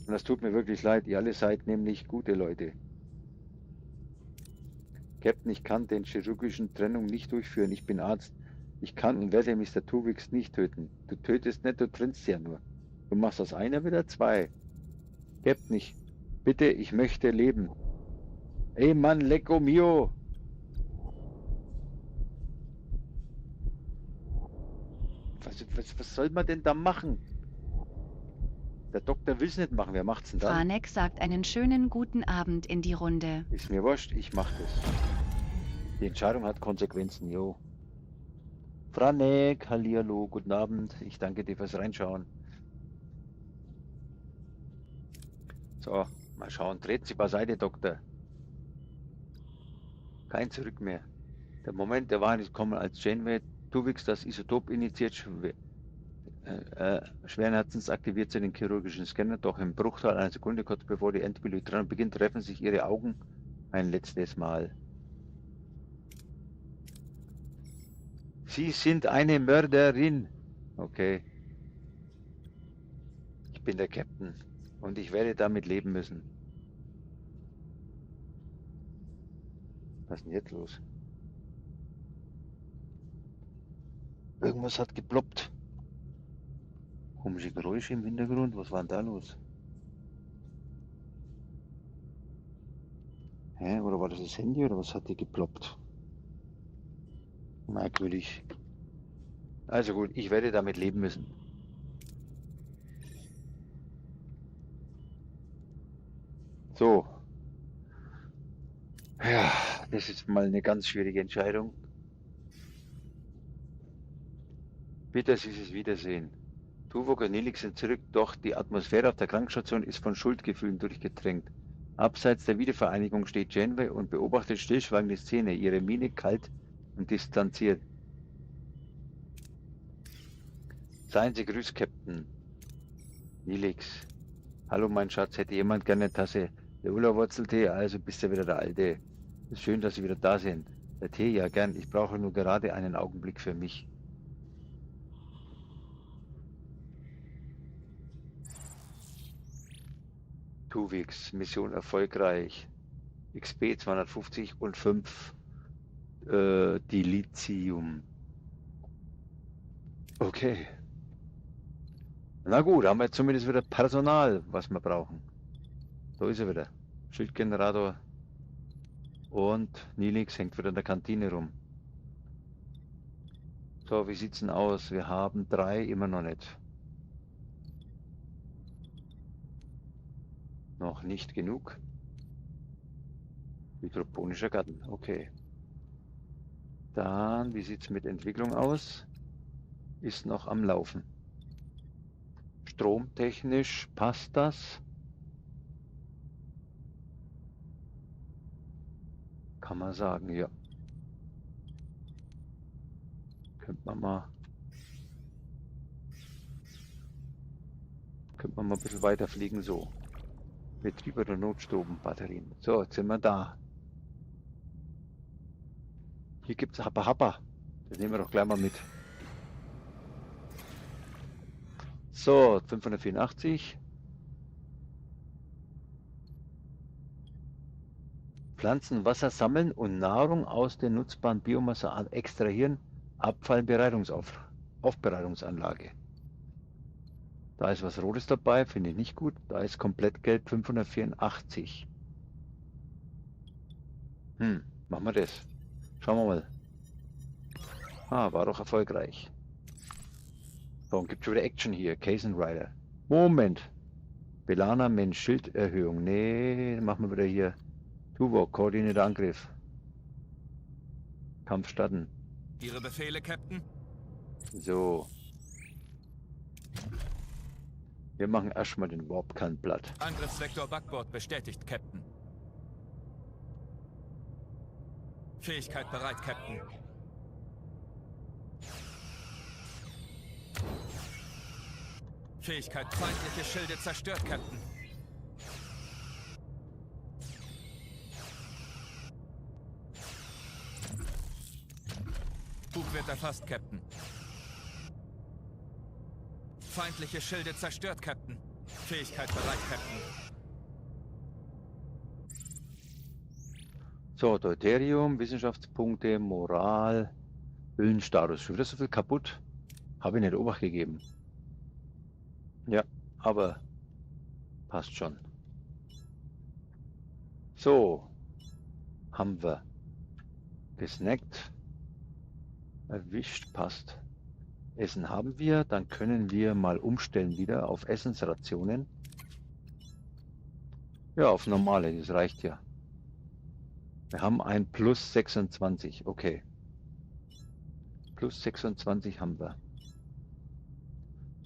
Und das tut mir wirklich leid. Ihr alle seid nämlich gute Leute. Captain, ich kann den chirurgischen Trennung nicht durchführen. Ich bin Arzt. Ich kann und werde Mr. Tuvix nicht töten. Du tötest nicht, du trennst ja nur. Du machst aus einer wieder zwei. Captain, bitte, ich möchte leben. Ey Mann, lecco mio. Was soll man denn da machen? Der Doktor will es nicht machen. Wer macht's denn dann? Franek sagt einen schönen guten Abend in die Runde. Ist mir wurscht, ich mach das. Die Entscheidung hat Konsequenzen, jo. Franek, hallihallo, guten Abend. Ich danke dir fürs Reinschauen. So, mal schauen. Dreht Sie beiseite, Doktor. Kein Zurück mehr. Der Moment der Wahrheit ist gekommen, als Janeway Tuvix das Isotop initiiert, schweren Herzens aktiviert sie den chirurgischen Scanner, doch im Bruchteil einer Sekunde, kurz bevor die Endbilderung beginnt, treffen sich ihre Augen ein letztes Mal. Sie sind eine Mörderin. Okay. Ich bin der Captain und ich werde damit leben müssen. Was ist denn jetzt los? Irgendwas hat geploppt. Komische Geräusche im Hintergrund. Was war denn da los? Hä? Oder war das das Handy oder was hat hier geploppt? Merkwürdig. Also gut, ich werde damit leben müssen. So. Ja, das ist mal eine ganz schwierige Entscheidung. Bitte süßes Wiedersehen. Tuvok und Nilix sind zurück, doch die Atmosphäre auf der Krankenstation ist von Schuldgefühlen durchgetränkt. Abseits der Wiedervereinigung steht Janeway und beobachtet stillschweigend die Szene, ihre Miene kalt und distanziert. Seien Sie grüßt, Captain. Nilix. Hallo, mein Schatz, hätte jemand gerne eine Tasse Leula-Wurzeltee? Also bist du wieder der Alte. Ist schön, dass Sie wieder da sind. Der Tee, ja gern. Ich brauche nur gerade einen Augenblick für mich. Tuvix, Mission erfolgreich. XP 250 und 5 Dilithium. Okay. Na gut, haben wir zumindest wieder Personal, was wir brauchen. So ist er wieder. Schildgenerator. Und Nilix hängt wieder in der Kantine rum. So, wie sieht's denn aus? Wir haben 3, immer noch nicht. Noch nicht genug. Hydroponischer Garten, okay. Dann, wie sieht es mit Entwicklung aus? Ist noch am Laufen. Stromtechnisch passt das. Kann man sagen, ja. Könnte man mal ein bisschen weiter fliegen, so. Betrieb oder Notstrombatterien. So, jetzt sind wir da. Hier gibt es Happa Happa. Das nehmen wir doch gleich mal mit. So, 584. Pflanzen Wasser sammeln und Nahrung aus der nutzbaren Biomasse extrahieren. Aufbereitungsanlage. Da ist was Rotes dabei, finde ich nicht gut. Da ist komplett Geld 584. Machen wir das. Schauen wir mal. Ah, war doch erfolgreich. So, und gibt schon wieder Action hier. Kaisen Rider. Moment. Belana, Mensch, Schilderhöhung. Nee, machen wir wieder hier. Tuvok, koordinierter Angriff. Kampf starten. Ihre Befehle, Captain? So. Wir machen erstmal den Warp-Kern platt. Angriffsvektor Backbord bestätigt, Captain. Fähigkeit bereit, Captain. Fähigkeit feindliche Schilde zerstört, Captain. Bug wird erfasst, Captain. Feindliche Schilde zerstört, Captain. Fähigkeit bereit, Captain. So, Deuterium, Wissenschaftspunkte, Moral, Hüllenstatus. Schon wieder so viel kaputt. Habe ich nicht Obacht gegeben. Ja, aber passt schon. So, haben wir gesnackt. Erwischt, passt. Essen haben wir, dann können wir mal umstellen wieder auf Essensrationen. Ja, auf normale, das reicht ja. Wir haben ein plus 26, okay. Plus 26 haben wir.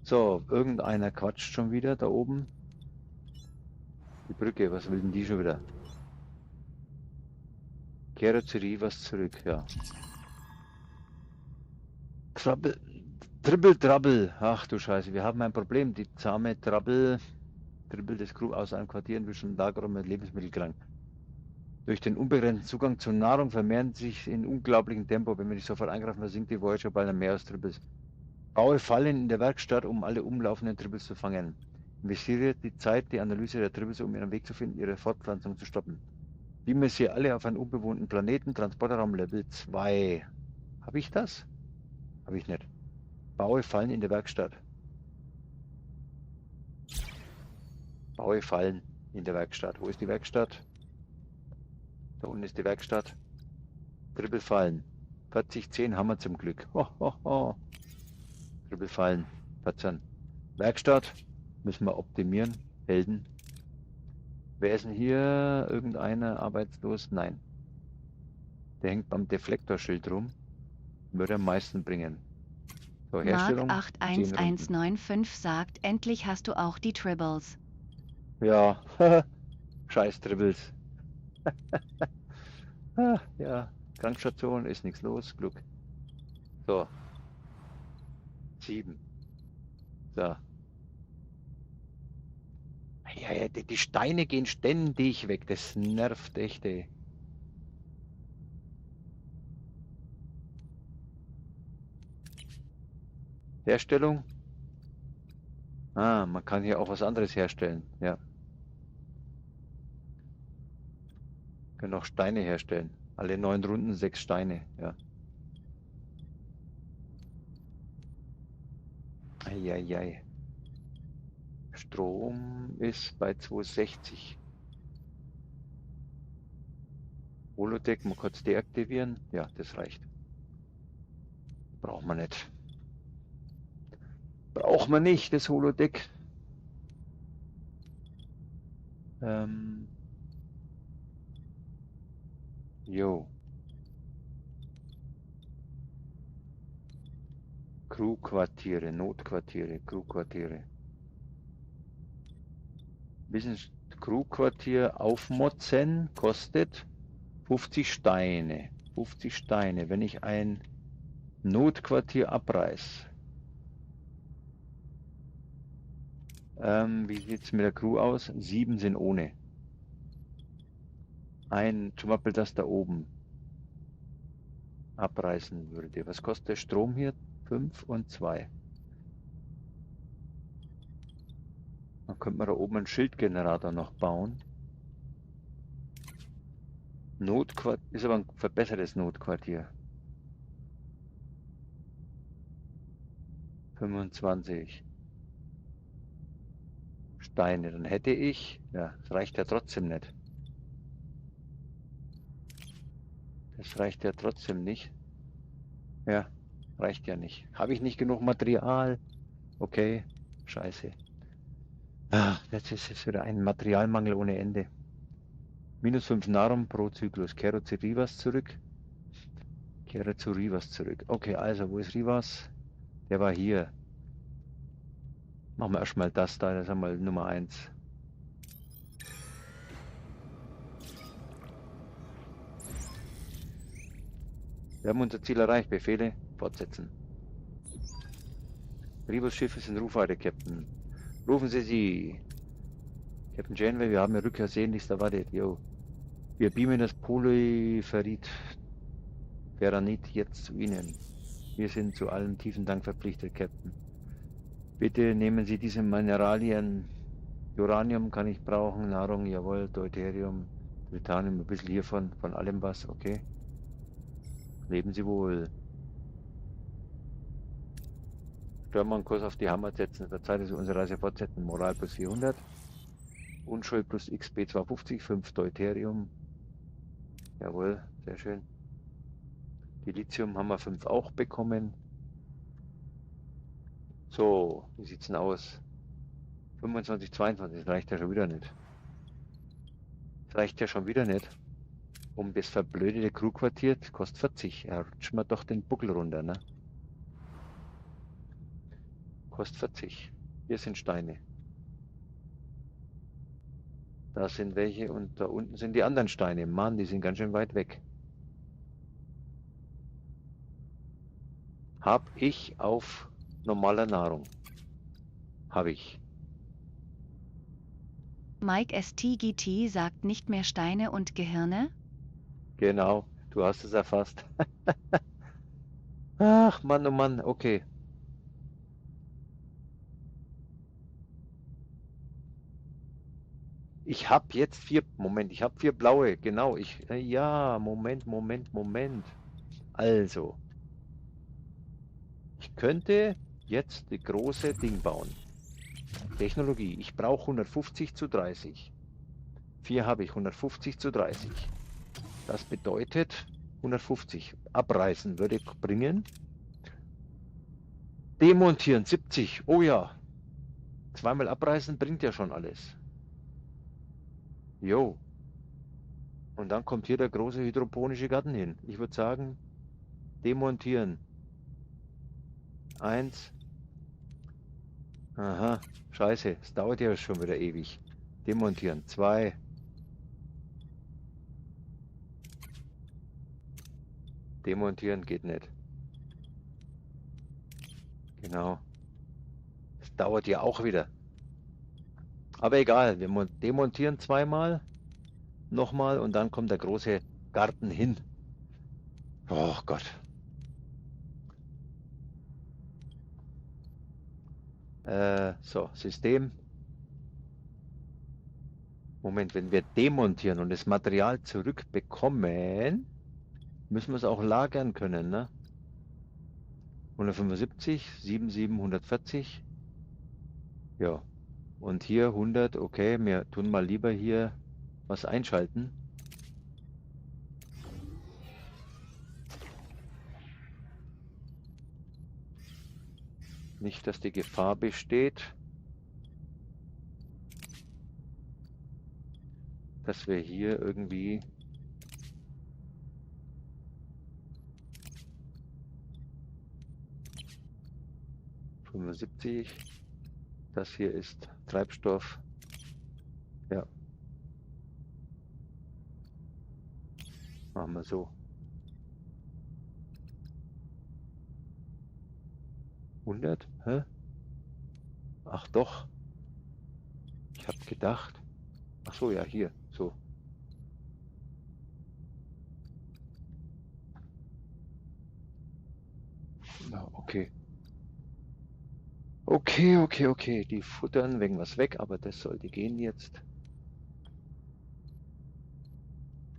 So, irgendeiner quatscht schon wieder da oben. Die Brücke, was will denn die schon wieder? Kehre zu Rivas zurück, ja. Tribbel. Ach du Scheiße, wir haben ein Problem. Die zahme Tribbel des Crew aus einem Quartier inzwischen Lagerraum mit Lebensmittelkrank. Durch den unbegrenzten Zugang zur Nahrung vermehren sich in unglaublichem Tempo. Wenn wir nicht sofort angreifen, versinkt die Voyager bald am Meer aus Tribbles. Baue Fallen in der Werkstatt, um alle umlaufenden Tribbles zu fangen. Investiere die Zeit, die Analyse der Tribbles, um ihren Weg zu finden, ihre Fortpflanzung zu stoppen. Beamen sie alle auf einen unbewohnten Planeten, Transporterraum Level 2. Habe ich das? Habe ich nicht. Baue Fallen in der Werkstatt. Baue Fallen in der Werkstatt. Wo ist die Werkstatt? Da unten ist die Werkstatt. Trippelfallen. 4010 haben wir zum Glück. Trippelfallen. 14. Werkstatt. Müssen wir optimieren. Helden. Wer ist denn hier? Irgendeiner arbeitslos? Nein. Der hängt beim Deflektorschild rum. Würde am meisten bringen. So, Herstellung. Mark 81195 sagt, endlich hast du auch die Tribbles. Ja, scheiß Tribbles. Ja, Krankstation, ist nichts los, Glück. So. 7. So. Ja, die Steine gehen ständig weg, das nervt echt, ey. Herstellung. Ah, man kann hier auch was anderes herstellen, ja. Können auch Steine herstellen. Alle 9 Runden 6 Steine, ja. Eieiei. Strom ist bei 260. Holodeck mal kurz deaktivieren. Ja, das reicht. Braucht man nicht. Braucht man nicht, das Holodeck. Jo. Crewquartiere, Notquartiere, Crewquartiere. Crewquartier aufmotzen kostet 50 Steine. 50 Steine. Wenn ich ein Notquartier abreiß. Wie sieht es mit der Crew aus? 7 sind ohne. Zum Beispiel das da oben abreißen würde. Was kostet der Strom hier? 5 und 2. Dann könnte man da oben einen Schildgenerator noch bauen. Ist aber ein verbessertes Notquartier. 25 Steine. Dann hätte ich, ja, das reicht ja trotzdem nicht. Das reicht ja trotzdem nicht. Ja, reicht ja nicht. Habe ich nicht genug Material? Okay, scheiße. Jetzt ist es wieder ein Materialmangel ohne Ende. Minus 5 Nahrung pro Zyklus. Kehre zu Rivas zurück. Kehre zu Rivas zurück. Okay, also, wo ist Rivas? Der war hier. Machen wir erstmal das da, das ist einmal Nummer 1. Wir haben unser Ziel erreicht. Befehle fortsetzen. Rivas Schiffe sind Rufweite, Captain. Rufen Sie sie. Captain Janeway, wir haben Ihre Rückkehr sehnlichst erwartet. Jo. Wir beamen das Polyferit Veranit jetzt zu Ihnen. Wir sind zu allem tiefen Dank verpflichtet, Captain. Bitte nehmen Sie diese Mineralien. Uranium kann ich brauchen, Nahrung, jawohl, Deuterium, Titanium, ein bisschen hiervon, von allem was, okay. Leben Sie wohl. Stürmerkurs auf die Hammer setzen, der Zeit ist unsere Reise fortsetzen. Moral plus 400. Unschuld plus XP 250, 5 Deuterium. Jawohl, sehr schön. Dilithium haben wir 5 auch bekommen. So, wie sieht's denn aus? 25, 22, das reicht ja schon wieder nicht. Das reicht ja schon wieder nicht. Um das verblödete Crewquartier, kostet 40. Ja, rutschen wir doch den Buckel runter, ne? Kostet 40. Hier sind Steine. Da sind welche und da unten sind die anderen Steine. Mann, die sind ganz schön weit weg. Hab ich auf normaler Nahrung? Habe ich. Mike STGT sagt nicht mehr Steine und Gehirne? Genau, du hast es erfasst. Ach, Mann, oh Mann, okay. Ich habe jetzt 4, Moment, ich habe 4 blaue, genau, ja, Moment. Also, ich könnte jetzt die große Ding bauen. Technologie, ich brauche 150 zu 30. 4 habe ich, 150 zu 30. Das bedeutet 150. Abreißen würde bringen. Demontieren 70. Oh ja. Zweimal abreißen bringt ja schon alles. Jo. Und dann kommt hier der große hydroponische Garten hin. Ich würde sagen, demontieren. 1. Aha, scheiße. Es dauert ja schon wieder ewig. Demontieren. 2. Demontieren geht nicht. Genau. Es dauert ja auch wieder. Aber egal, wir demontieren zweimal. Nochmal und dann kommt der große Garten hin. Oh Gott. So, System. Moment, wenn wir demontieren und das Material zurückbekommen, müssen wir es auch lagern können, ne? 175, 77, 140. Ja. Und hier 100, okay, wir tun mal lieber hier was einschalten. Nicht, dass die Gefahr besteht, dass wir hier irgendwie ...75, das hier ist Treibstoff, ja. Machen wir so. 100? Hä? Ach doch. Ich habe gedacht. Ach so, ja, hier. So. Ja, okay. Okay. Die futtern wegen was weg, aber das sollte gehen jetzt.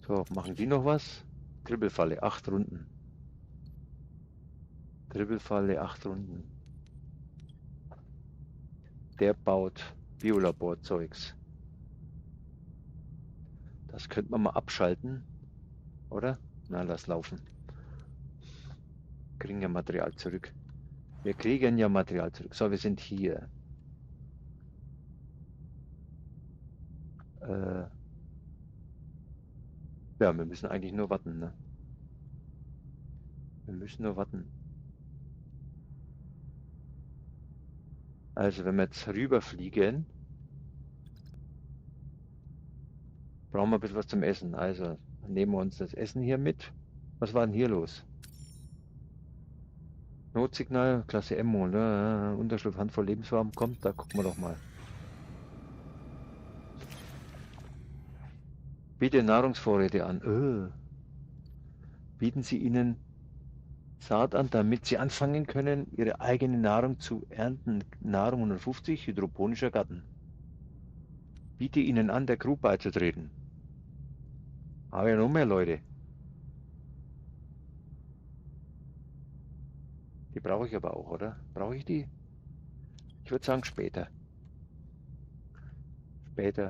So, machen die noch was? Dribbelfalle, 8 Runden. Dribbelfalle, 8 Runden. Der baut Biolaborzeugs. Das könnte man mal abschalten, oder? Na, lass laufen. Kriegen ja Material zurück. Wir kriegen ja Material zurück. So, wir sind hier. Ja, wir müssen eigentlich nur warten, ne? Wir müssen nur warten. Also, wenn wir jetzt rüberfliegen, brauchen wir ein bisschen was zum Essen. Also, nehmen wir uns das Essen hier mit. Was war denn hier los? Notsignal, Klasse M, ne? Unterschlupf, Handvoll Lebensraum. Kommt, da gucken wir doch mal. Biete Nahrungsvorräte an. Bieten Sie ihnen Saat an, damit sie anfangen können, ihre eigene Nahrung zu ernten. Nahrung 150, hydroponischer Garten. Biete ihnen an, der Crew beizutreten. Aber ja noch mehr Leute. Die brauche ich aber auch, oder? Brauche ich die? Ich würde sagen später.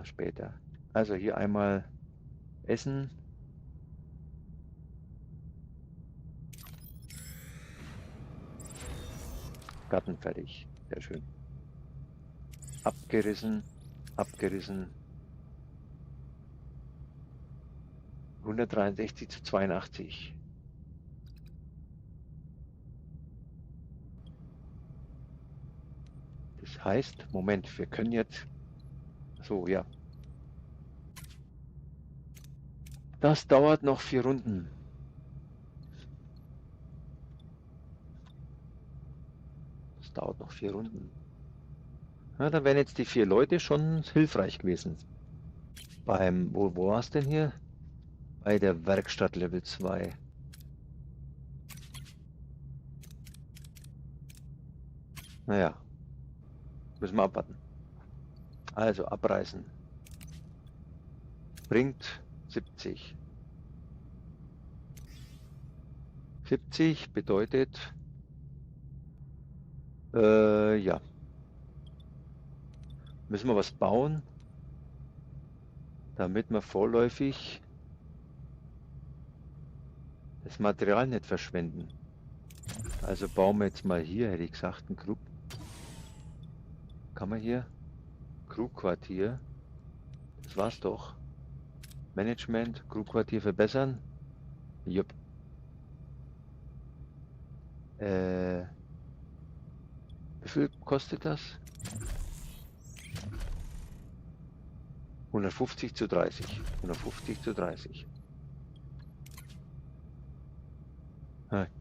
Später. Also hier einmal Essen. Garten fertig. Sehr schön. Abgerissen. 163 zu 82. Das heißt, Moment, wir können jetzt... So, ja. Das dauert noch 4 Runden. Das dauert noch 4 Runden. Ja, dann wären jetzt die 4 Leute schon hilfreich gewesen. Wo war es denn hier? Bei der Werkstatt Level 2. Naja. Müssen wir abwarten. Also abreißen. Bringt 70. 70 bedeutet... ja. Müssen wir was bauen, damit wir vorläufig das Material nicht verschwenden. Also bauen wir jetzt mal hier, hätte ich gesagt, ein Crew. Kann man hier? Crewquartier. Das war's doch. Management, Crewquartier verbessern. Jupp. Wie viel kostet das? 150 zu 30. 150 zu 30.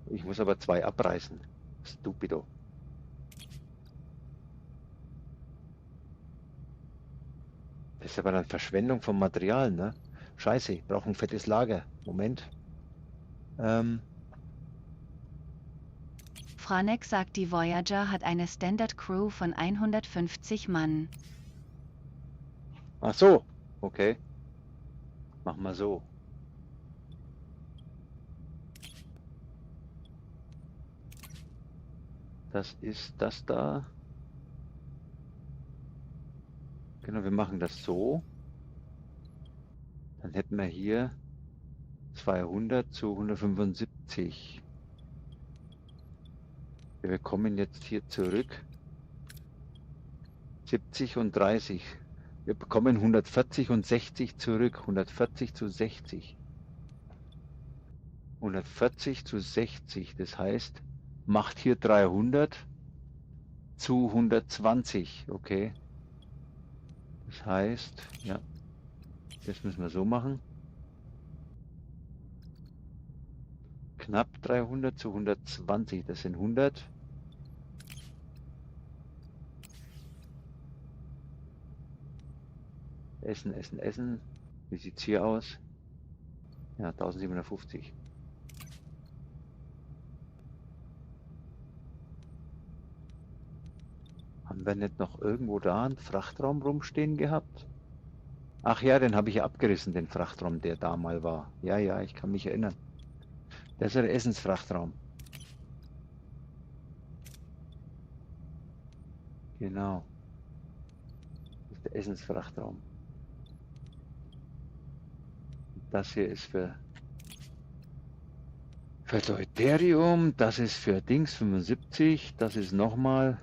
Ich muss aber 2 abreißen. Stupido. Das ist aber dann Verschwendung von Material, ne? Scheiße, ich brauche ein fettes Lager. Moment. Franek sagt, die Voyager hat eine Standard Crew von 150 Mann. Ach so, okay. Mach mal so. Das ist das da. Genau, wir machen das so. Dann hätten wir hier 200 zu 175. Wir kommen jetzt hier zurück. 70 und 30. Wir bekommen 140 und 60 zurück. 140 zu 60. 140 zu 60. Das heißt, macht hier 300 zu 120. Okay. Das heißt, ja, das müssen wir so machen. knapp 300 zu 120. Das sind 100. Essen, Essen, Essen. Wie sieht's hier aus? Ja, 1750. Haben wir nicht noch irgendwo da einen Frachtraum rumstehen gehabt? Ach ja, den habe ich ja abgerissen, den Frachtraum, der da mal war. Ja, ja, ich kann mich erinnern. Das ist der Essensfrachtraum. Genau. Das ist der Essensfrachtraum. Das hier ist für Deuterium, das ist für Dings 75, das ist nochmal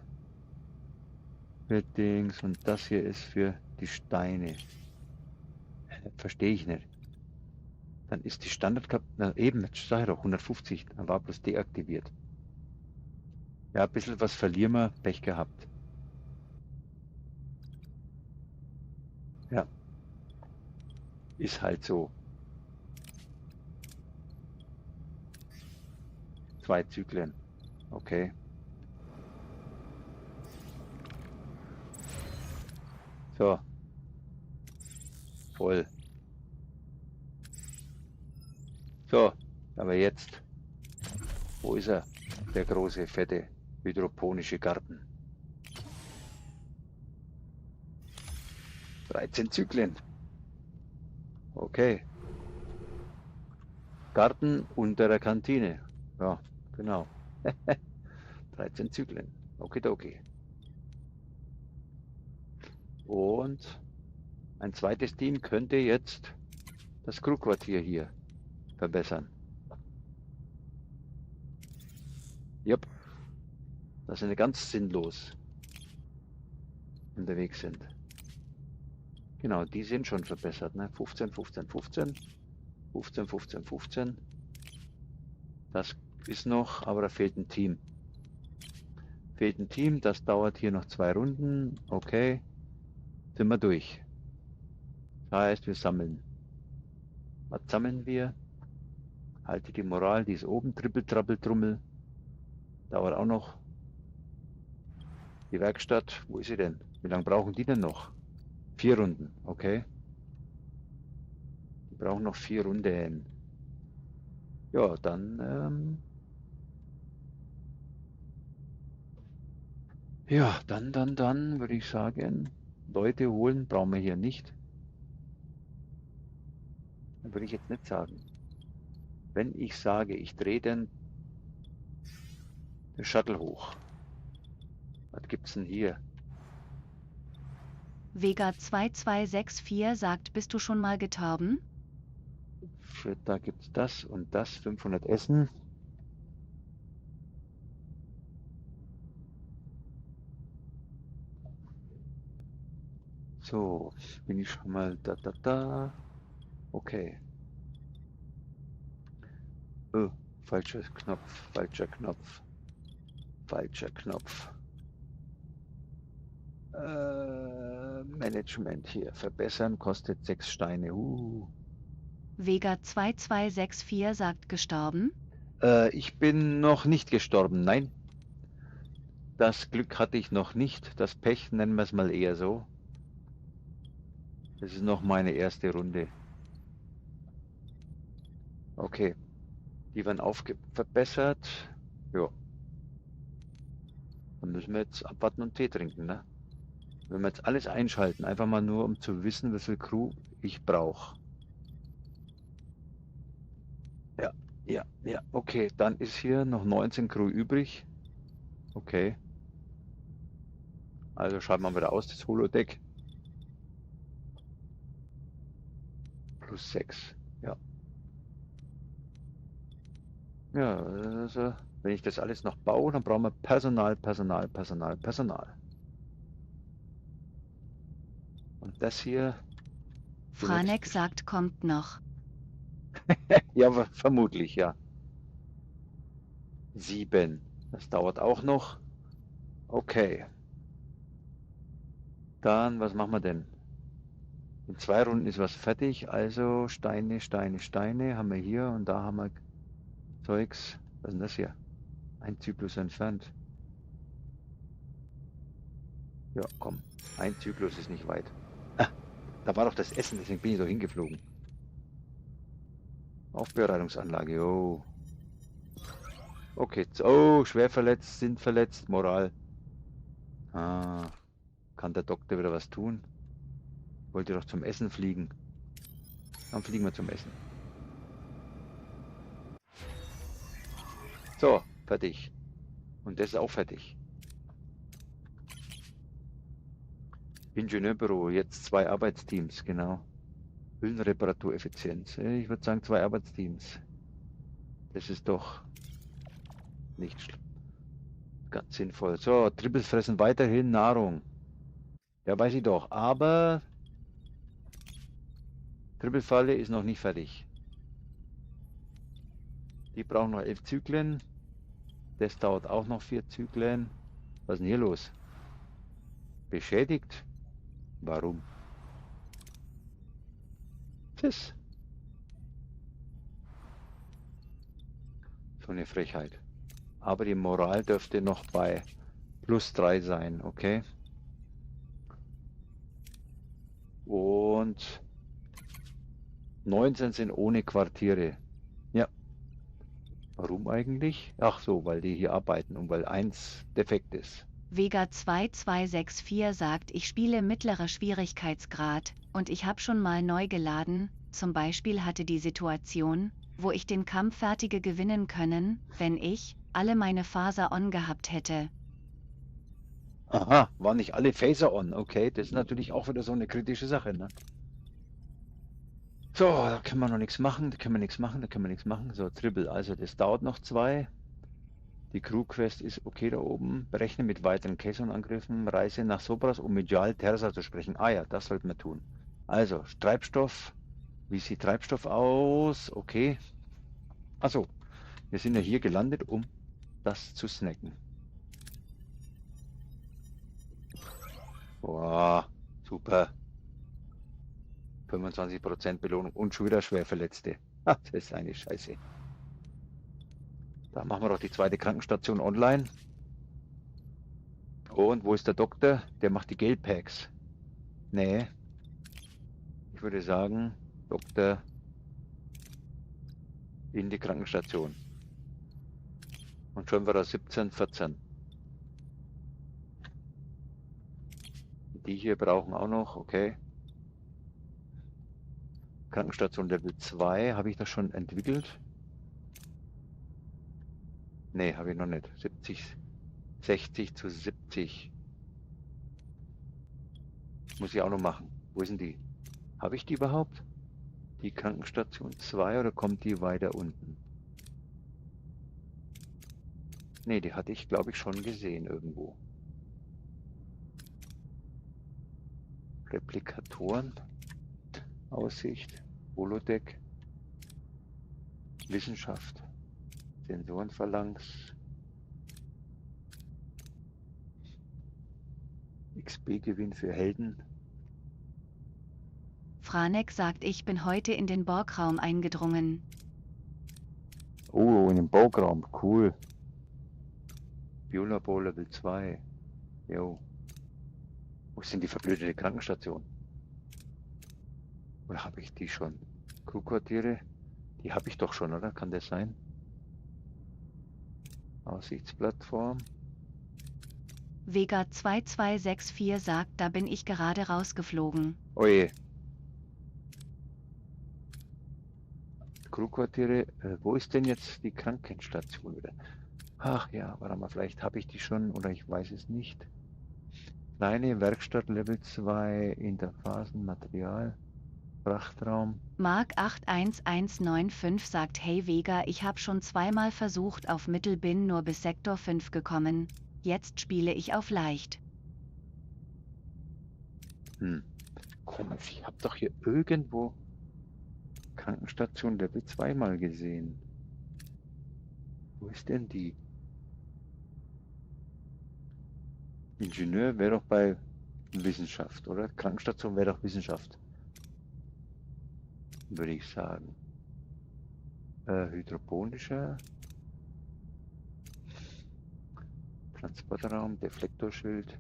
für Dings und das hier ist für die Steine. Verstehe ich nicht. Dann ist die Standardkap... Na eben, jetzt sag ich doch, 150, dann war bloß deaktiviert. Ja, ein bisschen was verlieren wir, Pech gehabt. Ja. Ist halt so. 2 Zyklen. Okay. So. Voll. So, aber jetzt. Wo ist er? Der große, fette, hydroponische Garten. 13 Zyklen. Okay. Garten unter der Kantine. Ja, genau. 13 Zyklen. Okidoki. Und ein zweites Team könnte jetzt das Crewquartier hier verbessern. Jupp. Dass sie nicht ganz sinnlos unterwegs sind. Genau, die sind schon verbessert. Ne? 15, 15, 15. 15, 15, 15. Das ist noch, aber da fehlt ein Team. Fehlt ein Team, das dauert hier noch 2 Runden. Okay. Sind wir durch. Das heißt, wir sammeln. Was sammeln wir? Halte die Moral, die ist oben. Trippel, Trappel, Trummel. Dauert auch noch. Die Werkstatt, wo ist sie denn? Wie lange brauchen die denn noch? 4 Runden, okay. Die brauchen noch 4 Runden. Ja, dann, ja, dann würde ich sagen, Leute holen brauchen wir hier nicht. Dann würde ich jetzt nicht sagen. Wenn ich sage, ich drehe den Shuttle hoch. Was gibt's denn hier? Vega 2264 sagt, bist du schon mal getorben? Da gibt's das und das, 500 Essen. So, bin ich schon mal da. Okay. Oh, falscher Knopf, falscher Knopf. Falscher Knopf. Management hier. Verbessern kostet 6 Steine. Vega 2264 sagt gestorben. Ich bin noch nicht gestorben, nein. Das Glück hatte ich noch nicht. Das Pech nennen wir es mal eher so. Das ist noch meine erste Runde. Okay. Die werden verbessert. Ja. Dann müssen wir jetzt abwarten und Tee trinken, ne? Wenn wir jetzt alles einschalten, einfach mal nur, um zu wissen, wie viel Crew ich brauche. Ja, okay. Dann ist hier noch 19 Crew übrig. Okay. Also schalten wir wieder aus, das Holodeck. Plus 6, ja. Ja, also, wenn ich das alles noch baue, dann brauchen wir Personal. Und das hier... Franek sagt, kommt noch. Ja, vermutlich, ja. 7. Das dauert auch noch. Okay. Dann, was machen wir denn? In 2 Runden ist was fertig. Also Steine haben wir hier und da haben wir Zeugs. Was ist denn das hier? Ein Zyklus entfernt. Ja, komm. Ein Zyklus ist nicht weit. Ah, da war doch das Essen, deswegen bin ich so hingeflogen. Aufbereitungsanlage, jo. Okay, oh, schwer verletzt, sind verletzt, Moral. Ah, kann der Doktor wieder was tun? Wollte doch zum Essen fliegen. Dann fliegen wir zum Essen. So, fertig. Und das ist auch fertig. Ingenieurbüro, jetzt 2 Arbeitsteams, genau. Hüllenreparatureffizienz. Ich würde sagen 2 Arbeitsteams. Das ist doch nicht ganz sinnvoll. So, Tribbles fressen weiterhin Nahrung. Ja, weiß ich doch. Aber Trippelfalle ist noch nicht fertig. Die brauchen noch 11 Zyklen. Das dauert auch noch 4 Zyklen. Was ist denn hier los? Beschädigt? Warum? Das. So eine Frechheit. Aber die Moral dürfte noch bei +3 sein, okay? Und 19 sind ohne Quartiere. Ja. Warum eigentlich? Ach so, weil die hier arbeiten und weil 1 defekt ist. Vega 2264 sagt, ich spiele mittlerer Schwierigkeitsgrad und ich habe schon mal neu geladen. Zum Beispiel hatte die Situation, wo ich den Kampf fertige gewinnen können, wenn ich alle meine Phaser on gehabt hätte. Aha, waren nicht alle Phaser on. Okay, das ist natürlich auch wieder so eine kritische Sache, ne? So, da können wir noch nichts machen, da können wir nichts machen, da können wir nichts machen. So, Tribble, also das dauert noch 2. Die Crew-Quest ist okay da oben. Berechne mit weiteren Caisson-Angriffen. Reise nach Sobras, um mit Jal Terza zu sprechen. Ah ja, das sollten wir tun. Also, Treibstoff. Wie sieht Treibstoff aus? Okay. Achso, wir sind ja hier gelandet, um das zu snacken. Boah, super. 25% Belohnung und schon wieder Schwerverletzte. Ah, das ist eine Scheiße. Da machen wir doch die 2. Krankenstation online. Und wo ist der Doktor? Der macht die Gelpacks. Nee. Ich würde sagen, Doktor in die Krankenstation. Und schon war er 17, 14. Die hier brauchen auch noch, okay. Krankenstation Level 2, habe ich das schon entwickelt? Nee, habe ich noch nicht. 60 zu 70. Muss ich auch noch machen. Wo sind die? Habe ich die überhaupt? Die Krankenstation 2 oder kommt die weiter unten? Nee, die hatte ich, glaube ich, schon gesehen irgendwo. Replikatoren. Aussicht. Holodeck. Wissenschaft. Sensorenphalanx. XP-Gewinn für Helden. Franek sagt, ich bin heute in den Borgraum eingedrungen. Oh, in den Borgraum. Cool. Biolabor Level 2. Jo. Wo ist denn die verblödete Krankenstation? Oder habe ich die schon? Crewquartiere? Die habe ich doch schon, oder? Kann das sein? Aussichtsplattform. Vega 2264 sagt, da bin ich gerade rausgeflogen. Oje. Crewquartiere. Wo ist denn jetzt die Krankenstation wieder? Ach ja, warte mal, vielleicht habe ich die schon oder ich weiß es nicht. Kleine Werkstatt Level 2, Interphasen, Material, Frachtraum. Mark 81195 sagt, hey Vega, ich habe schon zweimal versucht auf Mittel, bin nur bis Sektor 5 gekommen. Jetzt spiele ich auf leicht. Komisch, ich habe doch hier irgendwo Krankenstation Level 2 mal gesehen. Wo ist denn die? Ingenieur wäre doch bei Wissenschaft, oder? Krankenstation wäre doch Wissenschaft. Würde ich sagen. Hydroponischer. Transporterraum, Deflektorschild.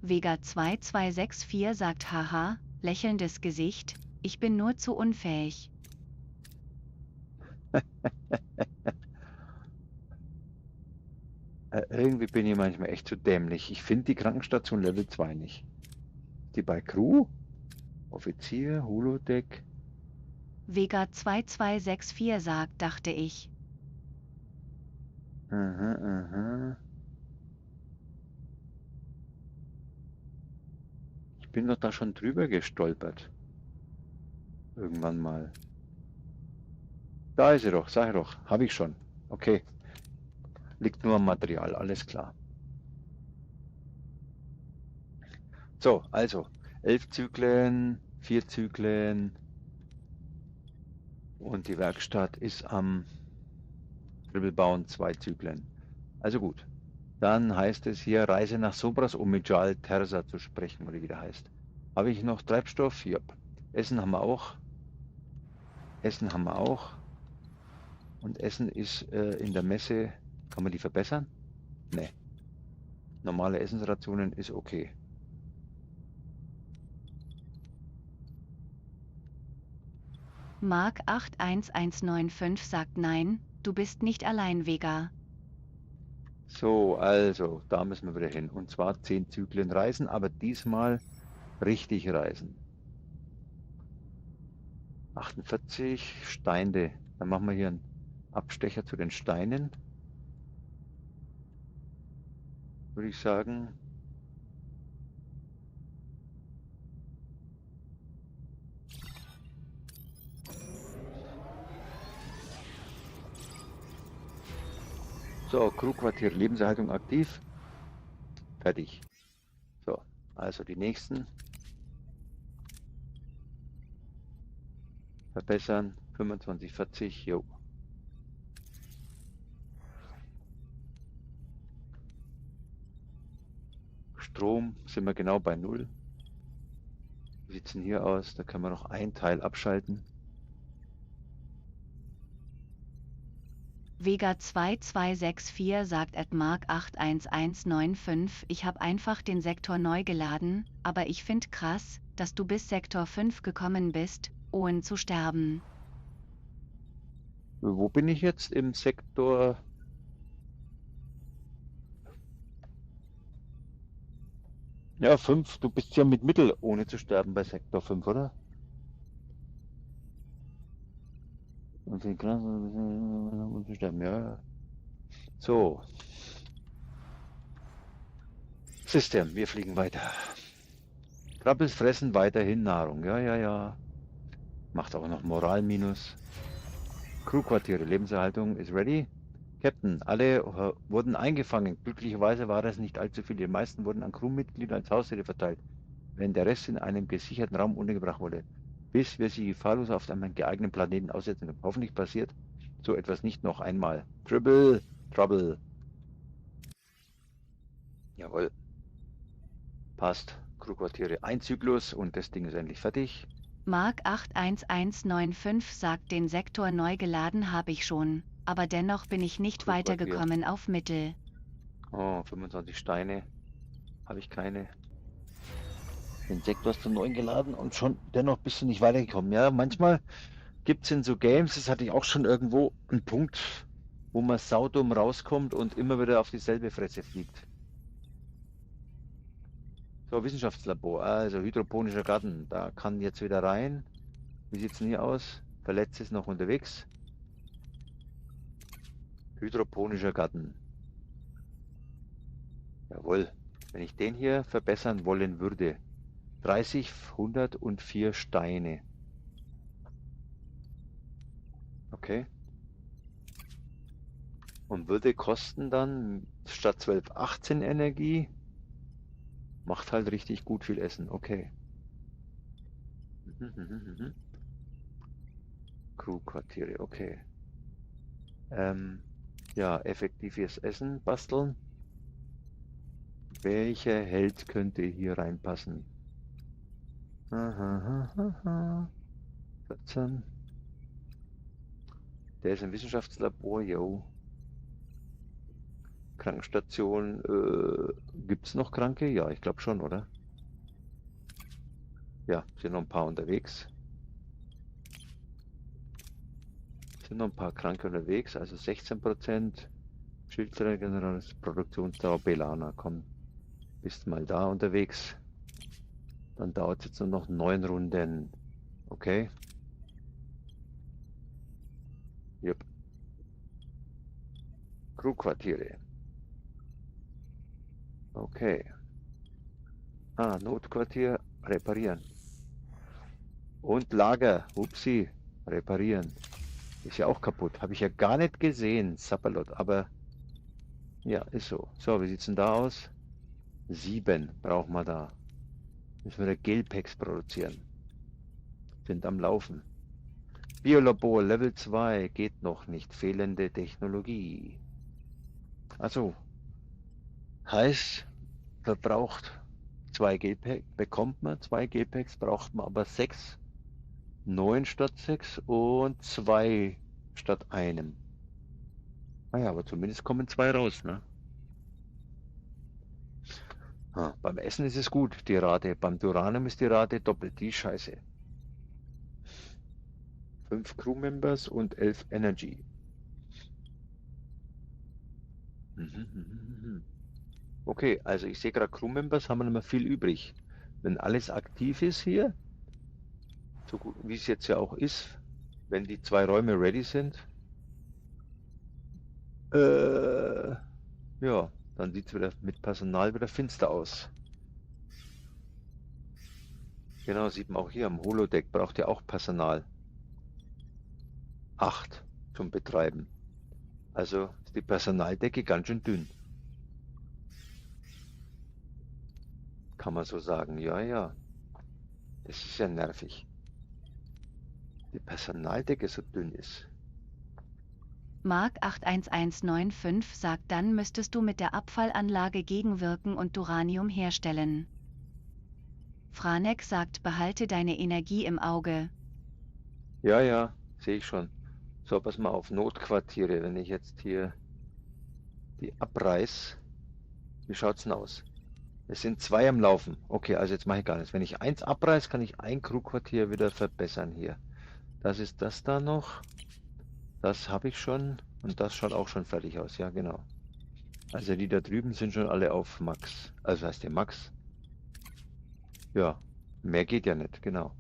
Vega 2264 sagt haha, lächelndes Gesicht, ich bin nur zu unfähig. Irgendwie bin ich manchmal echt zu dämlich. Ich finde die Krankenstation Level 2 nicht. Die bei Crew? Offizier, Holodeck. Vega 2264 sagt, dachte ich. Aha, aha. Ich bin doch da schon drüber gestolpert. Irgendwann mal. Da ist sie doch, sag ich doch. Habe ich schon. Okay. Liegt nur am Material, alles klar. So, also 11 Zyklen, 4 Zyklen und die Werkstatt ist am Dribbelbauen 2 Zyklen. Also gut. Dann heißt es hier Reise nach Sobras, um mit Jal Terza zu sprechen, oder wie der heißt. Habe ich noch Treibstoff? Ja. Essen haben wir auch. Essen haben wir auch. Und Essen ist in der Messe. Kann man die verbessern? Ne. Normale Essensrationen ist okay. Mark 81195 sagt nein, du bist nicht allein, Vega. So, also, da müssen wir wieder hin. Und zwar 10 Zyklen reisen, aber diesmal richtig reisen. 48 Steine. Dann machen wir hier einen Abstecher zu den Steinen. Würde ich sagen. So, Crewquartier, Lebenserhaltung aktiv. Fertig. So, also die nächsten. Verbessern. 25, 40, jo. Strom sind wir genau bei 0. Wie sieht es denn hier aus? Da können wir noch ein Teil abschalten. Vega 2264 sagt at Mark 81195, ich habe einfach den Sektor neu geladen, aber ich find krass, dass du bis Sektor 5 gekommen bist, ohne zu sterben. Wo bin ich jetzt? Im Sektor? Ja, 5. Du bist ja mit Mittel ohne zu sterben bei Sektor 5, oder? Und den Kreis ohne zu sterben, ja. So. System, wir fliegen weiter. Krabbels fressen weiterhin Nahrung. Ja, ja, ja. Macht auch noch Moralminus. Crewquartiere, Lebenserhaltung ist ready. Captain, alle wurden eingefangen. Glücklicherweise war es nicht allzu viel. Die meisten wurden an Crewmitglieder als Haustiere verteilt, während der Rest in einem gesicherten Raum untergebracht wurde, bis wir sie gefahrlos auf einem geeigneten Planeten aussetzen können. Hoffentlich passiert so etwas nicht noch einmal. Trouble. Jawohl. Passt. Crewquartiere, ein Zyklus und das Ding ist endlich fertig. Mark 81195 sagt, den Sektor neu geladen habe ich schon, aber dennoch bin ich nicht Crewquartier. weitergekommen auf Mittel. Oh, 25 Steine. Habe ich keine. Den Sektor hast du neu geladen und schon dennoch bist du nicht weitergekommen. Ja, manchmal gibt es in so Games, das hatte ich auch schon irgendwo, einen Punkt, wo man saudumm rauskommt und immer wieder auf dieselbe Fresse fliegt. So, Wissenschaftslabor, also hydroponischer Garten, da kann jetzt wieder rein. Wie sieht es denn hier aus? Verletzt ist noch unterwegs. Hydroponischer Garten. Jawohl, wenn ich den hier verbessern wollen würde. 30, 104 Steine. Okay. Und würde kosten dann statt 12, 18 Energie. Macht halt richtig gut viel Essen. Okay. Crewquartiere, okay. Ja, effektives Essen basteln. Welcher Held könnte hier reinpassen? 14. Der ist im Wissenschaftslabor, jo. Krankenstation, gibt es noch Kranke? Ja, ich glaube schon, oder? Ja, sind noch ein paar unterwegs. Sind noch ein paar Kranke unterwegs, also 16%. Schildträger, Produktionsdauer Belana, komm, bist mal da unterwegs. Dann dauert es jetzt nur noch 9 Runden. Okay. Jupp. Crewquartiere. Okay. Ah, Notquartier reparieren. Und Lager, upsi, reparieren. Ist ja auch kaputt. Habe ich ja gar nicht gesehen, Sapperlot. Aber ja, ist so. So, wie sieht's denn da aus? 7 brauchen wir da. Müssen wir da Gelpacks produzieren. Sind am Laufen. Biolabor Level 2 geht noch nicht. Fehlende Technologie. Also, heißt, verbraucht 2 Gelpacks, bekommt man 2 Gelpacks, braucht man aber 6. 9 statt 6 und 2 statt einem. Naja, aber zumindest kommen 2 raus, ne? Beim Essen ist es gut, die Rate. Beim Duranium ist die Rate doppelt. Die Scheiße. 5 Crewmembers und 11 Energy. Okay, also ich sehe gerade Crewmembers haben wir nicht mehr viel übrig. Wenn alles aktiv ist hier, so gut wie es jetzt ja auch ist, wenn die 2 Räume ready sind, ja, dann sieht es wieder mit Personal wieder finster aus. Genau, sieht man auch hier am Holodeck, braucht ja auch Personal. 8 zum Betreiben. Also ist die Personaldecke ganz schön dünn. Kann man so sagen, ja, ja. Das ist ja nervig. Die Personaldecke so dünn ist. Mark 81195 sagt, dann müsstest du mit der Abfallanlage gegenwirken und Duranium herstellen. Franek sagt, behalte deine Energie im Auge. Ja, ja, sehe ich schon. So, pass mal auf, Notquartiere, wenn ich jetzt hier die abreiß, wie schaut's denn aus? Es sind 2 am Laufen. Okay, also jetzt mache ich gar nichts. Wenn ich 1 abreiß, kann ich ein Crewquartier wieder verbessern hier. Das ist das da noch. Das habe ich schon und das schaut auch schon fertig aus, ja genau. Also die da drüben sind schon alle auf Max. Also heißt der Max. Ja, mehr geht ja nicht, genau.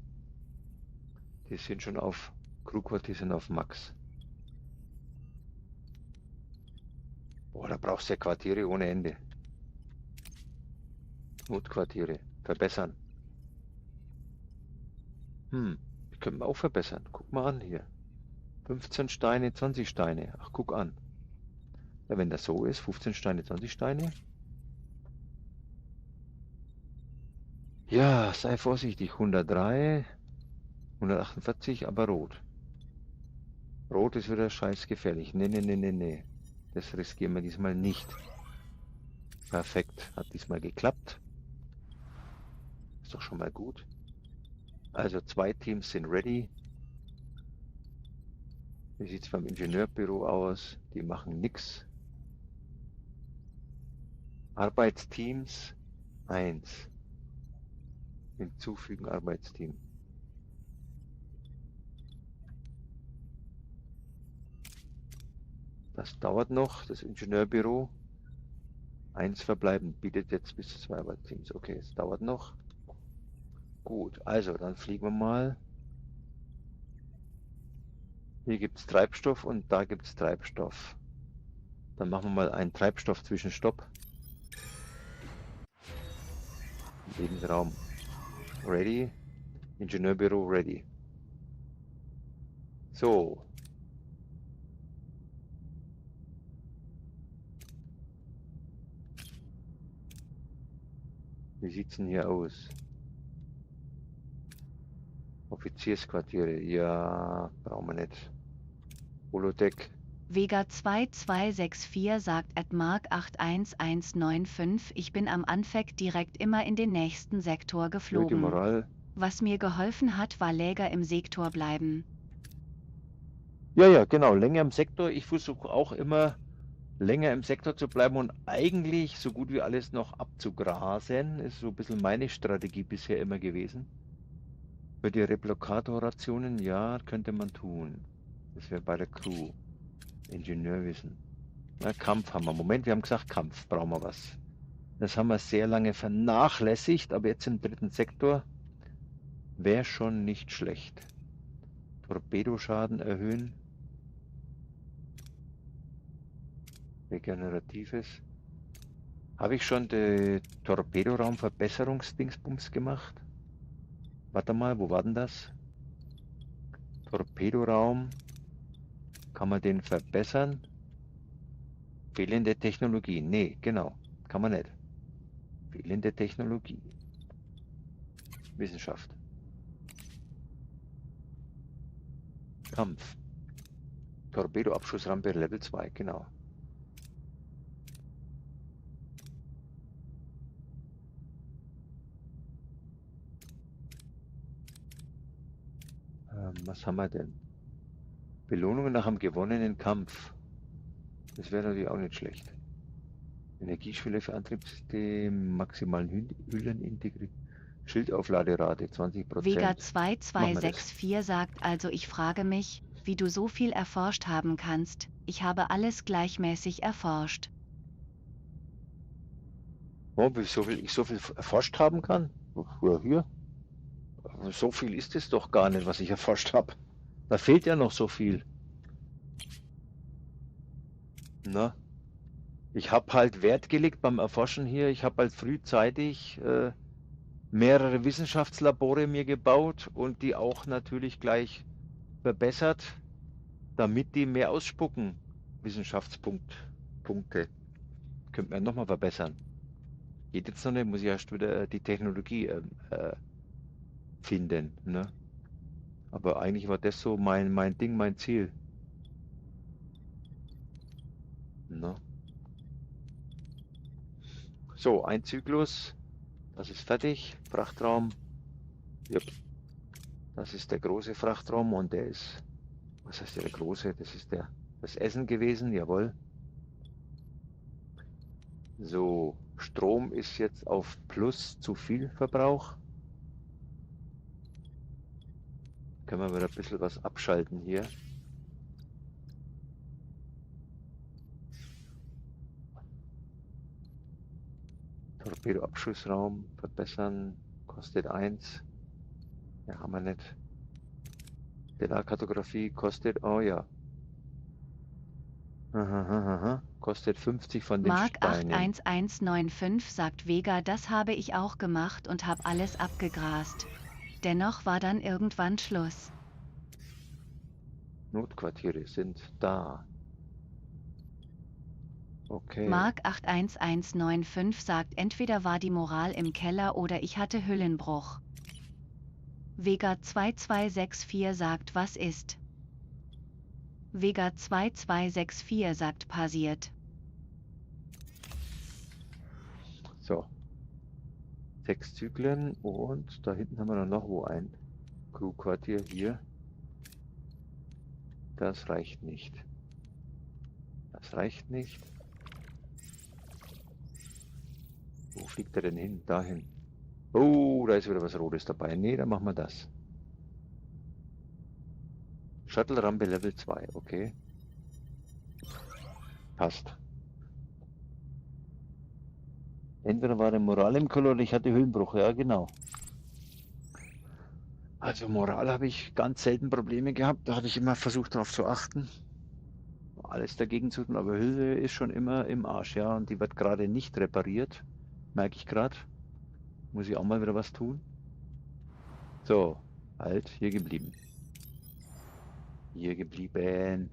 Die sind schon auf Crewquartier, sind auf Max. Boah, da brauchst du ja Quartiere ohne Ende. Notquartiere, verbessern. Die können wir auch verbessern. Guck mal an hier. 15 Steine, 20 Steine. Ach, guck an. Ja, wenn das so ist, 15 Steine, 20 Steine. Ja, sei vorsichtig. 103, 148, aber rot. Rot ist wieder scheiß gefährlich. Nee, nee, nee, nee, nee. Das riskieren wir diesmal nicht. Perfekt. Hat diesmal geklappt. Ist doch schon mal gut. Also 2 Teams sind ready. Wie sieht es beim Ingenieurbüro aus? Die machen nichts. Arbeitsteams 1. Hinzufügen Arbeitsteam. Das dauert noch, das Ingenieurbüro. 1 verbleiben, bietet jetzt bis zu 2 Arbeitsteams. Okay, es dauert noch. Gut, also dann fliegen wir mal. Hier gibt es Treibstoff und da gibt es Treibstoff. Dann machen wir mal einen Treibstoff-Zwischenstopp. Lebensraum ready. Ingenieurbüro ready. So. Wie sieht es denn hier aus? Offiziersquartiere, ja, brauchen wir nicht. Holodeck. Vega 2264 sagt @Mark 81195, ich bin am Anfang direkt immer in den nächsten Sektor Erhöht die geflogen. Moral. Was mir geholfen hat, war Läger im Sektor bleiben. Ja, ja, genau. Länger im Sektor. Ich versuche auch immer länger im Sektor zu bleiben und eigentlich so gut wie alles noch abzugrasen. Ist so ein bisschen meine Strategie bisher immer gewesen. Für die Replikator-Rationen, ja, könnte man tun. Das wäre bei der Crew. Ingenieurwissen. Na, Kampf haben wir. Moment, wir haben gesagt, Kampf brauchen wir was. Das haben wir sehr lange vernachlässigt, aber jetzt im dritten Sektor wäre schon nicht schlecht. Torpedoschaden erhöhen. Regeneratives. Habe ich schon die Torpedoraum-Verbesserungsdingsbums gemacht? Warte mal, wo war denn das? Torpedoraum. Kann man den verbessern? Fehlende Technologie. Nee, genau. Kann man nicht. Fehlende Technologie. Wissenschaft. Kampf. Torpedoabschussrampe Level 2, genau. Was haben wir denn? Belohnungen nach einem gewonnenen Kampf. Das wäre natürlich auch nicht schlecht. Energieschwelle für Antriebssystem, maximalen Hüllenintegrität, Schildaufladerate 20%. Vega Machen wir das. 2264 sagt also, ich frage mich, wie du so viel erforscht haben kannst. Ich habe alles gleichmäßig erforscht. Oh, wie so viel ich so viel erforscht haben kann? Ja, hier. So viel ist es doch gar nicht, was ich erforscht habe. Da fehlt ja noch so viel. Na? Ich habe halt Wert gelegt beim Erforschen hier. Ich habe halt frühzeitig mehrere Wissenschaftslabore mir gebaut und die auch natürlich gleich verbessert, damit die mehr ausspucken. Wissenschaftspunkte. Könnte man nochmal verbessern. Geht jetzt noch nicht, muss ich erst wieder die Technologie finden. Ne? Aber eigentlich war das so mein Ding, mein Ziel. Ne? So, ein Zyklus. Das ist fertig. Frachtraum. Yep. Das ist der große Frachtraum und der ist, was heißt der große? Das ist das Essen gewesen, jawohl. So, Strom ist jetzt auf Plus zu viel Verbrauch. Können wir wieder ein bisschen was abschalten hier. Torpedoabschussraum verbessern, kostet 1. Ja, haben wir nicht. Stellarkartografie kostet, oh ja. Kostet 50 von den Mark Steinen. 81195 sagt Vega, das habe ich auch gemacht und habe alles abgegrast. Dennoch war dann irgendwann Schluss. Notquartiere sind da. Okay. Mark 81195 sagt, entweder war die Moral im Keller oder ich hatte Hüllenbruch. Vega 2264 sagt, was ist? Vega 2264 sagt, passiert. So. 6 Zyklen und da hinten haben wir dann noch wo ein Crewquartier hier. Das reicht nicht. Das reicht nicht. Wo fliegt er denn hin? Dahin. Oh, da ist wieder was Rotes dabei. Nee, dann machen wir das. Shuttle-Rampe Level 2, okay. Passt. Entweder war der Moral im Keller oder ich hatte Hüllenbruch. Ja, genau. Also Moral habe ich ganz selten Probleme gehabt. Da habe ich immer versucht darauf zu achten. Alles dagegen zu tun, aber Hülle ist schon immer im Arsch, ja. Und die wird gerade nicht repariert. Merke ich gerade. Muss ich auch mal wieder was tun. So, halt, hier geblieben. Hier geblieben.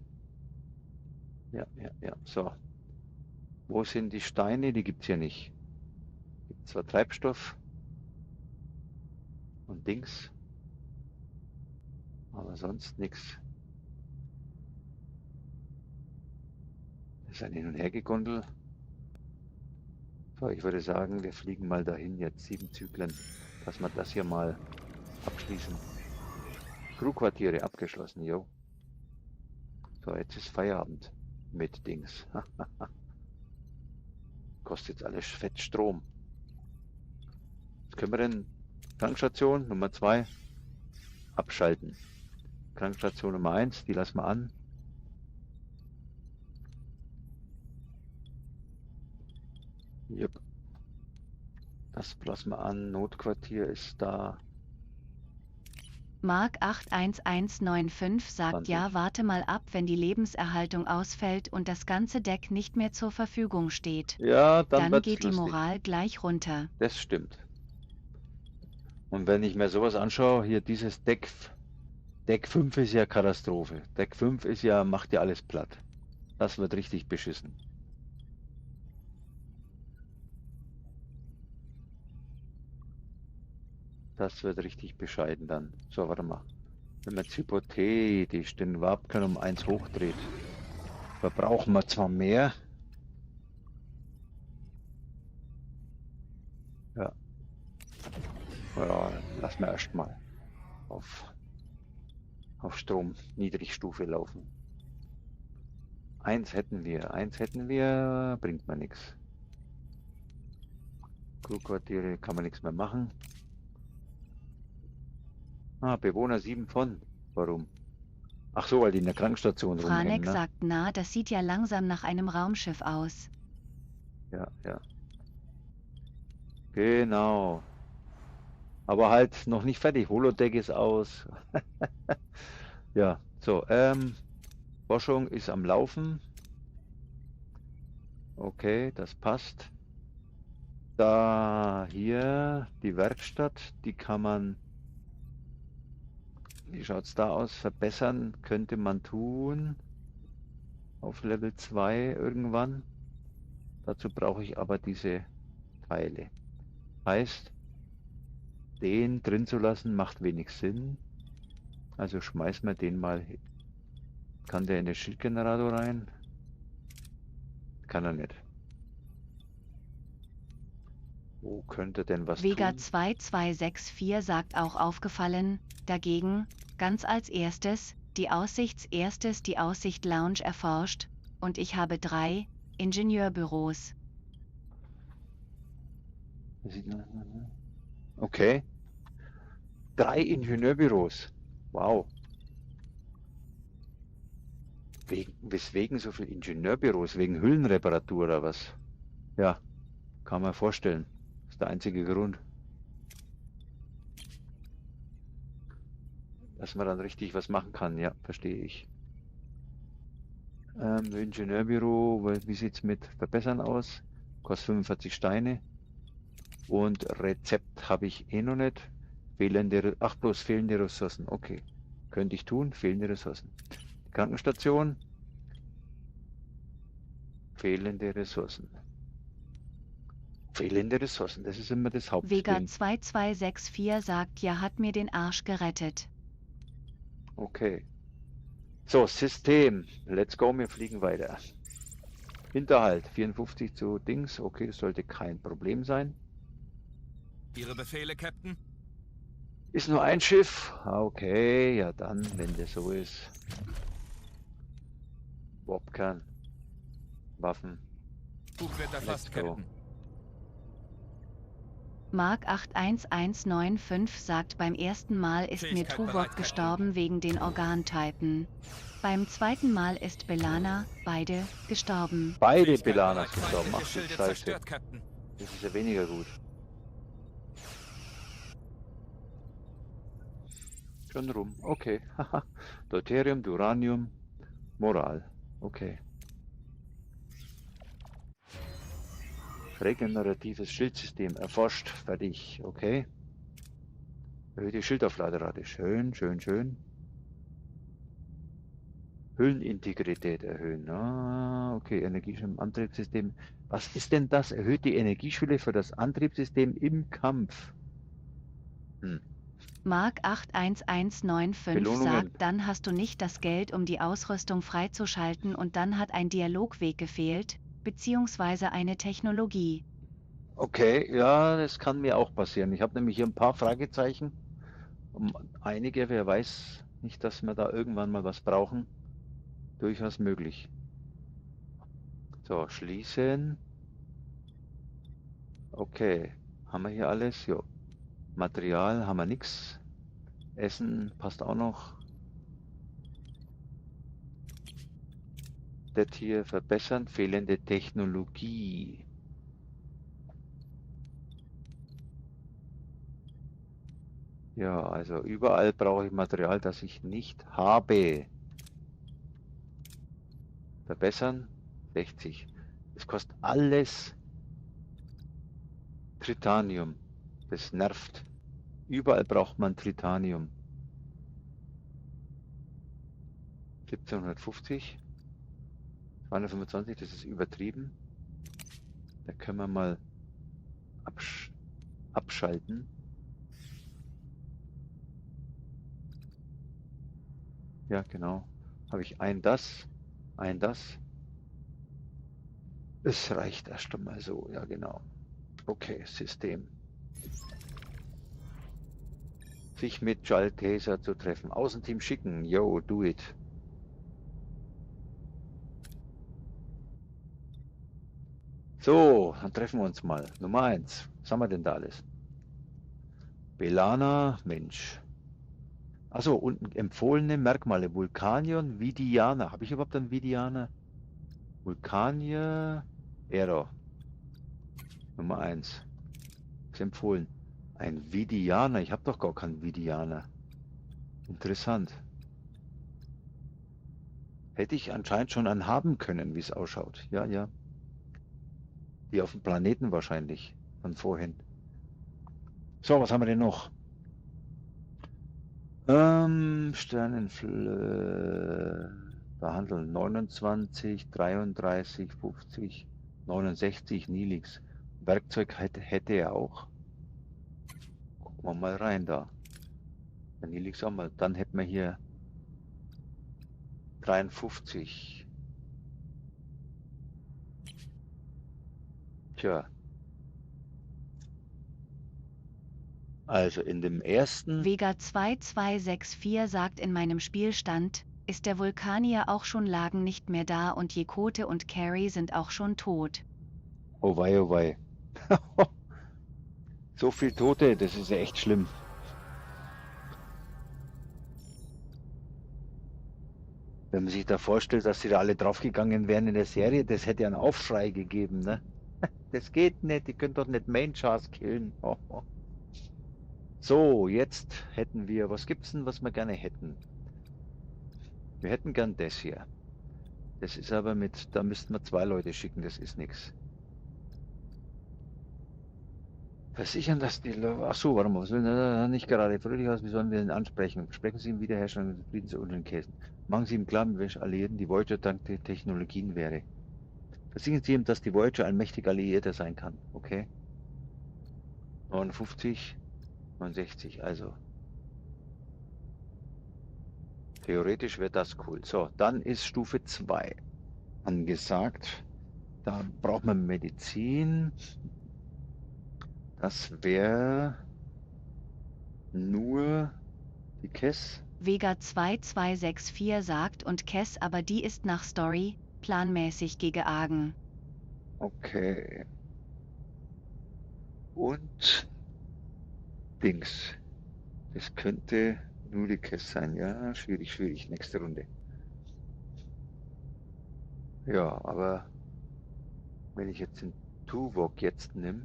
Ja, ja, ja, so. Wo sind die Steine? Die gibt es hier nicht. Gibt zwar Treibstoff und Dings, aber sonst nichts. Das ist ein Hin- und Hergegondel. So, ich würde sagen, wir fliegen mal dahin jetzt. 7 Zyklen. Dass wir das hier mal abschließen. Crewquartiere abgeschlossen, jo. So, jetzt ist Feierabend mit Dings. Kostet jetzt alles fett Strom. Jetzt können wir denn Krankstation Nummer 2 abschalten. Krankstation Nummer 1, die lassen wir an. Yep. Das lassen wir an. Notquartier ist da. Mark 81195 sagt 20. ja, warte mal ab, wenn die Lebenserhaltung ausfällt und das ganze Deck nicht mehr zur Verfügung steht. Ja, dann Dann wird's geht die lustig. Moral gleich runter. Das stimmt. Und wenn ich mir sowas anschaue, hier dieses Deck 5 ist ja Katastrophe. Deck 5 ist ja, macht ja alles platt. Das wird richtig beschissen. Das wird richtig bescheiden dann. So, warte mal. Wenn man jetzt hypothetisch den Warpkern um 1 hochdreht, verbrauchen wir zwar mehr. Ja. Ja, lassen wir erstmal auf Strom Niedrigstufe laufen. 1 hätten wir, bringt mir nichts. Crewquartiere kann man nichts mehr machen. Ah, Bewohner 7 von. Warum? Ach so, weil die in der Krankenstation rumhängen, Franek ne? sagt na, das sieht ja langsam nach einem Raumschiff aus. Ja, ja. Genau. Aber halt noch nicht fertig. Holodeck ist aus. Ja, so, Forschung ist am Laufen. Okay, das passt. Da hier die Werkstatt, die kann man, wie schaut es da aus? Verbessern könnte man tun. Auf Level 2 irgendwann. Dazu brauche ich aber diese Teile. Heißt, den drin zu lassen macht wenig Sinn. Also schmeißen wir den mal. Kann der in den Schildgenerator rein? Kann er nicht. Wo könnte denn was Vega tun? 2264 sagt auch aufgefallen, dagegen, ganz als erstes, die Aussicht Lounge erforscht, und ich habe 3 Ingenieurbüros. Okay. 3 Ingenieurbüros. Wow. Weswegen so viel Ingenieurbüros? Wegen Hüllenreparatur oder was? Ja, kann man vorstellen. Das ist der einzige Grund. Dass man dann richtig was machen kann. Ja, verstehe ich. Ingenieurbüro, wie sieht es mit Verbessern aus? Kostet 45 Steine. Und Rezept habe ich eh noch nicht. Bloß fehlende Ressourcen. Okay. Könnte ich tun, fehlende Ressourcen. Krankenstation. Fehlende Ressourcen. Fehlende Ressourcen, das ist immer das Vega Hauptding. 2264 sagt ja, hat mir den Arsch gerettet. Okay. So, System. Let's go, wir fliegen weiter. Hinterhalt, 54 zu Dings. Okay, das sollte kein Problem sein. Ihre Befehle, Captain? Ist nur ein Schiff. Okay, ja dann, wenn das so ist. Warpkern. Waffen. Bug wird erfasst, Let's go. Captain. Mark 81195 sagt, beim ersten Mal ist mir Fähigkeit bereit, Tuvok Captain. gestorben wegen den Organtypen. Beim zweiten Mal ist Belana, beide, gestorben. Beide Fähigkeit Belanas bereit, gestorben. Ach feindliche du Schilde Scheiße. zerstört, Captain. Das ist ja weniger gut. Schon rum. Okay. Haha. Deuterium, Duranium, Moral. Okay. Regeneratives Schildsystem erforscht. Fertig. Okay. Erhöhte Schildaufladerate. Schön, schön, schön. Hüllenintegrität erhöhen. Ah, okay. Energieschwelle im Antriebssystem. Was ist denn das? Erhöht die Energieschwelle für das Antriebssystem im Kampf. Mark 81195 Belohnungen. sagt, dann hast du nicht das Geld, um die Ausrüstung freizuschalten, und dann hat ein Dialogweg gefehlt, beziehungsweise eine Technologie. Okay, ja, das kann mir auch passieren. Ich habe nämlich hier ein paar Fragezeichen. Einige, wer weiß nicht, dass wir da irgendwann mal was brauchen. Durchaus möglich. So, schließen. Okay. Haben wir hier alles? Jo. Material haben wir nichts. Essen passt auch noch. Das hier verbessern. Fehlende Technologie. Ja, also überall brauche ich Material, das ich nicht habe. Verbessern. 60. Es kostet alles Tritanium. Das nervt. Überall braucht man Tritanium. 1750. 225, das ist übertrieben. Da können wir mal abschalten. Ja, genau. Habe ich ein das. Es reicht erst einmal so. Ja, genau. Okay, System. Sich mit Jaltaser zu treffen. Außenteam schicken. Yo, do it. So, dann treffen wir uns mal. Nummer 1. Was haben wir denn da alles? Belana, Mensch. Achso, und empfohlene Merkmale. Vulkanier und Vidianer. Habe ich überhaupt einen Vidianer? Vulkanier, Error. Nummer 1. Ist empfohlen. Ein Vidianer. Ich habe doch gar keinen Vidianer. Interessant. Hätte ich anscheinend schon einen haben können, wie es ausschaut. Ja, ja. Die auf dem Planeten wahrscheinlich. Von vorhin. So, was haben wir denn noch? Behandeln 29, 33, 50, 69 Nilix. Werkzeug hätte er auch. Gucken wir mal rein da. Der Nilix auch mal. Dann hätten wir hier 53. Tja. Also in dem ersten... Vega 2264 sagt in meinem Spielstand, ist der Vulkanier auch schon Lagen nicht mehr da und Jekote und Carrie sind auch schon tot. Oh wei, oh wei. So viel Tote, das ist ja echt schlimm. Wenn man sich da vorstellt, dass sie da alle draufgegangen wären in der Serie, das hätte ja einen Aufschrei gegeben, ne? Das geht nicht, die können doch nicht Main Chars killen. So, jetzt hätten wir, was gibt's denn, was wir gerne hätten? Wir hätten gern das hier. Das ist aber mit, da müssten wir 2 Leute schicken, das ist nichts. Versichern, dass die Leute, ach so, warte mal, was will denn nicht gerade fröhlich aus, wie sollen wir denn ansprechen? Sprechen Sie ihm Wiederherstellung des Friedens unter den Käsen. Machen Sie ihm klar, mit welchen Alliierten die Voyager dank der Technologien wäre. Versichern Sie ihm, dass die Voyager ein mächtiger Alliierter sein kann, okay? 59, 69, also. Theoretisch wäre das cool. So, dann ist Stufe 2 angesagt. Da braucht man Medizin. Das wäre nur die Kess. Vega 2264 sagt und Kess, aber die ist nach Story, planmäßig gegen Argen. Okay. Und Dings. Das könnte nur die Kess sein. Ja, schwierig, schwierig. Nächste Runde. Ja, aber wenn ich jetzt den Tuvok jetzt nehme,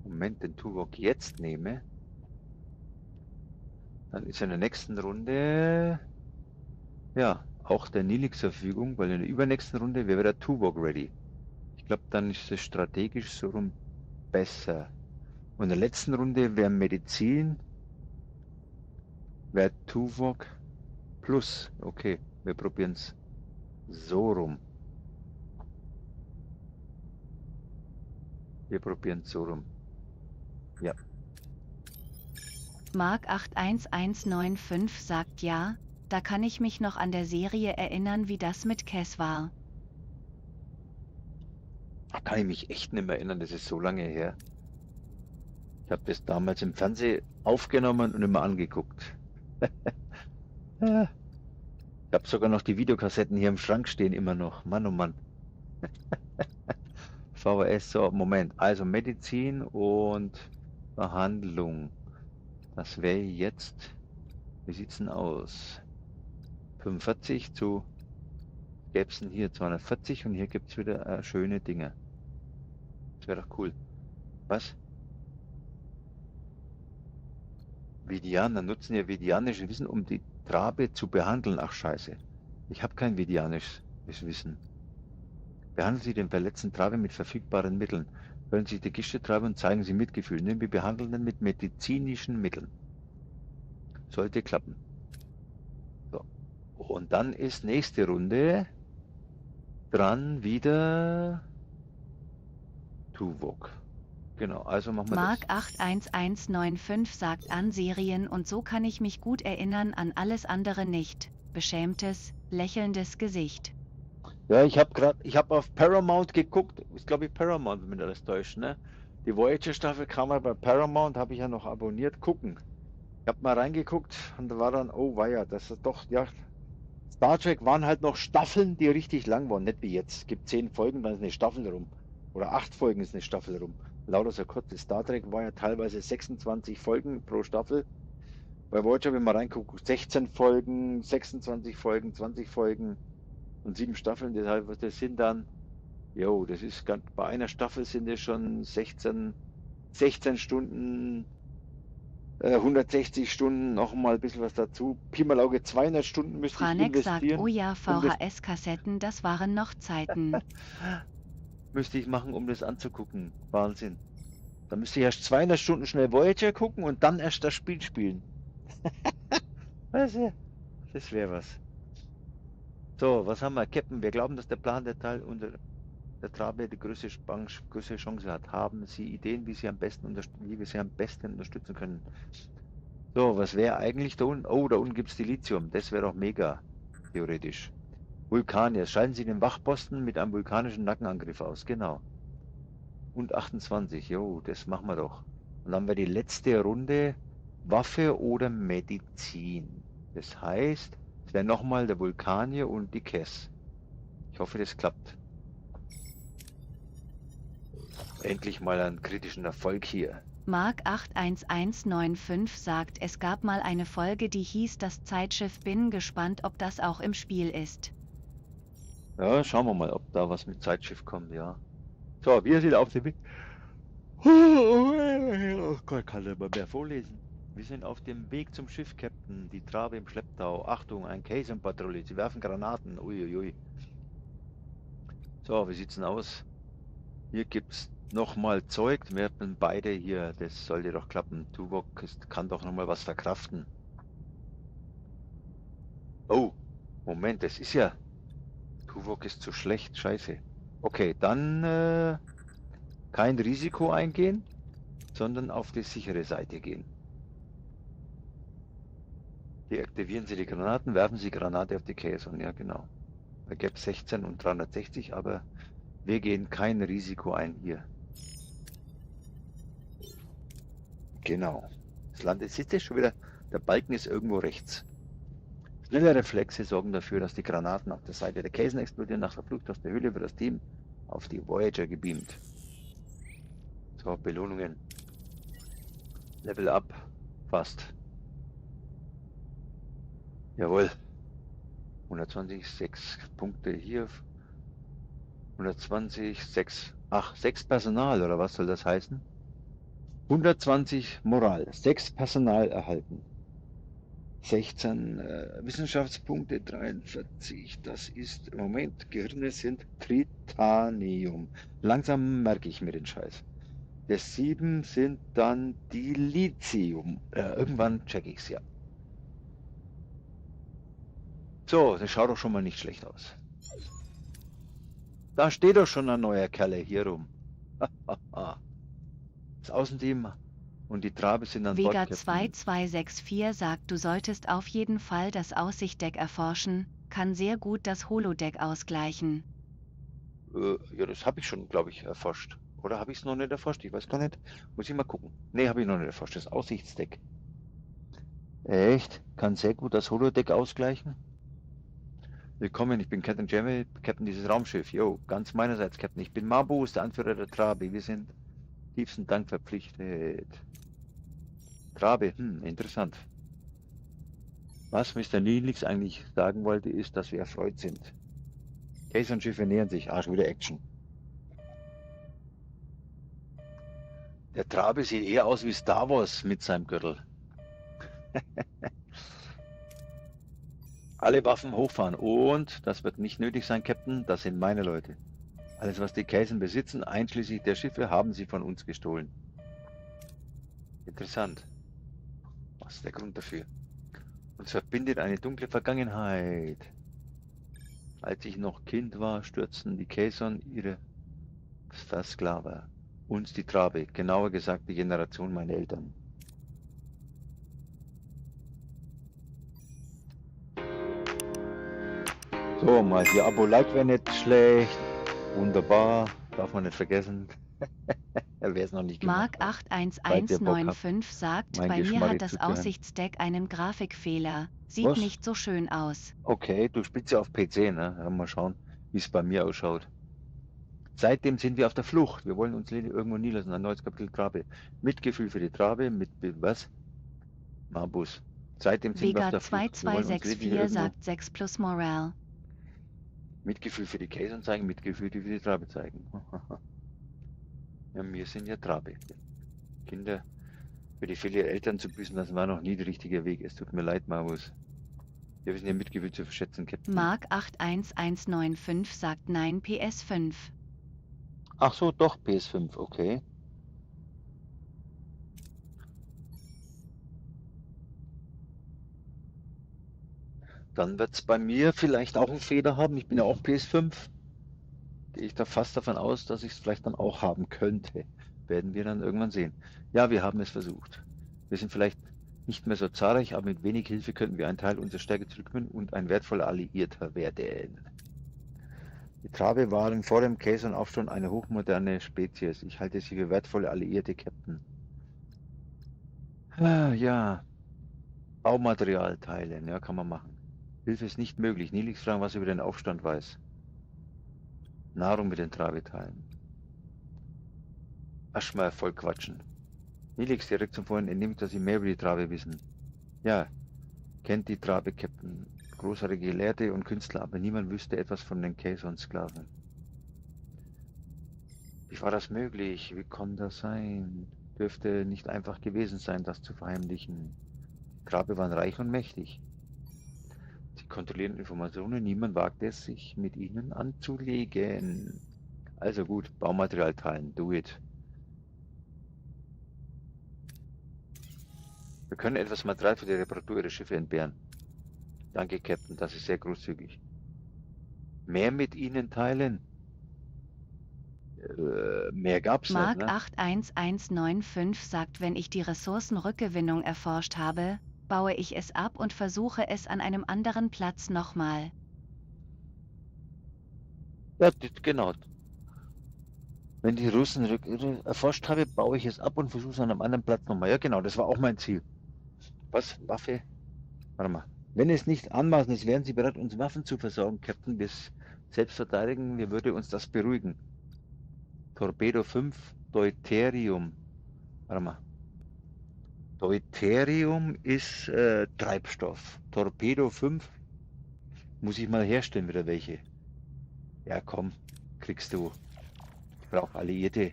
den Tuvok jetzt nehme, dann ist in der nächsten Runde ja auch der Nilix zur Verfügung, weil in der übernächsten Runde wäre der Tuvok ready. Ich glaube, dann ist es strategisch so rum besser. Und in der letzten Runde wäre Medizin, wäre Tuvok plus. Okay, wir probieren es so rum. Wir probieren es so rum. Ja. Mark 81195 sagt ja, da kann ich mich noch an der Serie erinnern, wie das mit Kess war. Da kann ich mich echt nicht mehr erinnern, das ist so lange her. Ich habe das damals im Fernsehen aufgenommen und immer angeguckt. Ich habe sogar noch die Videokassetten hier im Schrank stehen, immer noch. Mann, oh Mann. VHS, so, Moment. Also Medizin und Behandlung. Das wäre jetzt, wie sieht's denn aus? 45 zu, gäbe es denn hier 240 und hier gibt es wieder schöne Dinge. Das wäre doch cool. Was? Vidianer nutzen ja vidianisches Wissen, um die Trabe zu behandeln. Ach scheiße. Ich habe kein vidianisches Wissen. Behandeln Sie den verletzten Trabe mit verfügbaren Mitteln. Hören Sie die Gischte-Trabe und zeigen Sie Mitgefühl. Wir behandeln ihn mit medizinischen Mitteln. Sollte klappen. So. Und dann ist nächste Runde dran wieder Tuvok. Genau, also machen wir Mark das. 81195 sagt an Serien und so kann ich mich gut erinnern, an alles andere nicht. Beschämtes, lächelndes Gesicht. Ja, ich habe auf Paramount geguckt. Ist glaube ich Paramount, wenn mich alles täuscht, ne? Die Voyager Staffel kam ja bei Paramount, habe ich ja noch abonniert. Gucken. Ich habe mal reingeguckt und da war dann, oh weia, das ist doch, ja. Star Trek waren halt noch Staffeln, die richtig lang waren, nicht wie jetzt. Es gibt 10 Folgen, dann ist eine Staffel rum. Oder 8 Folgen ist eine Staffel rum. Lauter so kurz. Star Trek war ja teilweise 26 Folgen pro Staffel. Bei Voyager, wenn man reinguckt, 16 Folgen, 26 Folgen, 20 Folgen und 7 Staffeln. Deshalb, das sind dann, jo, das ist ganz, bei einer Staffel sind es schon 16 Stunden, 160 Stunden, noch mal ein bisschen was dazu. Pi mal Auge, 200 Stunden müsste ich Franek sagt, investieren. oh ja, VHS-Kassetten, das waren noch Zeiten. Müsste ich machen, um das anzugucken. Wahnsinn. Da müsste ich erst 200 Stunden schnell Voyager gucken und dann erst das Spiel spielen. Also, das wäre was. So, was haben wir? Captain, wir glauben, dass der Plan der Teil unter der Trabe die größte Chance hat. Haben Sie Ideen, wie wir sie am besten unterstützen können? So, was wäre eigentlich da unten? Oh, da unten gibt es Dilithium. Das wäre doch mega, theoretisch. Vulkanier. Schalten Sie den Wachposten mit einem vulkanischen Nackenangriff aus. Genau. Und 28. Jo, das machen wir doch. Und dann haben wir die letzte Runde. Waffe oder Medizin. Das heißt, es wäre nochmal der Vulkanier und die Kess. Ich hoffe, das klappt. Endlich mal einen kritischen Erfolg hier. Mark 81195 sagt, es gab mal eine Folge, die hieß Das Zeitschiff. Bin gespannt, ob das auch im Spiel ist. Ja, schauen wir mal, ob da was mit Zeitschiff kommt, ja. So, wir sind auf dem Weg. Oh Gott, kann ich mal mehr vorlesen. Wir sind auf dem Weg zum Schiff, Captain. Die Trabe im Schlepptau. Achtung, ein Kaizen-Patrouille. Sie werfen Granaten. Uiuiui. So, wie sieht's denn aus? Hier gibt's nochmal Zeug. Wir haben beide hier. Das sollte doch klappen. Tuvok kann doch nochmal was verkraften. Oh, Moment, das ist ja... Tuvok ist zu schlecht. Scheiße. Okay, dann kein Risiko eingehen, sondern auf die sichere Seite gehen. Deaktivieren Sie die Granaten, werfen Sie Granate auf die Kaizen. Ja, genau. Da gäbe es 16 und 360, aber wir gehen kein Risiko ein hier. Genau. Das Land ist jetzt schon wieder, der Balken ist irgendwo rechts. Schnelle Reflexe sorgen dafür, dass die Granaten auf der Seite der Kaizen explodieren. Nach der Flucht aus der Höhle wird das Team auf die Voyager gebeamt. So, Belohnungen. Level up. Fast. Jawohl. 120, 6 Punkte hier. 120, 6. Ach, 6 Personal, oder was soll das heißen? 120 Moral. 6 Personal erhalten. 16 Wissenschaftspunkte, 43. Das ist, Moment, Gehirne sind Tritanium. Langsam merke ich mir den Scheiß. Das 7 sind dann Dilithium. Irgendwann check ich's ja. So, das schaut doch schon mal nicht schlecht aus. Da steht doch schon ein neuer Kerle hier rum. Das Außenteam und die Trabe sind an Bord. Vega 2264 sagt, du solltest auf jeden Fall das Aussichtdeck erforschen, kann sehr gut das Holodeck ausgleichen. Ja, das habe ich schon, glaube ich, erforscht. Oder habe ich es noch nicht erforscht? Ich weiß gar nicht. Muss ich mal gucken. Ne, habe ich noch nicht erforscht. Das Aussichtsdeck. Echt? Kann sehr gut das Holodeck ausgleichen? Willkommen, ich bin Captain Jeremy, Captain dieses Raumschiff. Jo, ganz meinerseits, Captain. Ich bin Mabus, der Anführer der Trabe. Wir sind tiefsten Dank verpflichtet. Trabe, interessant. Was Mr. Neelix eigentlich sagen wollte, ist, dass wir erfreut sind. Kayson-Schiffe nähern sich. Ah, schon wieder Action. Der Trabe sieht eher aus wie Star Wars mit seinem Gürtel. Alle Waffen hochfahren. Und, das wird nicht nötig sein, Captain, das sind meine Leute. Alles, was die Kayson besitzen, einschließlich der Schiffe, haben sie von uns gestohlen. Interessant. Was ist der Grund dafür? Uns verbindet eine dunkle Vergangenheit. Als ich noch Kind war, stürzten die Kayson ihre Versklaver. Uns die Trabe, genauer gesagt die Generation meiner Eltern. So, mal hier Abo-Like wäre nicht schlecht. Wunderbar, darf man nicht vergessen. Wer es noch nicht gemacht Mark hat. 81195 sagt, mein bei mir Geschmarri hat das zuzuhören. Aussichtsdeck einen Grafikfehler. Sieht Was? nicht so schön aus. Okay, du spielst ja auf PC, ne? Ja, mal schauen, wie es bei mir ausschaut. Seitdem sind wir auf der Flucht. Wir wollen uns irgendwo niederlassen. Ein neues Kapitel Trabe. Mitgefühl für die Trabe, was? Mabus. Seitdem sind wir auf Vega der Flucht. Wir wollen uns lediglich 2264 irgendwo sagt 6 plus Moral. Mitgefühl für die Kayson zeigen, Mitgefühl für die Trabe zeigen. Ja, wir sind ja Trabe. Kinder für die Fehler ihrer Eltern zu büßen, das war noch nie der richtige Weg. Es tut mir leid, Mabus. Wir wissen ja Mitgefühl zu verschätzen, Captain. Mark 81195 sagt nein PS5. Ach so, doch, PS5, okay. Dann wird es bei mir vielleicht auch einen Fehler haben. Ich bin ja auch PS5. Gehe ich da fast davon aus, dass ich es vielleicht dann auch haben könnte. Werden wir dann irgendwann sehen. Ja, wir haben es versucht. Wir sind vielleicht nicht mehr so zahlreich, aber mit wenig Hilfe könnten wir einen Teil unserer Stärke zurückgewinnen und ein wertvoller Alliierter werden. Die Trabe waren vor dem Kayson-Aufstand eine hochmoderne Spezies. Ich halte sie für wertvolle Alliierte, Captain. Ah, ja. Baumaterial teilen, ja, kann man machen. Hilfe ist nicht möglich. Neelix fragen, was er über den Aufstand weiß. Nahrung mit den Trabe teilen. Erstmal voll quatschen. Neelix direkt zum Vorhin entnimmt, dass sie mehr über die Trabe wissen. Ja, kennt die Trabe, Captain. Großartige Gelehrte und Künstler, aber niemand wüsste etwas von den Kayson-Sklaven. Wie war das möglich? Wie konnte das sein? Dürfte nicht einfach gewesen sein, das zu verheimlichen. Die Trabe waren reich und mächtig. Sie kontrollieren Informationen, niemand wagte es, sich mit ihnen anzulegen. Also gut, Baumaterial teilen, do it. Wir können etwas Material für die Reparatur ihrer Schiffe entbehren. Danke, Captain, das ist sehr großzügig. Mehr mit ihnen teilen? Mehr gab's Mark nicht, ne? 81195 sagt, wenn ich die Ressourcenrückgewinnung erforscht habe, baue ich es ab und versuche es an einem anderen Platz nochmal. Ja, genau. Wenn die Russen erforscht habe, baue ich es ab und versuche es an einem anderen Platz nochmal. Ja, genau, das war auch mein Ziel. Was? Waffe? Warte mal. Wenn es nicht anmaßend ist, wären Sie bereit, uns Waffen zu versorgen, Captain. Wir selbst verteidigen, wir würde uns das beruhigen. Torpedo 5, Deuterium. Warte mal. Deuterium ist Treibstoff. Torpedo 5 muss ich mal herstellen, wieder welche. Ja, komm, kriegst du. Ich brauche Alliierte.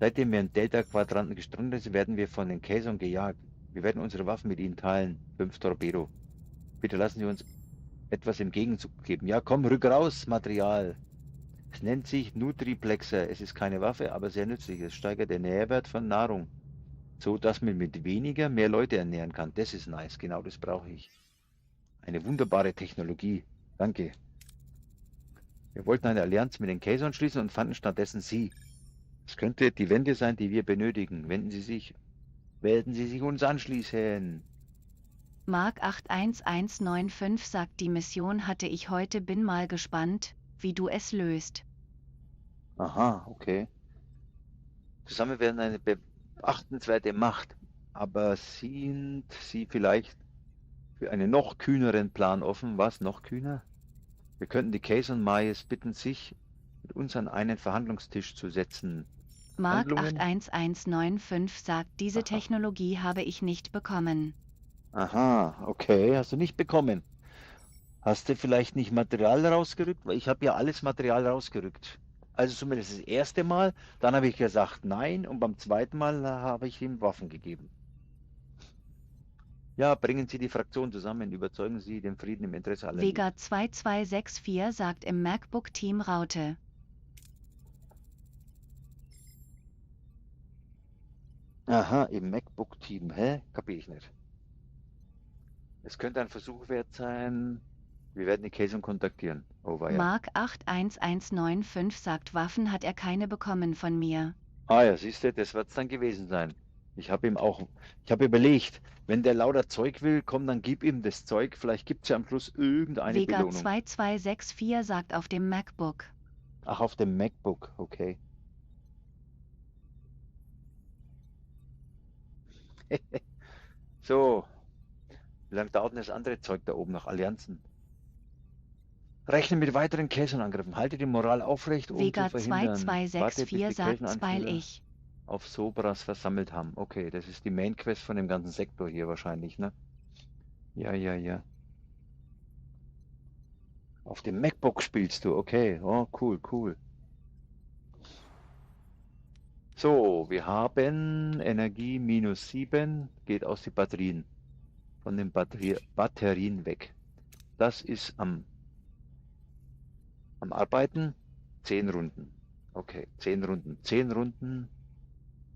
Seitdem wir in Delta-Quadranten gestrandet sind, werden wir von den Kayson gejagt. Wir werden unsere Waffen mit ihnen teilen. 5 Torpedo. Bitte lassen Sie uns etwas im Gegenzug geben. Ja, komm, rück raus, Material. Es nennt sich Nutriplexer. Es ist keine Waffe, aber sehr nützlich. Es steigert den Nährwert von Nahrung, so dass man mit weniger mehr Leute ernähren kann. Das ist nice. Genau das brauche ich. Eine wunderbare Technologie. Danke. Wir wollten eine Allianz mit den Kayson schließen und fanden stattdessen Sie. Es könnte die Wende sein, die wir benötigen. Werden Sie sich uns anschließen. Mark 81195 sagt, die Mission hatte ich heute, bin mal gespannt, wie du es löst. Aha, okay. Zusammen werden eine beachtenswerte Macht, aber sind Sie vielleicht für einen noch kühneren Plan offen? Was, noch kühner? Wir könnten die Case und Mayes bitten, sich mit uns an einen Verhandlungstisch zu setzen. Mark Handlungen? 81195 sagt, diese Aha. Technologie habe ich nicht bekommen. Aha, okay, hast du nicht bekommen. Hast du vielleicht nicht Material rausgerückt? Weil ich habe ja alles Material rausgerückt. Also zumindest das erste Mal, dann habe ich gesagt nein und beim zweiten Mal habe ich ihm Waffen gegeben. Ja, bringen Sie die Fraktion zusammen, überzeugen Sie den Frieden im Interesse aller. Vega 2264 sagt im MacBook-Team Raute. Aha, im MacBook-Team, hä? Kapier ich nicht. Es könnte ein Versuch wert sein. Wir werden die Casung kontaktieren. Over, ja. Mark 81195 sagt, Waffen hat er keine bekommen von mir. Ah ja, siehst du, das wird es dann gewesen sein. Ich habe überlegt, wenn der lauter Zeug will, komm, dann gib ihm das Zeug. Vielleicht gibt es ja am Schluss irgendeine Vega Belohnung. 2264 sagt auf dem MacBook. Ach, auf dem MacBook, okay. So, wie lange dauert denn das andere Zeug da oben nach Allianzen? Rechne mit weiteren Käsenangriffen. Halte die Moral aufrecht, um Vega zu verhindern. 2264 sagt, weil Käsenanführer ich. auf Sobras versammelt haben. Okay, das ist die Main Quest von dem ganzen Sektor hier wahrscheinlich, ne? Ja, ja, ja. Auf dem MacBook spielst du, okay. Oh, cool, cool. So, wir haben Energie -7, geht aus die Batterien. Von den Batterien weg. Das ist am Arbeiten. 10 Runden. Okay, 10 Runden. 10 Runden.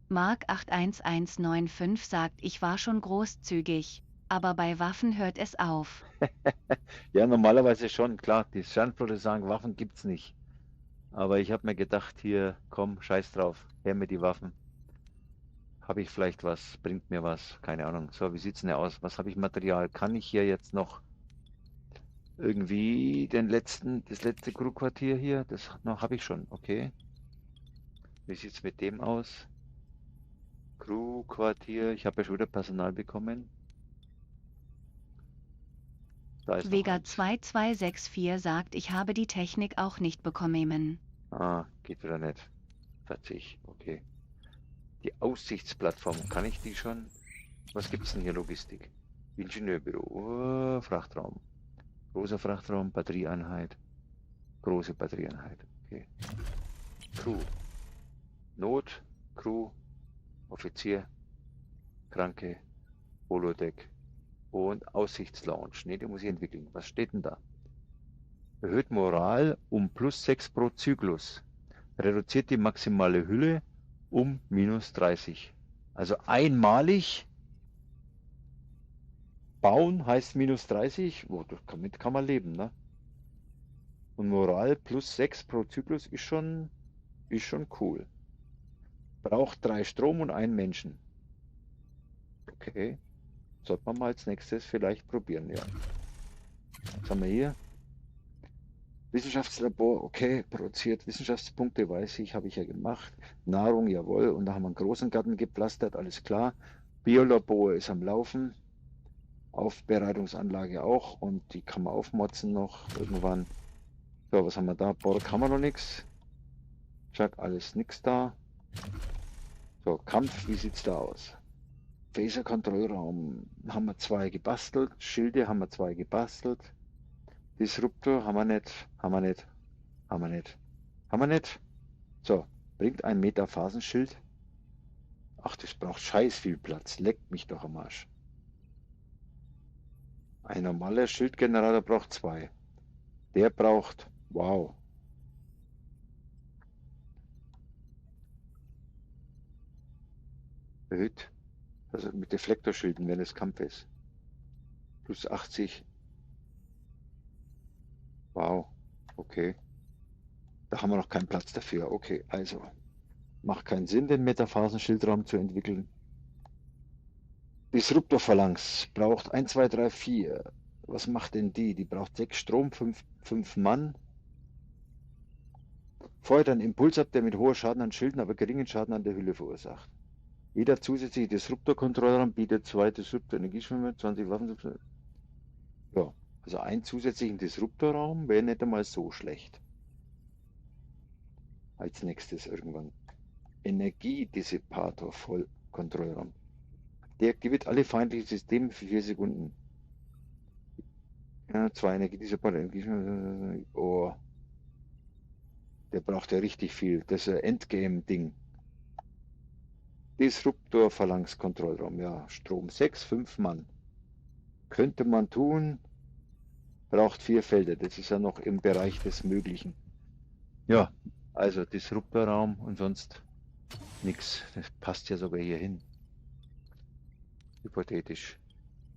Mark 81195 sagt, ich war schon großzügig, aber bei Waffen hört es auf. Ja, normalerweise schon, klar. Die Sternflotte sagen, Waffen gibt's nicht. Aber ich habe mir gedacht, hier, komm, scheiß drauf, her mit die Waffen. Habe ich vielleicht was, bringt mir was, keine Ahnung. So, wie sieht's denn aus? Was habe ich Material? Kann ich hier jetzt noch irgendwie das letzte Crewquartier hier, das habe ich schon, okay. Wie sieht's mit dem aus? Crewquartier, ich habe ja schon wieder Personal bekommen. Da ist noch Vega eins. 2264 sagt, ich habe die Technik auch nicht bekommen. Ah, geht wieder nicht. Verzicht, okay. Die Aussichtsplattform, kann ich die schon? Was gibt's denn hier? Logistik. Ingenieurbüro, Frachtraum. Großer Frachtraum, Batterieeinheit. Große Batterieeinheit, okay. Crew. Not, Crew, Offizier, Kranke, Holodeck und Aussichtslounge. Ne, die muss ich entwickeln. Was steht denn da? Erhöht Moral um +6 pro Zyklus. Reduziert die maximale Hülle um -30. Also einmalig bauen heißt -30. Oh, damit kann man leben, ne? Und Moral +6 pro Zyklus ist schon cool. Braucht 3 Strom und einen Menschen. Okay. Sollte man mal als nächstes vielleicht probieren, ja. Was haben wir hier? Wissenschaftslabor, okay, produziert Wissenschaftspunkte, weiß ich, habe ich ja gemacht. Nahrung, jawohl, und da haben wir einen großen Garten gepflastert, alles klar. Biolabor ist am Laufen. Aufbereitungsanlage auch und die kann man aufmotzen noch irgendwann. So, was haben wir da? Borg haben wir noch nichts. Chuck, alles nix da. So, Kampf, wie sieht's da aus? Phaser-Kontrollraum haben wir 2 gebastelt. Schilde haben wir 2 gebastelt. Disruptor haben wir nicht, haben wir nicht, haben wir nicht, haben wir nicht. So, bringt ein Metaphasenschild. Ach, das braucht scheiß viel Platz. Leckt mich doch am Arsch. Ein normaler Schildgenerator braucht 2. Der braucht, wow. Erhöht, also mit Deflektorschilden während des Kampfes. +80. Wow, okay. Da haben wir noch keinen Platz dafür. Okay, also macht keinen Sinn, den Metaphasenschildraum zu entwickeln. Disruptor-Phalanx braucht 1, 2, 3, 4. Was macht denn die? Die braucht 6 Strom, 5 Mann. Feuert einen Impuls ab, der mit hoher Schaden an Schilden, aber geringen Schaden an der Hülle verursacht. Jeder zusätzliche Disruptor-Kontrollraum bietet 2 Disruptor-Energieschwimmer, 20 Waffen. Ja, Also einen zusätzlichen Disruptorraum wäre nicht einmal so schlecht. Als nächstes irgendwann. Energiedissipator Vollkontrollraum. Deaktiviert alle feindlichen Systeme für 4 Sekunden. Ja, 2 Energiedissipator. Oh. Der braucht ja richtig viel. Das ist ein Endgame-Ding. Disruptor Phalanx-Kontrollraum. Ja, Strom 6, 5 Mann. Könnte man tun. Braucht 4 Felder. Das ist ja noch im Bereich des Möglichen. Ja, also Disruptorraum und sonst nichts. Das passt ja sogar hier hin. Hypothetisch.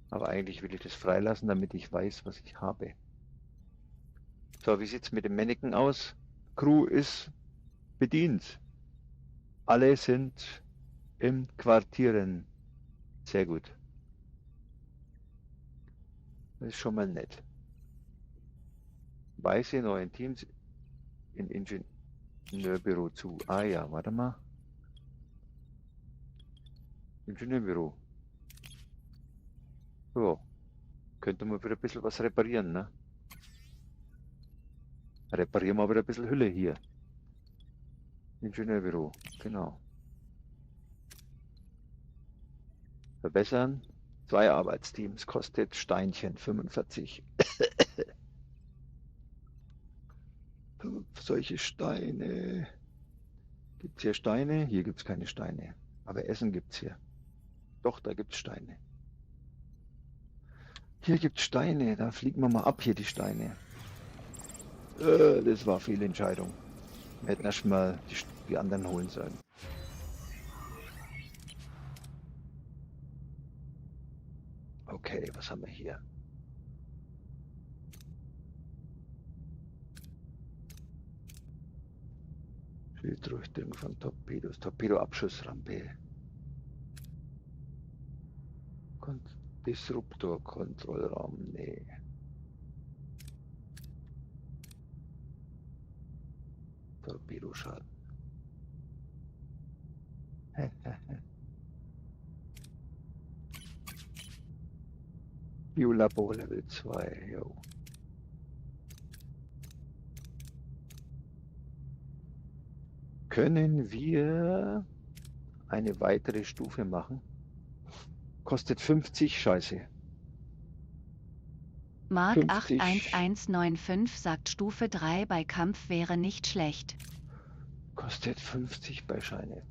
Aber eigentlich will ich das freilassen, damit ich weiß, was ich habe. So, wie sieht es mit dem Mannequin aus? Crew ist bedient. Alle sind im Quartieren. Sehr gut. Das ist schon mal nett. Weiße neuen Teams in Ingenieurbüro zu. Ah ja, warte mal. Ingenieurbüro. So, könnte man wieder ein bisschen was reparieren, ne? Reparieren wir wieder ein bisschen Hülle hier. Ingenieurbüro, genau. Verbessern. 2 Arbeitsteams, kostet Steinchen 45. Solche Steine. Gibt es hier Steine? Hier gibt es keine Steine. Aber Essen gibt es hier. Doch, da gibt es Steine. Hier gibt es Steine. Da fliegen wir mal ab, hier die Steine. Das war viel Entscheidung. Wir hätten erst mal die anderen holen sollen. Okay, was haben wir hier? Schilddurchdringung von Torpedos. Torpedoabschussrampe. Disruptor-Kontrollraum. Nee. Torpedoschaden. Biolabor Level 2. Jo. Können wir eine weitere Stufe machen? Kostet 50, scheiße. Mark 50. 81195 sagt Stufe 3 bei Kampf wäre nicht schlecht. Kostet 50 bei Scheine.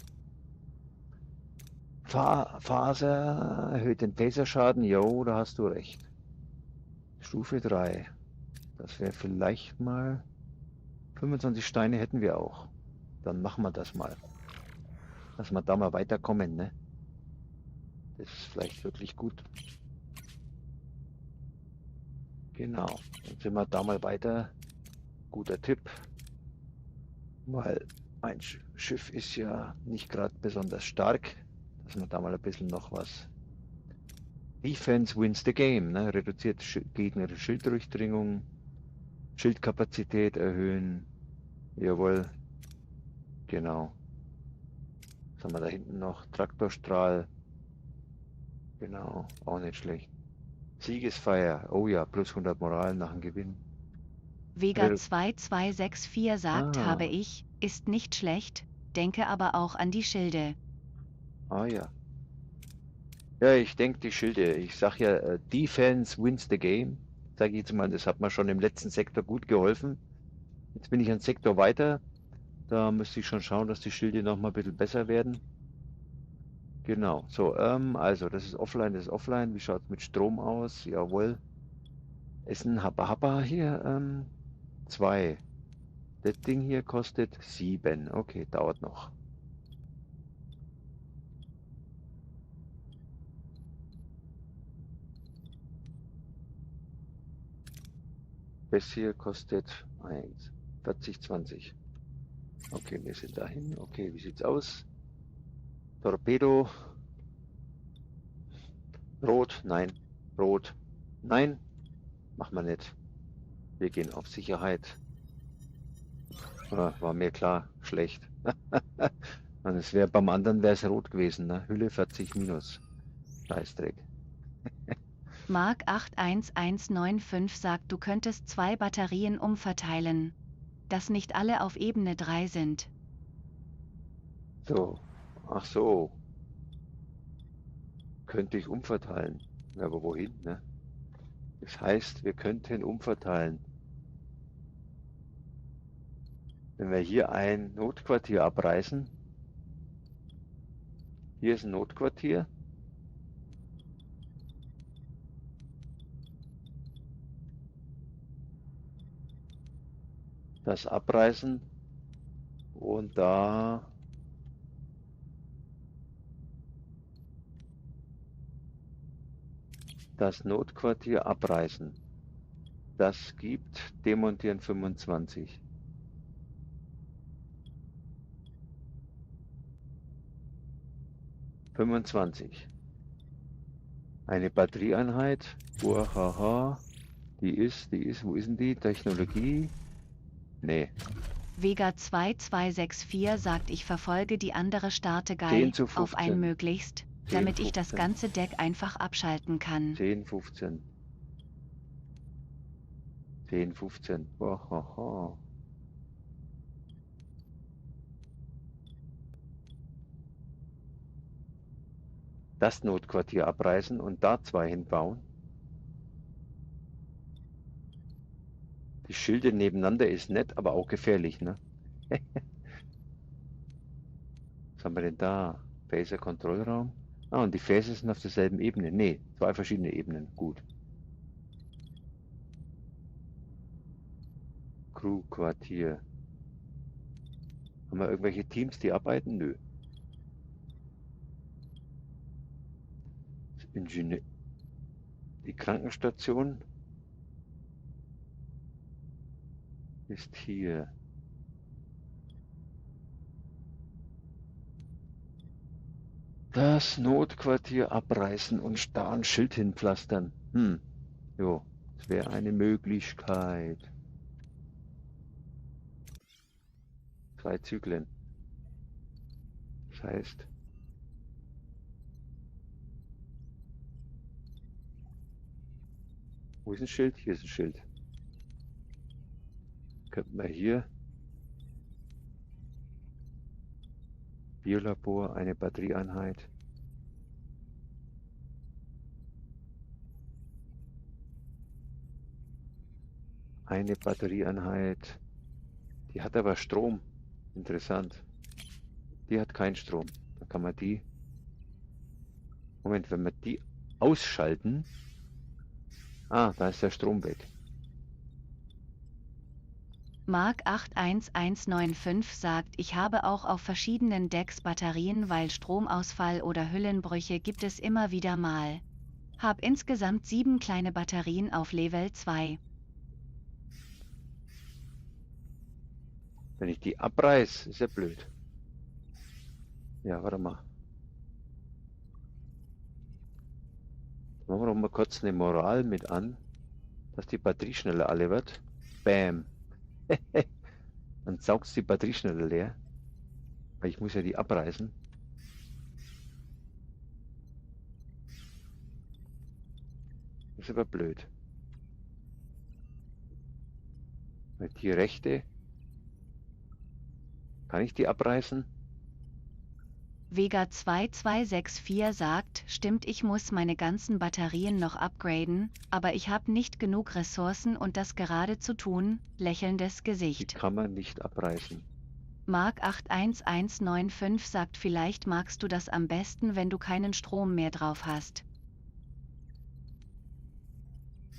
Faser erhöht den Phaserschaden. Jo, da hast du recht. Stufe 3. Das wäre vielleicht mal... 25 Steine hätten wir auch. Dann machen wir das mal. Dass wir da mal weiterkommen, ne? Das ist vielleicht wirklich gut. Genau. Dann sind wir da mal weiter. Guter Tipp. Weil mein Schiff ist ja nicht gerade besonders stark. Dass wir da mal ein bisschen noch was. Defense wins the game, ne? Reduziert gegnerische Schilddurchdringung. Schildkapazität erhöhen. Jawohl. Genau. Was haben wir da hinten noch? Traktorstrahl. Genau, auch nicht schlecht. Siegesfeier. Oh ja, plus 100 Moral nach dem Gewinn. Vega Redu- 2264 sagt, Ah. habe ich, ist nicht schlecht, denke aber auch an die Schilde. Ah ja. Ja, ich denke die Schilde. Ich sag ja, Defense wins the game. Sag ich jetzt mal, das hat mir schon im letzten Sektor gut geholfen. Jetzt bin ich einen Sektor weiter. Da müsste ich schon schauen, dass die Schilde noch mal ein bisschen besser werden. Genau. So, also das ist offline, das ist offline. Wie schaut es mit Strom aus? Jawohl. Essen Happa Happa hier. 2. Das Ding hier kostet 7. Okay, dauert noch. Das hier kostet 1. 40, 20. Okay, wir sind dahin. Okay, wie sieht's aus? Torpedo. Rot, nein. Rot, nein. Machen wir nicht. Wir gehen auf Sicherheit. War mir klar, schlecht. Und es wäre beim anderen wäre es rot gewesen, ne? Hülle 40 minus. Scheißdreck. Mark 81195 sagt, du könntest 2 Batterien umverteilen. Dass nicht alle auf Ebene 3 sind. So. Ach so. Könnte ich umverteilen. Ja, aber wohin, ne? Das heißt, wir könnten umverteilen. Wenn wir hier ein Notquartier abreißen. Hier ist ein Notquartier. Das abreißen und da das Notquartier abreißen. Das gibt demontieren 25. Eine Batterieeinheit. Uahaha. Die ist, wo ist denn die? Technologie? Nee. Vega 2264 sagt, ich verfolge die andere 10 Starteguide zu auf ein 15. möglichst, 10, damit ich das 15. ganze Deck einfach abschalten kann. 10, 15. 10, 15. Uahaha. Das Notquartier abreißen und da 2 hinbauen. Die Schilde nebeneinander ist nett, aber auch gefährlich, ne? Was haben wir denn da? Phaser-Kontrollraum. Ah, und die Phaser sind auf derselben Ebene. Nee, 2 verschiedene Ebenen. Gut. Crew-Quartier. Haben wir irgendwelche Teams, die arbeiten? Nö. Ingenieur. Die Krankenstation ist hier. Das Notquartier abreißen und da ein Schild hinpflastern. Jo, das wäre eine Möglichkeit. 2 Zyklen. Das heißt, wo ist ein Schild? Hier ist ein Schild. Könnten wir hier Biolabor, eine Batterieeinheit. Eine Batterieeinheit. Die hat aber Strom. Interessant. Die hat keinen Strom. Dann kann man die. Moment, wenn wir die ausschalten. Ah, da ist der Strom weg. Mark 81195 sagt, ich habe auch auf verschiedenen Decks Batterien, weil Stromausfall oder Hüllenbrüche gibt es immer wieder mal. Hab insgesamt 7 kleine Batterien auf Level 2. Wenn ich die abreiß, ist ja blöd. Ja, warte mal. Machen wir doch mal kurz eine Moral mit an, dass die Batterie schneller alle wird. Bam. Dann saugst die Batterie schneller leer. Weil ich muss ja die abreißen. Das ist aber blöd. Weil die rechte, kann ich die abreißen? Vega 2264 sagt, stimmt, ich muss meine ganzen Batterien noch upgraden, aber ich habe nicht genug Ressourcen und das gerade zu tun, lächelndes Die Gesicht. kann man nicht abreißen. Mark 81195 sagt, vielleicht magst du das am besten, wenn du keinen Strom mehr drauf hast.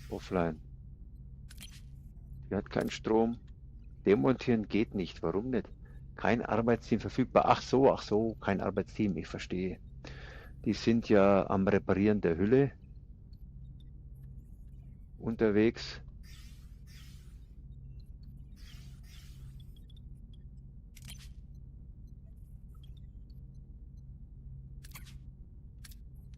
Offline. Die hat keinen Strom. Demontieren geht nicht. Warum nicht? Kein Arbeitsteam verfügbar. Ach so, kein Arbeitsteam. Ich verstehe. Die sind ja am Reparieren der Hülle unterwegs.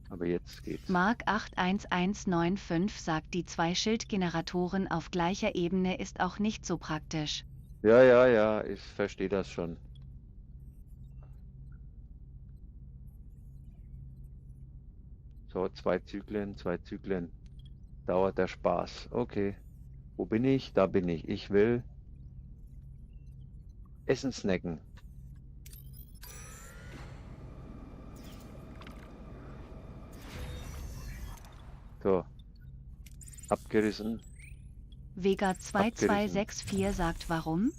Aber jetzt geht's. Mark 81195 sagt, die 2 Schildgeneratoren auf gleicher Ebene ist auch nicht so praktisch. Ja, ich verstehe das schon. So, 2 Zyklen, 2 Zyklen. dauert der Spaß. Okay. Wo bin ich? Da bin ich. Ich will Essen snacken. So. Abgerissen. Vega Abgerissen. 2264 sagt warum?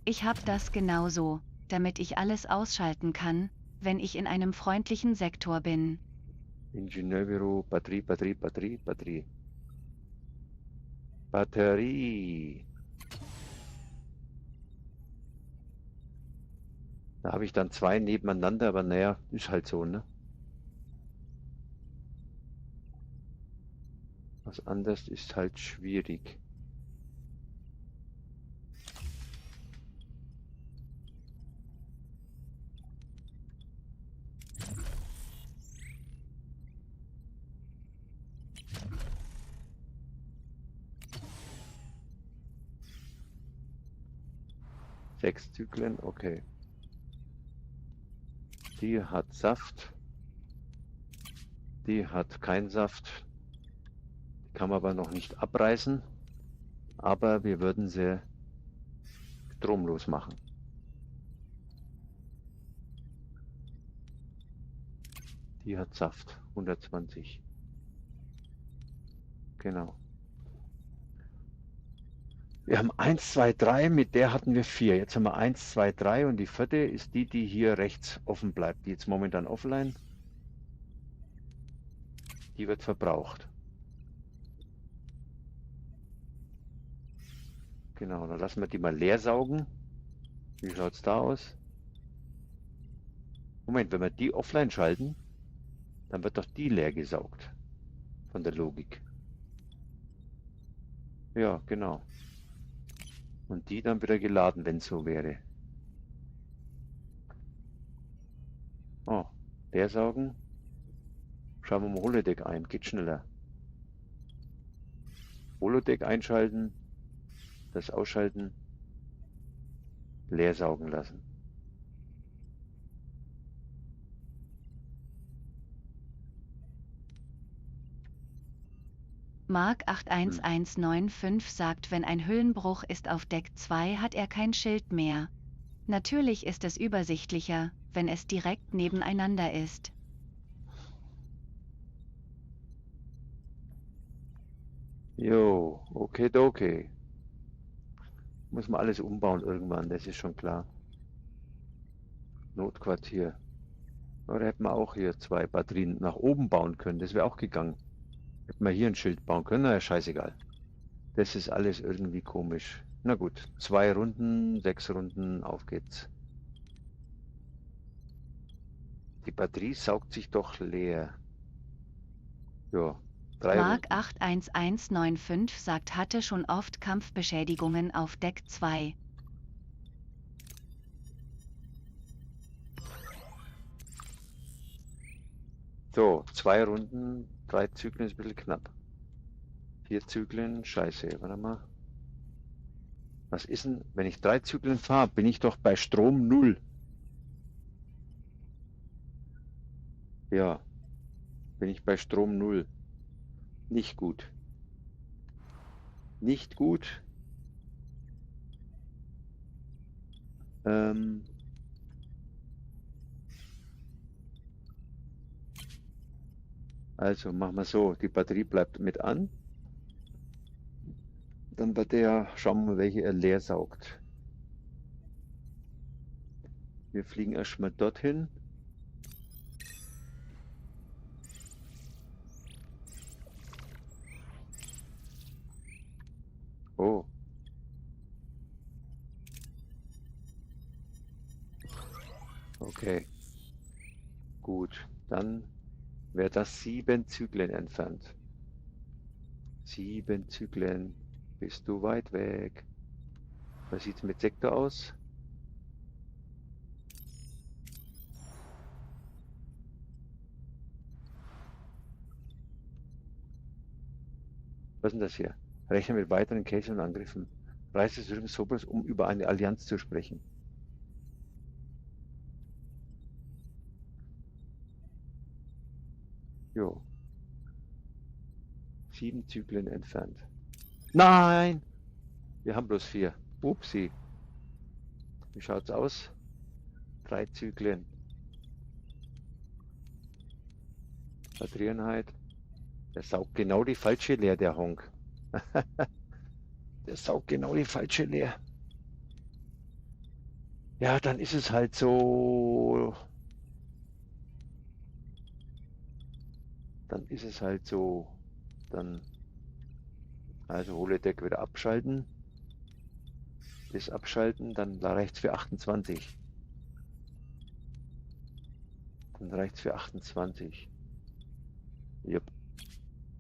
Ich hab das genauso, damit ich alles ausschalten kann, wenn ich in einem freundlichen Sektor bin. Ingenieurbüro, Batterie, Batterie, Batterie, Batterie. Batterie. Da habe ich dann zwei nebeneinander, aber naja, ist halt so, ne? Was anderes ist halt schwierig. Sechs Zyklen, okay. Die hat Saft. Die hat keinen Saft. Die kann man aber noch nicht abreißen. Aber wir würden sie stromlos machen. Die hat Saft. 120. Genau. Wir haben 1, 2, 3, mit der hatten wir 4. Jetzt haben wir 1, 2, 3 und die vierte ist die, die hier rechts offen bleibt. Die jetzt momentan offline. Die wird verbraucht. Genau, dann lassen wir die mal leer saugen. Wie schaut es da aus? Moment, wenn wir die offline schalten, dann wird doch die leer gesaugt. Von der Logik. Ja, genau. Und die dann wieder geladen, wenn es so wäre. Oh, leer saugen. Schauen wir mal Holodeck ein, geht schneller. Holodeck einschalten, das ausschalten, leer saugen lassen. Mark 81195 sagt, wenn ein Hüllenbruch ist auf Deck 2, hat er kein Schild mehr. Natürlich ist es übersichtlicher, wenn es direkt nebeneinander ist. Jo, okay. Muss man alles umbauen irgendwann, das ist schon klar. Notquartier. Oder hätten wir auch hier zwei Batterien nach oben bauen können, das wäre auch gegangen. Hätten wir hier ein Schild bauen können, naja, scheißegal. Das ist alles irgendwie komisch. Na gut, 2 Runden, 6 Runden, auf geht's. Die Batterie saugt sich doch leer. Ja, 3 Mark Runden. 81195 sagt, hatte schon oft Kampfbeschädigungen auf Deck 2. So, 2 Runden, 3 Zyklen ist ein bisschen knapp. 4 Zyklen, scheiße, warte mal. Was ist denn, wenn ich 3 Zyklen fahre, bin ich doch bei Strom 0. Ja, bin ich bei Strom 0. Nicht gut. Nicht gut. Also machen wir so, die Batterie bleibt mit an. Dann wird der, schauen wir mal, welche er leer saugt. Wir fliegen erstmal dorthin. Oh. Okay. Gut, dann wäre das 7 Zyklen entfernt. 7 Zyklen. Bist du weit weg? Was sieht es mit Sektor aus? Was ist denn das hier? Rechne mit weiteren Cases und Angriffen. Reise zu Sobers, um über eine Allianz zu sprechen. Jo. 7 Zyklen entfernt. Nein! Wir haben bloß 4. Upsi. Wie schaut's aus? 3 Zyklen. Batterieeinheit. Der saugt genau die falsche leer, der Honk. Der saugt genau die falsche leer. Ja, dann ist es halt so. Dann ist es halt so. Dann. Also Holodeck wieder abschalten. Das abschalten, dann da reicht's für 28. Dann reicht's für 28. Jupp.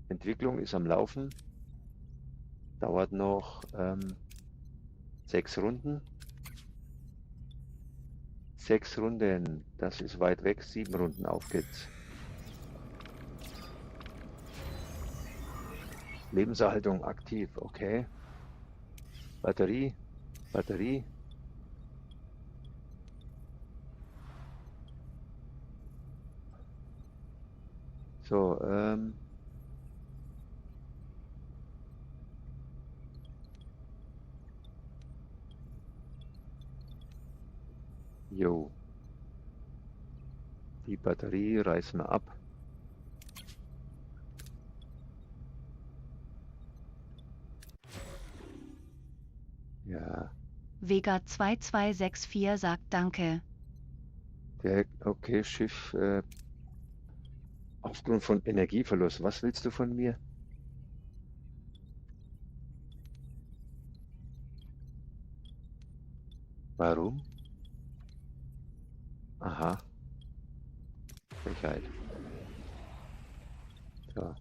Entwicklung ist am Laufen. Dauert noch 6 Runden. 6 Runden. Das ist weit weg. 7 Runden. Auf geht's. Lebenserhaltung aktiv. Okay. Batterie. Batterie. So, jo. Die Batterie reißen wir ab. Ja, Vega 2264 sagt Danke. okay, Schiff, aufgrund von Energieverlust. Was willst du von mir? Warum? Aha. Frechheit. So.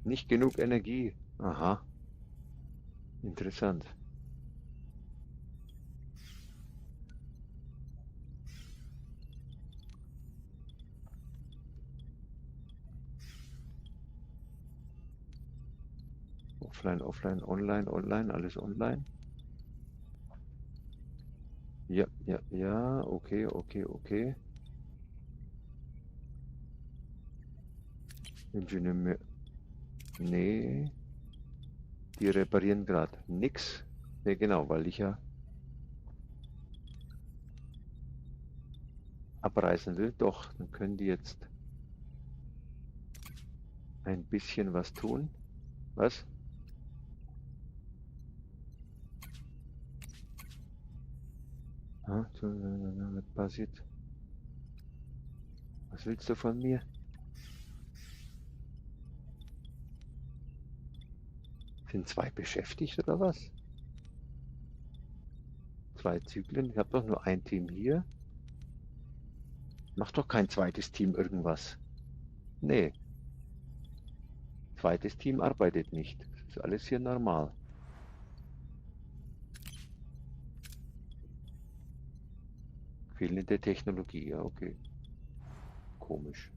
Nicht genug Energie. Aha. Interessant. Offline, offline, online, online, alles online. Ja, ja, ja, okay, okay, okay. Ingenieur, nee, die reparieren gerade nix. Ne, genau, weil ich ja abreißen will. Doch, dann können die jetzt ein bisschen was tun. Was? Was passiert? Was willst du von mir? Sind 2 beschäftigt oder was? 2 Zyklen? Ich habe doch nur ein Team hier. Macht doch kein zweites Team irgendwas. Nee. Zweites Team arbeitet nicht. Das ist alles hier normal. Fehlende Technologie, ja, okay. Komisch.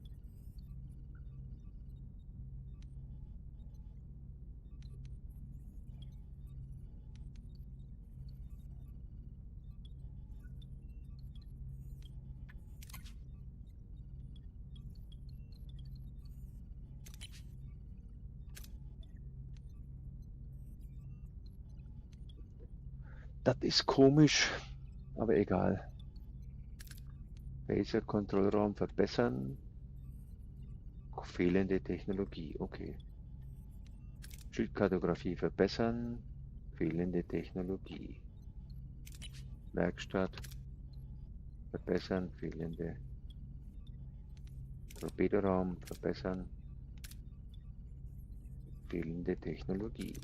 Das ist komisch, aber egal. Laser-Kontrollraum verbessern. Fehlende Technologie, okay. Schildkartografie verbessern. Fehlende Technologie. Werkstatt verbessern. Fehlende. Torpedoraum verbessern. Fehlende Technologie.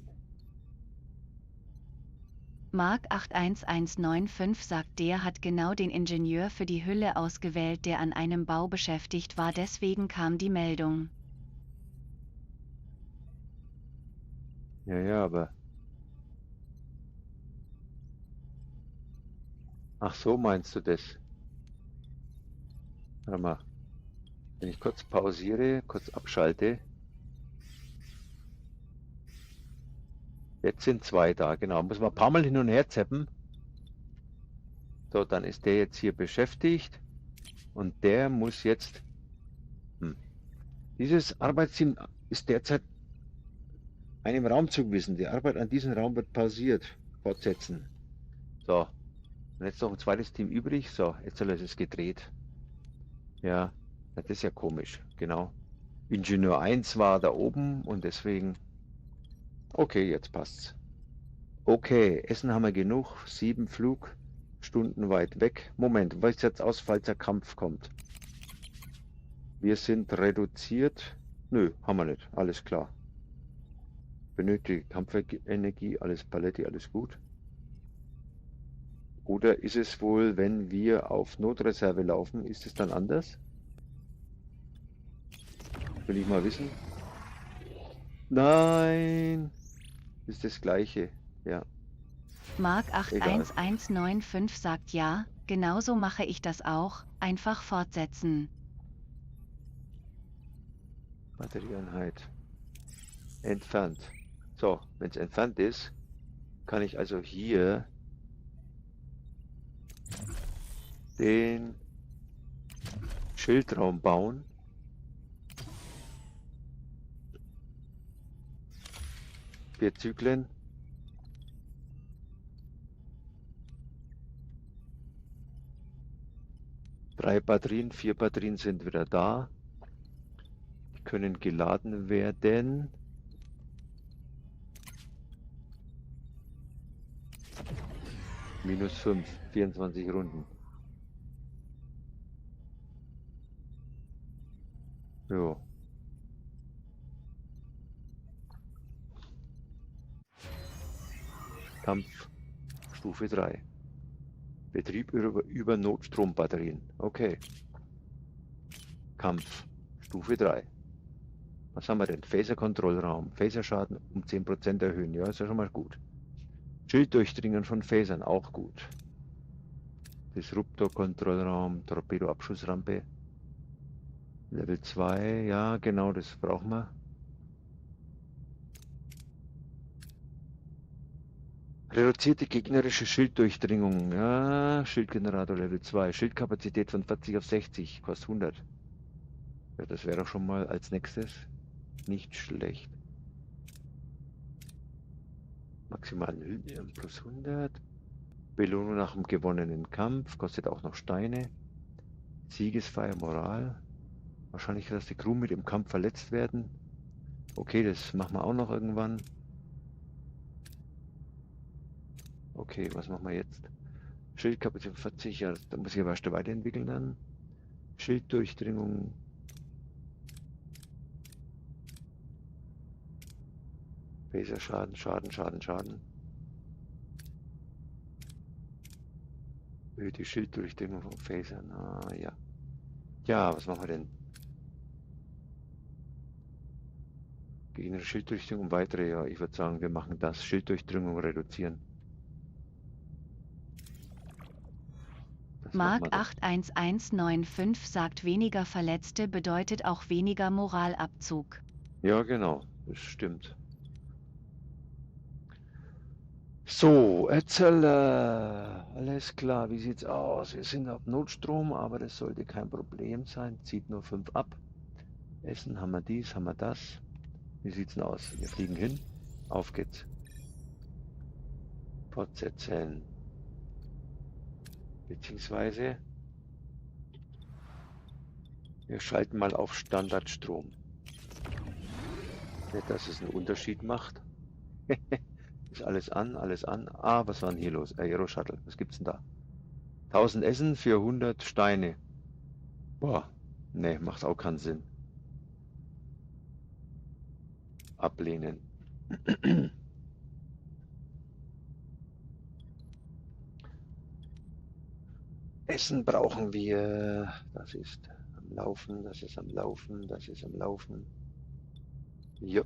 Mark 81195 sagt, der hat genau den Ingenieur für die Hülle ausgewählt, der an einem Bau beschäftigt war, deswegen kam die Meldung. Ja, ja, aber... Ach so, meinst du das? Warte mal. Wenn ich kurz pausiere, kurz abschalte. Jetzt sind 2 da, genau. Muss man ein paar Mal hin und her zappen. So, dann ist der jetzt hier beschäftigt. Und der muss jetzt Hm. Dieses Arbeitsteam ist derzeit einem Raumzug wissen. Die Arbeit an diesem Raum wird pausiert. Fortsetzen. So. Und jetzt noch ein zweites Team übrig. So, jetzt soll es gedreht. Ja, das ist ja komisch. Genau. Ingenieur 1 war da oben und deswegen. Okay, jetzt passt's. Okay, Essen haben wir genug. 7 Flugstunden weit weg. Moment, was ist jetzt aus, falls der Kampf kommt? Wir sind reduziert. Nö, haben wir nicht. Alles klar. Benötigt Kampfenergie, alles Paletti, alles gut. Oder ist es wohl, wenn wir auf Notreserve laufen, ist es dann anders? Will ich mal wissen. Nein, ist das gleiche. Ja, Mark egal. 81195 sagt ja, genauso mache ich das auch, einfach fortsetzen. Batterieeinheit. Entfernt. So, wenn es entfernt ist, kann ich also hier den Schildraum bauen. Vier Zyklen. Drei Batterien, 4 Batterien sind wieder da. Die können geladen werden. -5, 24 Runden. Jo. Kampf Stufe 3. Betrieb über Notstrombatterien. Okay. Kampf Stufe 3. Was haben wir denn? Phaser-Kontrollraum. Phaserschaden um 10% erhöhen. Ja, ist ja schon mal gut. Schilddurchdringen von Phasern. Auch gut. Disruptor-Kontrollraum. Torpedo-Abschussrampe. Level 2. Ja, genau, das brauchen wir. Reduzierte gegnerische Schilddurchdringung. Ja, Schildgenerator Level 2. Schildkapazität von 40 auf 60. Kostet 100. Ja, das wäre doch schon mal als nächstes nicht schlecht. Maximal plus 100. Belohnung nach dem gewonnenen Kampf. Kostet auch noch Steine. Siegesfeier Moral. Wahrscheinlich, dass die Crew mit im Kampf verletzt werden. Okay, das machen wir auch noch irgendwann. Okay, was machen wir jetzt? Schildkapazität 40, ja, da muss ich aber erst weiterentwickeln dann. Schilddurchdringung. Phaserschaden, Schaden. Die Schilddurchdringung von Phasern. Ah, ja. Ja, was machen wir denn? Gegnerische Schilddurchdringung weitere, ja, ich würde sagen, wir machen das. Schilddurchdringung reduzieren. Das Mark machen wir 81195 sagt weniger Verletzte bedeutet auch weniger Moralabzug. dann. Ja, genau, das stimmt. So, Etzler, alles klar, wie sieht's aus? Wir sind auf Notstrom, aber das sollte kein Problem sein. Zieht nur 5 ab. Essen haben wir dies, haben wir das. Wie sieht's denn aus? Wir fliegen hin. Auf geht's. Fortsetzen. Beziehungsweise wir schalten mal auf Standardstrom. Nicht, dass es einen Unterschied macht. Ist alles an, alles an. Ah, was war denn hier los? Aero Shuttle, was gibt's denn da? 1000 Essen für 100 Steine. Boah, ne, macht auch keinen Sinn. Ablehnen. Essen brauchen wir. Das ist am Laufen, das ist am Laufen, das ist am Laufen. Jo.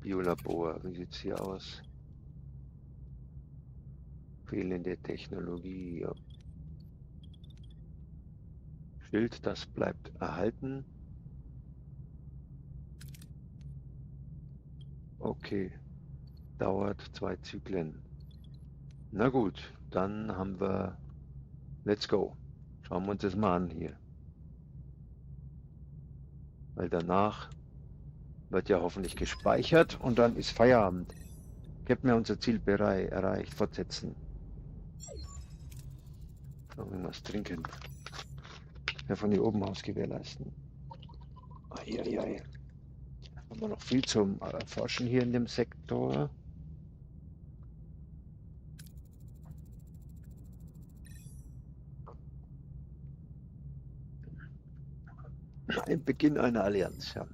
Biolabor, wie sieht's hier aus? Fehlende Technologie. Ja. Schild, das bleibt erhalten. Okay. Dauert 2 Zyklen. Na gut, dann haben wir. Let's go. Schauen wir uns das mal an hier. Weil danach wird ja hoffentlich gespeichert und dann ist Feierabend. Captain, wir haben unser Ziel erreicht. Fortsetzen. Irgendwas trinken. Ja, von hier oben aus gewährleisten. Eieiei. Haben wir noch viel zum Erforschen hier in dem Sektor. Ein Beginn einer Allianz, ja.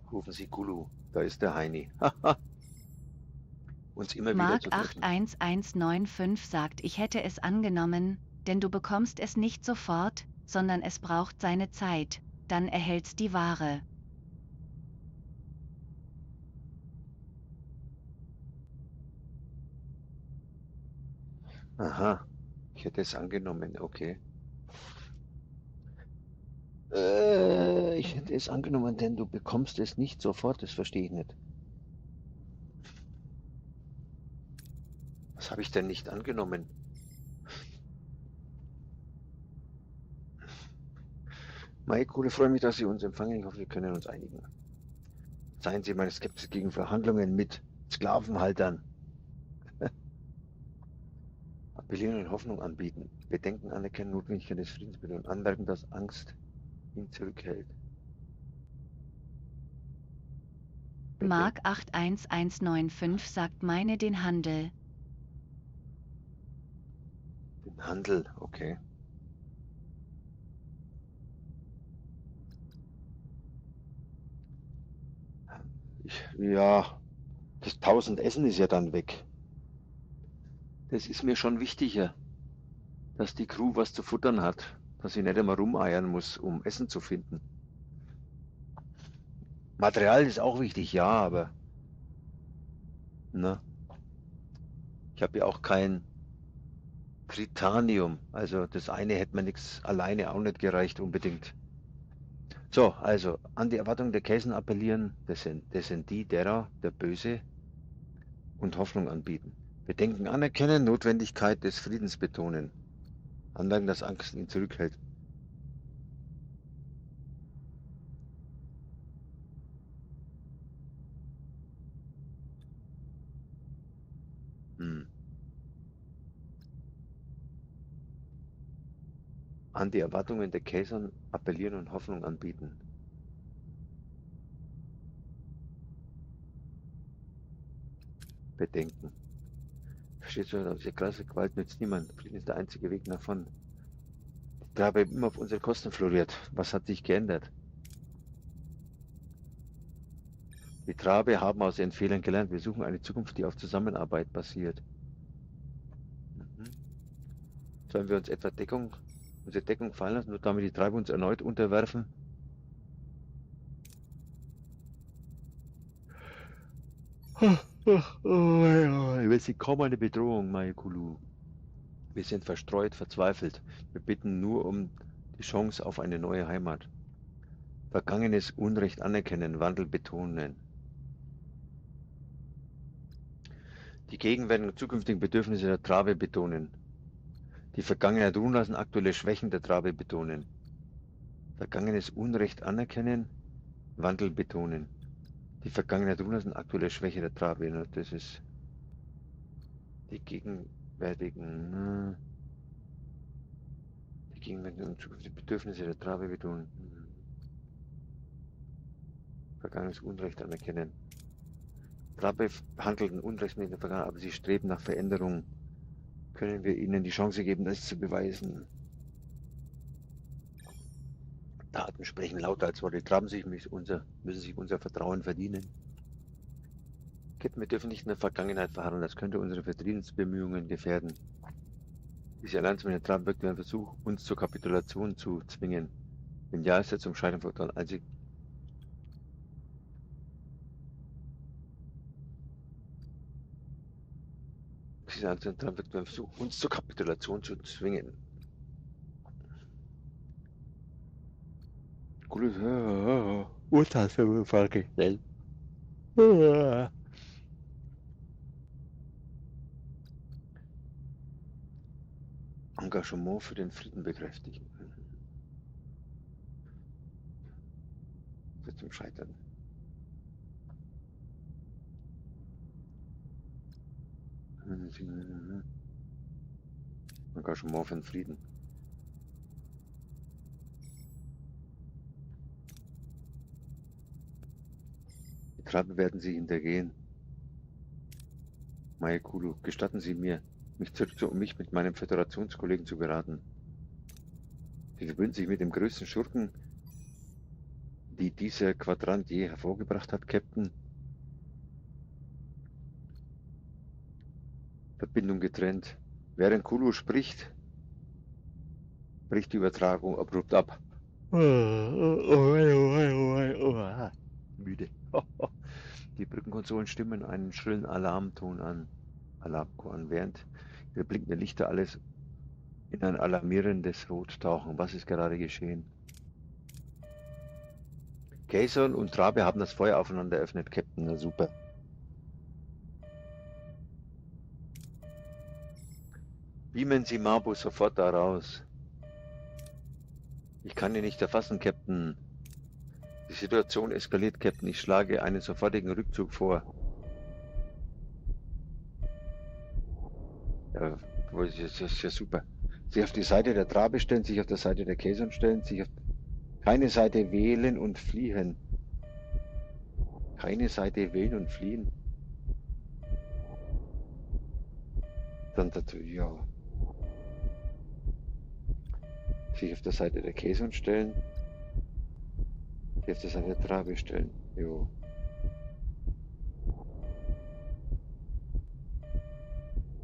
Rufen Sie Gulu. Da ist der Heini. Uns immer wieder Mark zu treffen. 81195 sagt, ich hätte es angenommen, denn du bekommst es nicht sofort, sondern es braucht seine Zeit, dann erhältst die Ware. Aha. Ich hätte es angenommen, okay. Ich hätte es angenommen, denn du bekommst es nicht sofort, das verstehe ich nicht. Was habe ich denn nicht angenommen? Mai, cool, freue mich, dass Sie uns empfangen. Ich hoffe, wir können uns einigen. Seien Sie meine Skepsis gegen Verhandlungen mit Sklavenhaltern. Appellieren und Hoffnung anbieten. Bedenken anerkennen, Notwendigkeit des Friedens und anmerken, dass Angst ihn zurückhält. Mark 81195 sagt, meine den Handel. Den Handel, okay. Ja, das 1000 Essen ist ja dann weg. Das ist mir schon wichtiger, dass die Crew was zu futtern hat, dass sie nicht immer rumeiern muss, um Essen zu finden. Material ist auch wichtig, ja, aber ne, ich habe ja auch kein Tritanium. Also das eine hätte mir nichts alleine auch nicht gereicht unbedingt. So, also an die Erwartungen der Käsen appellieren, das sind die derer, der Böse, und Hoffnung anbieten. Bedenken anerkennen, Notwendigkeit des Friedens betonen. Anmerken, dass Angst ihn zurückhält. An die Erwartungen der Käsern appellieren und Hoffnung anbieten. Bedenken. Verstehst du, diese krasse Gewalt nützt niemand. Frieden ist der einzige Weg nach vorn. Die Trabe immer auf unsere Kosten floriert. Was hat sich geändert? Die Trabe haben aus ihren Fehlern gelernt. Wir suchen eine Zukunft, die auf Zusammenarbeit basiert. Sollen wir uns etwa unsere Deckung fallen lassen, nur damit die Trabe uns erneut unterwerfen? Wir sind kaum eine Bedrohung, Mayekulu. Wir sind verstreut, verzweifelt. Wir bitten nur um die Chance auf eine neue Heimat. Vergangenes Unrecht anerkennen, Wandel betonen. Die gegenwärtigen und zukünftigen Bedürfnisse der Trabe betonen. Die Vergangenheit ruhen lassen, aktuelle Schwächen der Trabe betonen. Vergangenes Unrecht anerkennen, Wandel betonen. Die Vergangenheit ruhen lassen, aktuelle Schwäche der Trabe. Das ist die gegenwärtigen und zukünftigen Bedürfnisse der Trabe betonen. Vergangenes Unrecht anerkennen. Trabe handelten unrechtmäßig in der Vergangenheit, aber sie streben nach Veränderung. Können wir ihnen die Chance geben, das zu beweisen? Taten sprechen lauter als Worte. Traben müssen sich unser Vertrauen verdienen. Wir dürfen nicht in der Vergangenheit verharren, das könnte unsere Friedensbemühungen gefährden. Diese Allianz mit den Traben wirkt wie ein Versuch, uns zur Kapitulation zu zwingen. Wenn ja, ist er zum Scheitern verurteilt. Also diese Allianz mit den Traben wirkt wie ein Versuch, uns zur Kapitulation zu zwingen. Urteilsfrage gestellt. Engagement für den Frieden bekräftigen. Produkte zum Scheitern. Engagement für den Frieden. Die Trabe werden Sie hintergehen. Mayekulu, gestatten Sie mir, mich mit meinem Föderationskollegen zu beraten. Sie verbünden sich mit dem größten Schurken, die dieser Quadrant je hervorgebracht hat, Captain. Verbindung getrennt. Während Kulu spricht, bricht die Übertragung abrupt ab. Müde. Die Brückenkonsolen stimmen einen schrillen Alarmton an. Alarmkorn, während ihre blinkenden Lichter alles in ein alarmierendes Rot tauchen. Was ist gerade geschehen? Kayson und Trabe haben das Feuer aufeinander eröffnet, Captain. Na super. Beamen Sie Mabu sofort da raus. Ich kann ihn nicht erfassen, Captain. Die Situation eskaliert, Captain. Ich schlage einen sofortigen Rückzug vor. Ja, das ist ja super. Sich auf die Seite der Trabe stellen, sich auf der Seite der Kayson stellen, sich auf keine Seite wählen und fliehen. Keine Seite wählen und fliehen. Dann dazu, ja. Sich auf der Seite der Kayson stellen. Sich auf der Seite der Trabe stellen. Jo.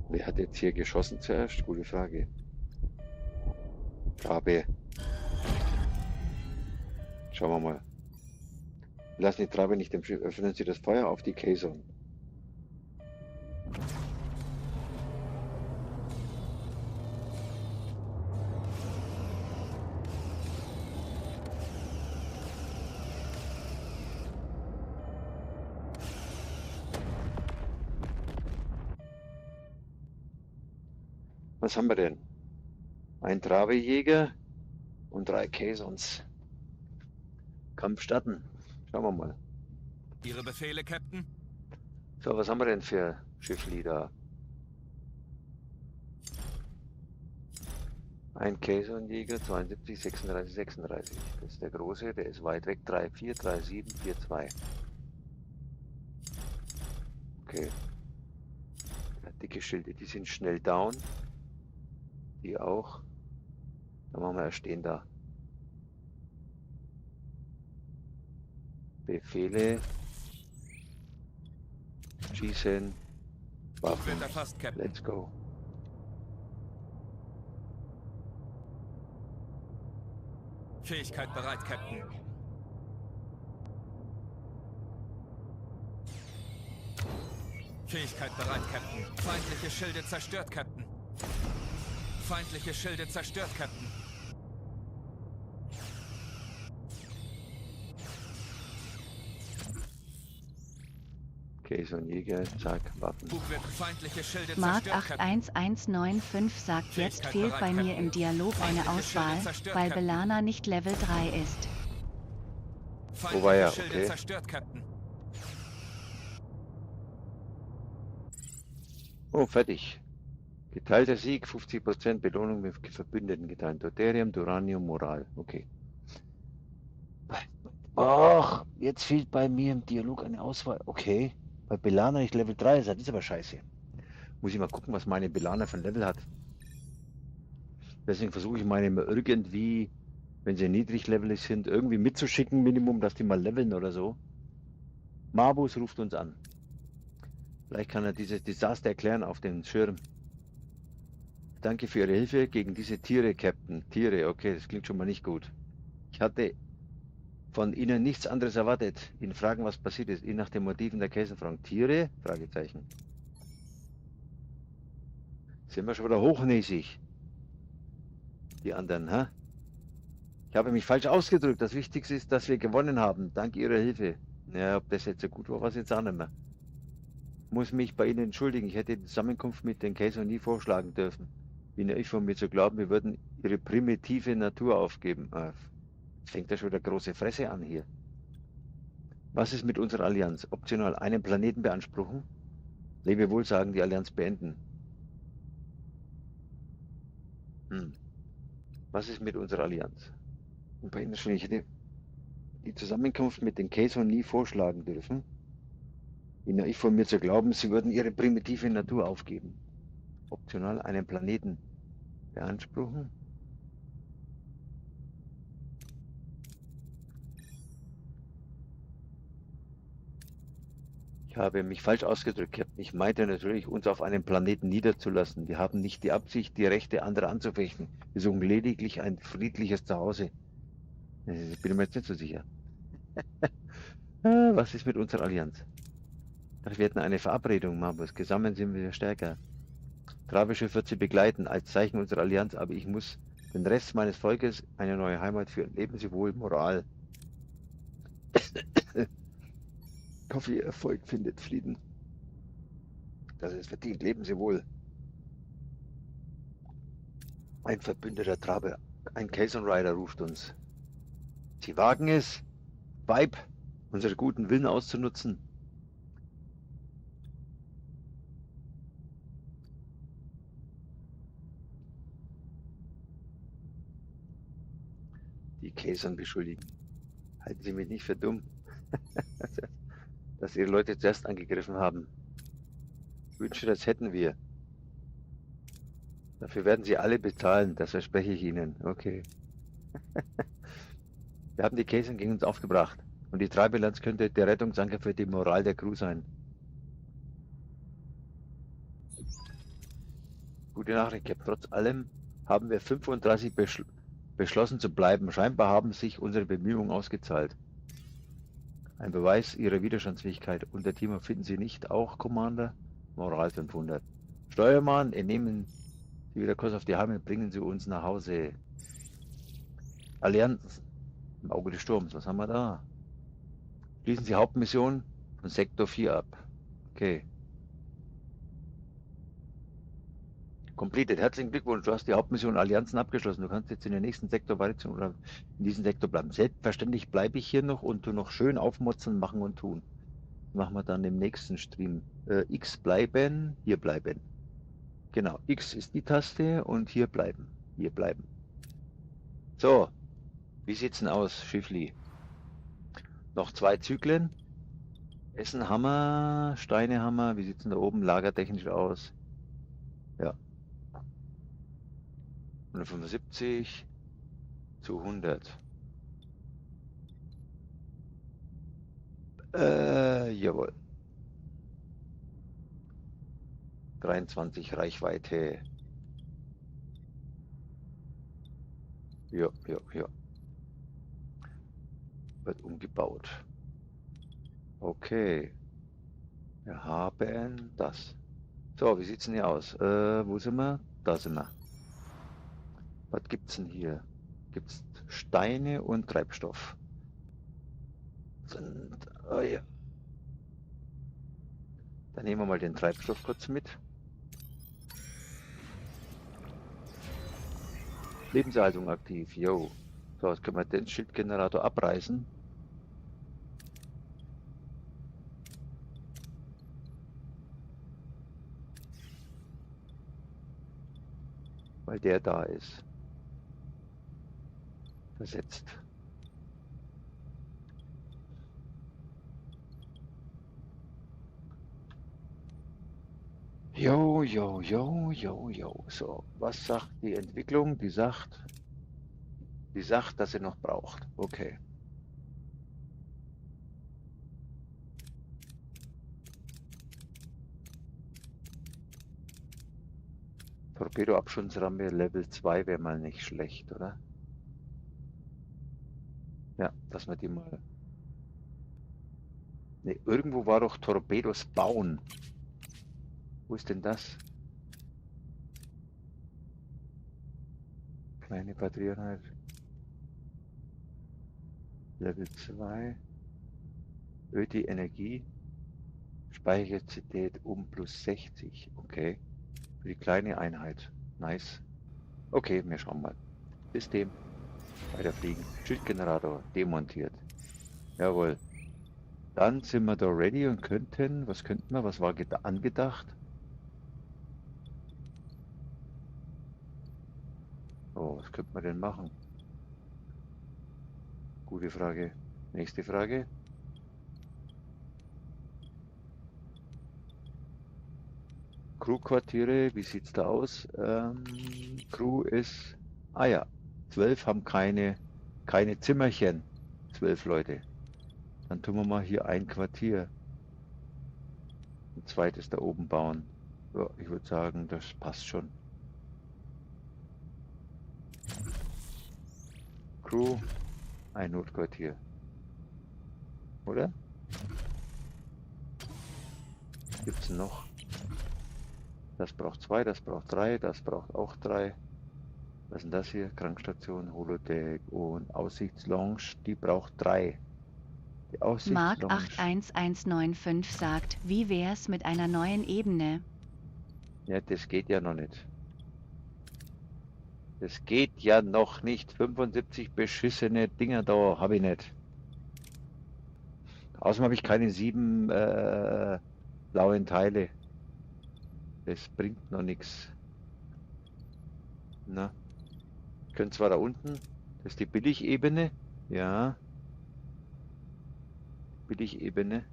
Wer hat jetzt hier geschossen zuerst? Gute Frage. Trabe. Schauen wir mal. Lassen die Trabe nicht im Schiff. Öffnen Sie das Feuer auf die Kayson. Was haben wir denn? Ein Trabejäger und 3 Kaysons. Kampf starten. Schauen wir mal. Ihre Befehle, Captain? So, was haben wir denn für Schiffli da? Ein Kayson-Jäger, 72, 36, 36. Das ist der große, der ist weit weg. 3-4, 3-7, 4-2. Okay. Ja, dicke Schilde, die sind schnell down. Die auch. Dann machen wir stehen da. Befehle. Schießen. Waffen. Wird erfasst, Captain. Let's go. Fähigkeit bereit, Captain. Fähigkeit bereit, Captain. Feindliche Schilde zerstört, Captain. Feindliche Schilde zerstört, Captain. Okay, so ein Jäger, zack, Waffen. Bug wird feindliche Schilde Mark zerstört, Captain. 81195 sagt, jetzt fehlt bei mir im Dialog eine Auswahl, weil Belana nicht Level 3 ist. Feindliche war ja, Schilde okay. zerstört, Captain. Oh, fertig. Geteilter Sieg, 50% Belohnung mit Verbündeten geteilt. Deuterium, Duranium, Moral. Okay. Ach, jetzt fehlt bei mir im Dialog eine Auswahl. Okay. Bei Belana nicht Level 3 ist, das ist aber scheiße. Muss ich mal gucken, was meine Belana für ein Level hat. Deswegen versuche ich meine immer irgendwie, wenn sie niedriglevelig sind, irgendwie mitzuschicken, Minimum, dass die mal leveln oder so. Mabus ruft uns an. Vielleicht kann er dieses Desaster erklären auf dem Schirm. Danke für Ihre Hilfe gegen diese Tiere, Captain. Tiere, okay, das klingt schon mal nicht gut. Ich hatte von Ihnen nichts anderes erwartet. Ihnen fragen, was passiert ist. Ihnen nach den Motiven der Kaiser fragen. Tiere? Fragezeichen. Sind wir schon wieder hochnäsig? Die anderen, hä? Ich habe mich falsch ausgedrückt. Das Wichtigste ist, dass wir gewonnen haben. Dank Ihrer Hilfe. Ja, ob das jetzt so gut war, was jetzt auch nicht mehr. Muss mich bei Ihnen entschuldigen. Ich hätte die Zusammenkunft mit den Kaiser nie vorschlagen dürfen. Wie naiv von mir zu glauben, wir würden Ihre primitive Natur aufgeben. Jetzt fängt ja schon wieder große Fresse an hier. Was ist mit unserer Allianz? Optional einen Planeten beanspruchen? Lebewohl sagen, die Allianz beenden. Was ist mit unserer Allianz? Und bei Ihnen schon, ich hätte die Zusammenkunft mit den Kaiser nie vorschlagen dürfen. Wie naiv von mir zu glauben, sie würden ihre primitive Natur aufgeben. Optional einen Planeten beanspruchen? Ich habe mich falsch ausgedrückt, Captain. Ich meinte natürlich, uns auf einem Planeten niederzulassen. Wir haben nicht die Absicht, die Rechte anderer anzufechten. Wir suchen lediglich ein friedliches Zuhause. Ich bin mir jetzt nicht so sicher. Was ist mit unserer Allianz? Ach, wir hätten eine Verabredung, Marbus. Gesammelt sind wir stärker. Trabeschiff wird sie begleiten, als Zeichen unserer Allianz, aber ich muss den Rest meines Volkes eine neue Heimat führen. Leben Sie wohl, Moral. Ich hoffe, Ihr Erfolg findet Frieden. Das ist verdient. Leben Sie wohl. Ein verbündeter Trabe, ein Caisson Rider ruft uns. Sie wagen es, Weib, unsere guten Willen auszunutzen. Die Caisson beschuldigen. Halten Sie mich nicht für dumm, dass Ihre Leute zuerst angegriffen haben. Ich wünsche, das hätten wir. Dafür werden Sie alle bezahlen, das verspreche ich Ihnen. Okay. Wir haben die Caisson gegen uns aufgebracht. Und die Treibbilanz könnte der Rettungsanker für die Moral der Crew sein. Gute Nachricht, Captain. Trotz allem haben wir 35 beschlossen zu bleiben. Scheinbar haben sich unsere Bemühungen ausgezahlt. Ein Beweis ihrer Widerstandsfähigkeit. Unter Team finden Sie nicht auch, Commander? Moral 500. Steuermann, entnehmen Sie wieder Kurs auf die Halme und bringen Sie uns nach Hause. Allianz im Auge des Sturms. Was haben wir da? Schließen Sie Hauptmission von Sektor 4 ab. Okay. Completed. Herzlichen Glückwunsch. Du hast die Hauptmission Allianzen abgeschlossen. Du kannst jetzt in den nächsten Sektor weiter oder in diesem Sektor bleiben. Selbstverständlich bleibe ich hier noch und tu noch schön aufmotzen, machen und tun. Machen wir dann im nächsten Stream. X bleiben, hier bleiben. Genau, X ist die Taste und hier bleiben. Hier bleiben. So, wie sieht's denn aus, Schiffli? Noch 2 Zyklen. Essen Hammer, Steine Hammer. Wie sieht's denn da oben lagertechnisch aus? Ja. 175 zu 100. Jawohl. 23 Reichweite. Ja. Wird umgebaut. Okay. Wir haben das. So, wie sieht's denn hier aus? Wo sind wir? Da sind wir. Was gibt's denn hier? Gibt's Steine und Treibstoff? Oh ja. Dann nehmen wir mal den Treibstoff kurz mit. Lebenserhaltung aktiv, jo. So, jetzt können wir den Schildgenerator abreißen. Weil der da ist. Versetzt. Jo. So, was sagt die Entwicklung? Die sagt, dass sie noch braucht. Okay. Torpedoabschussrampe Level 2 wäre mal nicht schlecht, oder? Ja, dass wir die mal... Ne, irgendwo war doch Torpedos bauen. Wo ist denn das? Kleine Batterieeinheit. Level 2. Erhöht die Energie. Speicherkapazität um plus 60. Okay. Für die kleine Einheit. Nice. Okay, wir schauen mal. System. Weiterfliegen. Schildgenerator demontiert. Jawohl. Dann sind wir da ready und könnten, was könnten wir, was war angedacht? Oh, was könnte man denn machen? Gute Frage. Nächste Frage. Crewquartiere, wie sieht's da aus? Crew ist, ah ja, 12 haben keine Zimmerchen. 12 Leute. Dann tun wir mal hier ein Quartier. Ein zweites da oben bauen. Ja, ich würde sagen, das passt schon. Crew, ein Notquartier. Oder? Gibt's noch? Das braucht 2, das braucht 3, das braucht auch 3. Was ist denn das hier? Krankstation, Holodeck und Aussichtslounge, die braucht 3. Die Mark Aussichtslounge. 81195 sagt, wie wär's mit einer neuen Ebene? Ja, das geht ja noch nicht. Das geht ja noch nicht. 75 beschissene Dinger da habe ich nicht. Außerdem habe ich keine 7 blauen Teile. Das bringt noch nichts. Na, können zwar da unten, das ist die Billigebene. Ja. Billigebene.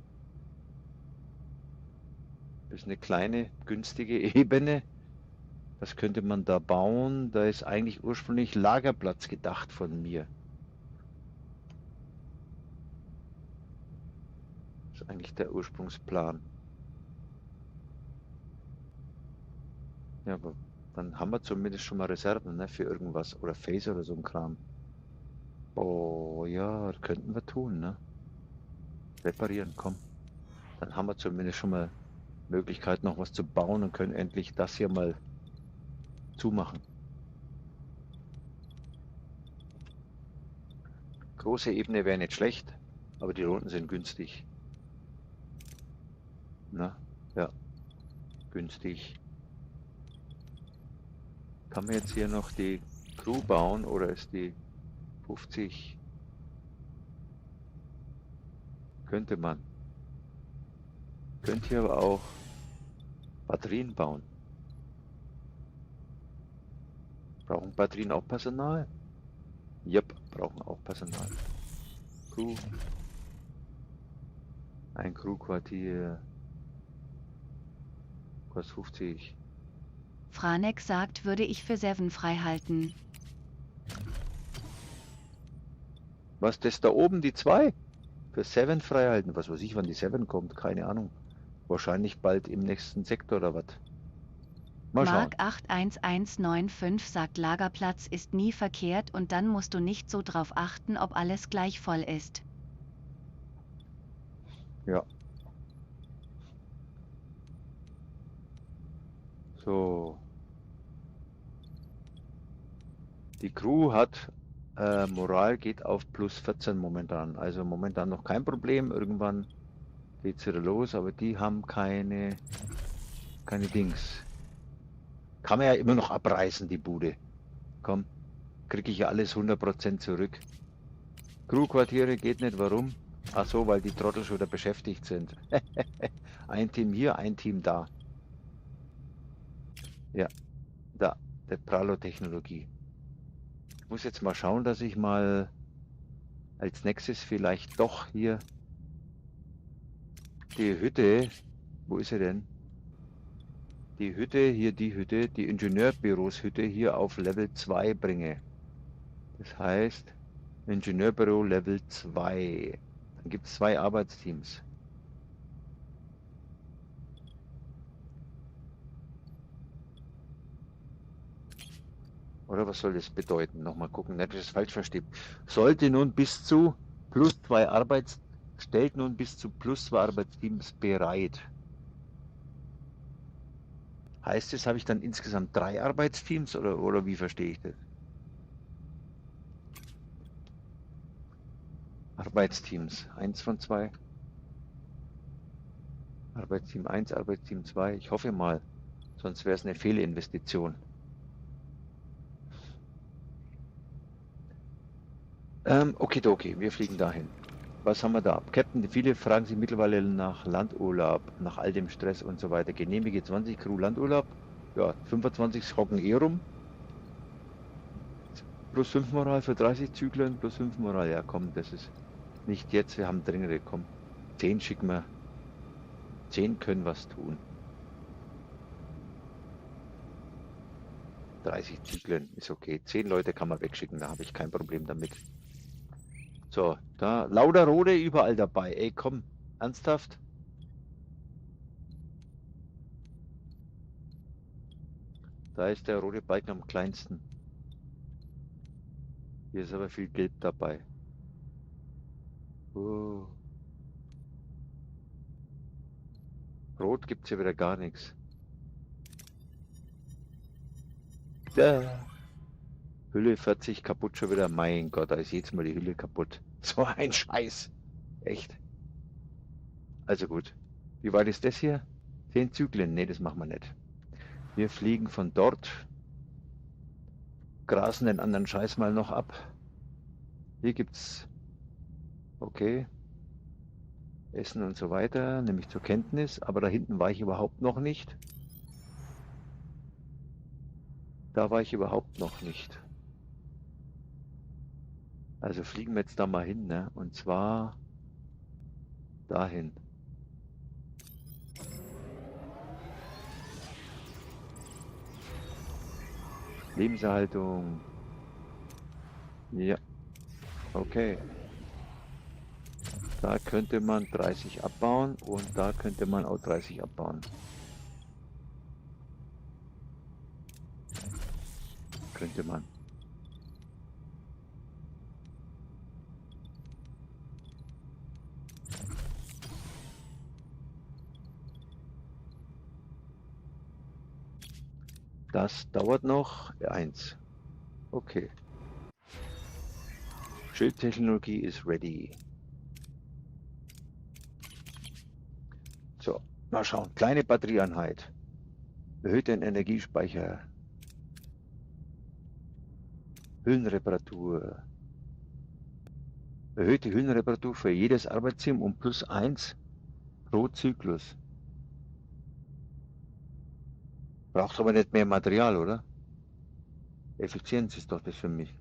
Das ist eine kleine, günstige Ebene. Was könnte man da bauen? Da ist eigentlich ursprünglich Lagerplatz gedacht von mir. Das ist eigentlich der Ursprungsplan. Ja, aber dann haben wir zumindest schon mal Reserven, ne, für irgendwas. Oder Phaser oder so ein Kram. Oh ja, das könnten wir tun, ne? Reparieren, komm. Dann haben wir zumindest schon mal Möglichkeit, noch was zu bauen und können endlich das hier mal zumachen. Große Ebene wäre nicht schlecht, aber die Runden sind günstig. Na, ja, günstig. Kann man jetzt hier noch die Crew bauen oder ist die 50? Könnte man. Könnt ihr aber auch Batterien bauen. Brauchen Batterien auch Personal? Yep, brauchen auch Personal. Crew. Ein Crewquartier. Kostet 50. Franek sagt, würde ich für 7 freihalten. Was, das da oben, die 2? Für 7 freihalten. Was weiß ich, wann die 7 kommt, keine Ahnung. Wahrscheinlich bald im nächsten Sektor oder was. Mal schauen. Mark 81195 sagt, Lagerplatz ist nie verkehrt und dann musst du nicht so drauf achten, ob alles gleich voll ist. Ja. So. Die Crew hat Moral geht auf plus 14 momentan. Also momentan noch kein Problem. Irgendwann geht es wieder los, aber die haben keine Dings. Kann man ja immer noch abreißen, die Bude. Komm, kriege ich ja alles 100% zurück. Crewquartiere geht nicht, warum? Ach so, weil die Trottel schon wieder beschäftigt sind. Ein Team hier, ein Team da. Ja, da, der Pralo-Technologie. Ich muss jetzt mal schauen, dass ich mal als nächstes vielleicht doch hier die Hütte, wo ist sie denn? Die Hütte, hier die Hütte, die Ingenieurbüros-Hütte hier auf Level 2 bringe. Das heißt, Ingenieurbüro Level 2. Dann gibt es 2 Arbeitsteams. Oder was soll das bedeuten? Nochmal gucken, nicht, dass ich es falsch verstehe. Sollte nun bis zu stellt nun bis zu plus 2 Arbeitsteams bereit. Heißt es, habe ich dann insgesamt 3 Arbeitsteams oder wie verstehe ich das? Arbeitsteams, 1 von 2. Arbeitsteam 1, Arbeitsteam 2. Ich hoffe mal, sonst wäre es eine Fehlinvestition. Okidoki, wir fliegen dahin. Was haben wir da? Captain, viele fragen sich mittlerweile nach Landurlaub, nach all dem Stress und so weiter. Genehmige 20 Crew Landurlaub. Ja, 25 hocken eh rum. Plus 5 Moral für 30 Zyklen, plus 5 Moral. Ja, komm, das ist nicht jetzt, wir haben dringende, komm. 10 schicken wir. 10 können was tun. 30 Zyklen ist okay. 10 Leute kann man wegschicken, da habe ich kein Problem damit. So, da lauter Rote überall dabei. Ey, komm, ernsthaft? Da ist der rote Balken am kleinsten. Hier ist aber viel Gelb dabei. Oh. Rot gibt es hier wieder gar nichts. Da. Hülle 40 kaputt schon wieder. Mein Gott, da ist jetzt mal die Hülle kaputt. So ein Scheiß. Echt. Also gut. Wie weit ist das hier? 10 Zyklen? Ne, das machen wir nicht. Wir fliegen von dort. Grasen den anderen Scheiß mal noch ab. Hier gibt's. Okay. Essen und so weiter. Nehme ich zur Kenntnis. Aber da hinten war ich überhaupt noch nicht. Da war ich überhaupt noch nicht. Also fliegen wir jetzt da mal hin, ne? Und zwar dahin. Lebenserhaltung. Ja. Okay. Da könnte man 30 abbauen und da könnte man auch 30 abbauen. Könnte man. Das dauert noch. 1. Okay. Schildtechnologie ist ready. So, mal schauen. Kleine Batterieeinheit. Erhöht den Energiespeicher. Hüllenreparatur. Erhöht die Hüllenreparatur für jedes Arbeitsteam um +1 pro Zyklus. Braucht aber nicht mehr Material, oder? Effizienz ist doch das für mich.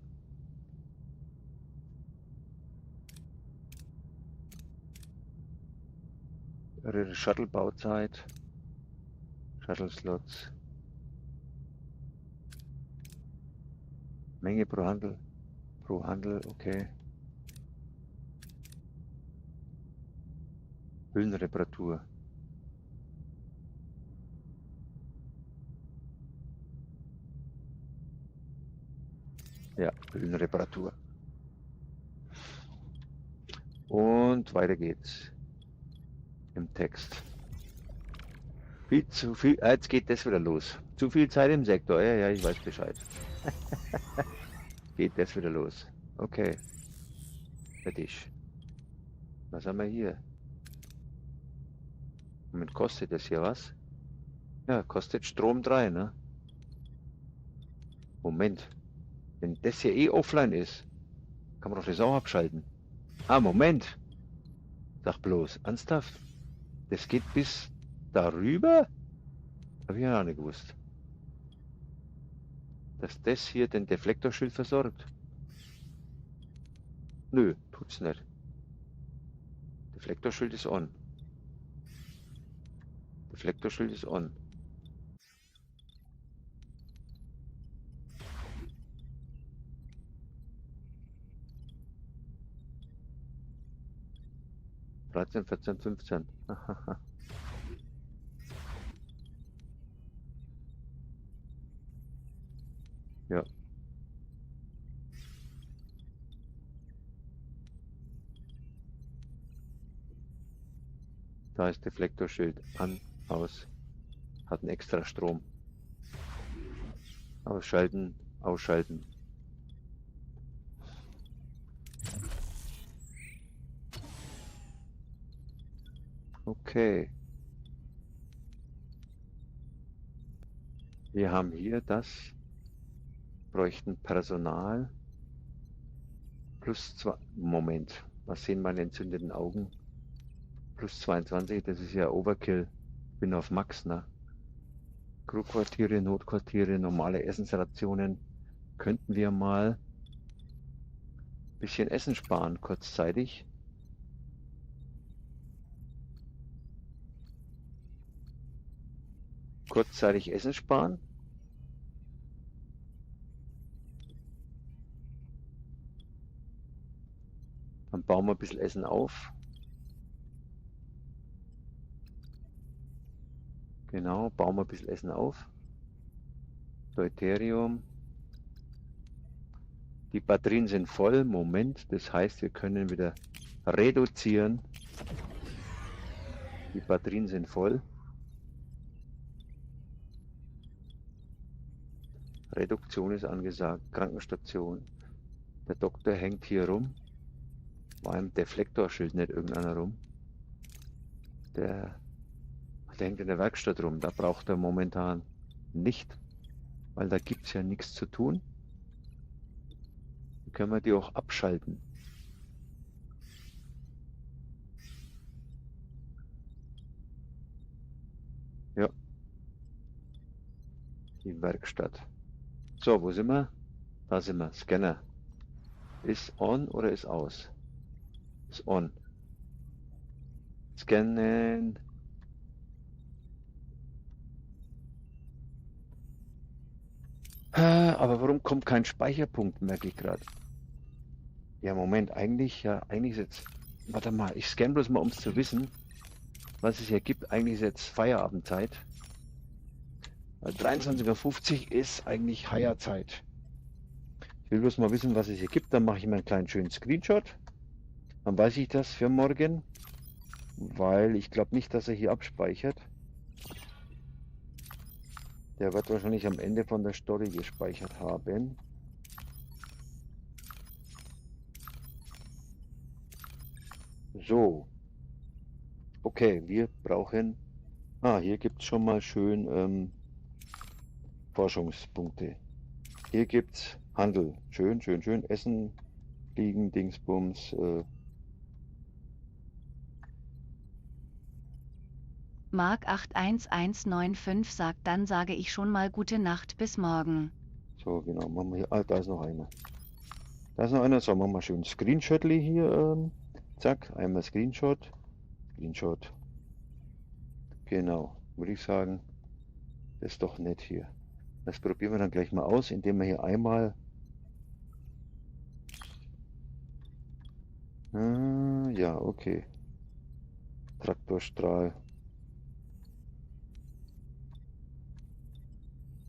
Shuttle-Bauzeit. Shuttle-Slots. Menge pro Handel. Pro Handel, okay. Hüllenreparatur. Ja, Hüllenreparatur. Und weiter geht's. Im Text. Viel zu viel. Jetzt geht das wieder los. Zu viel Zeit im Sektor. Ja, ja, ich weiß Bescheid. Geht das wieder los. Okay. Fertig. Was haben wir hier? Moment, kostet das hier was? Ja, kostet Strom 3, ne? Moment. Wenn das hier eh offline ist, kann man doch das auch abschalten. Ah, Moment. Sag bloß, ernsthaft? Das geht bis darüber? Hab ich ja auch nicht gewusst. Dass das hier den Deflektorschild versorgt. Nö, tut's nicht. Deflektorschild ist on. Deflektorschild ist on. (13, 14, 15). Ja. Da ist Deflektorschild an, aus. Hat einen extra Strom. Ausschalten, ausschalten. Okay. Wir haben hier das. Bräuchten Personal. +2. Moment. Was sehen meine entzündeten Augen? Plus 22, das ist ja Overkill. Bin auf Max, ne? Crewquartiere, Notquartiere, normale Essensrationen. Könnten wir mal ein bisschen Essen sparen, kurzzeitig. Kurzzeitig Essen sparen. Dann bauen wir ein bisschen Essen auf. Genau, bauen wir ein bisschen Essen auf. Deuterium. Die Batterien sind voll. Moment, das heißt, wir können wieder reduzieren. Die Batterien sind voll. Reduktion ist angesagt. Krankenstation. Der Doktor hängt hier rum. War im Deflektorschild nicht irgendeiner rum. Der hängt in der Werkstatt rum. Da braucht er momentan nicht, weil da gibt es ja nichts zu tun. Dann können wir die auch abschalten. Ja. Die Werkstatt. So, wo sind wir? Da sind wir. Scanner. Ist on oder ist aus? Ist on. Scannen. Aber warum kommt kein Speicherpunkt, merke ich gerade. Ja, Moment, eigentlich ist jetzt. Warte mal, ich scanne bloß mal, um es zu wissen, was es hier gibt. Eigentlich ist jetzt Feierabendzeit. 23:50 Uhr ist eigentlich Heierzeit. Ich will bloß mal wissen, was es hier gibt. Dann mache ich mir einen kleinen schönen Screenshot. Dann weiß ich das für morgen. Weil ich glaube nicht, dass er hier abspeichert. Der wird wahrscheinlich am Ende von der Story gespeichert haben. So. Okay, wir brauchen... hier gibt es schon mal schön Forschungspunkte. Hier gibt es Handel. Schön, schön, schön. Essen, Fliegen, Dingsbums. Mark 81195 sagt, dann sage ich schon mal gute Nacht bis morgen. So, genau. Machen wir hier. Da ist noch einer. Da ist noch einer. So, machen wir schön Screenshotli hier. Zack, einmal Screenshot. Screenshot. Genau. Würde ich sagen, das ist doch nett hier. Das probieren wir dann gleich mal aus, indem wir hier einmal... ja, okay. Traktorstrahl.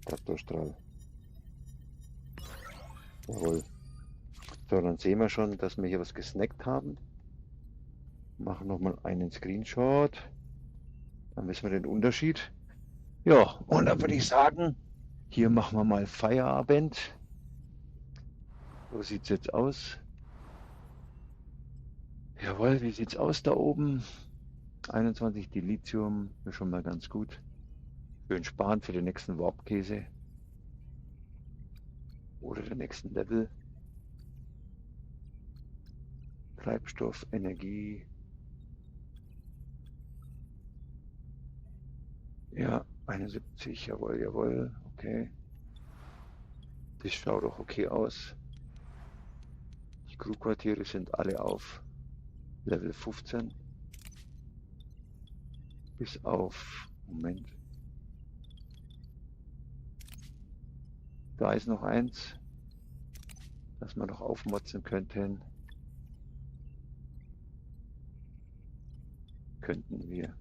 Traktorstrahl. Jawohl. So, dann sehen wir schon, dass wir hier was gesnackt haben. Machen nochmal einen Screenshot. Dann wissen wir den Unterschied. Ja, und dann würde ich sagen, hier machen wir mal Feierabend. So sieht es jetzt aus. Jawohl, wie sieht es aus da oben? 21 Dilithium, ist schon mal ganz gut. Schön sparen für den nächsten Warp-Käse. Oder den nächsten Level. Treibstoff, Energie. Ja, 71, jawohl, jawohl, okay. Das schaut doch okay aus. Die Crewquartiere sind alle auf Level 15. Bis auf, Moment. Da ist noch eins, das wir noch aufmotzen könnten. Könnten wir.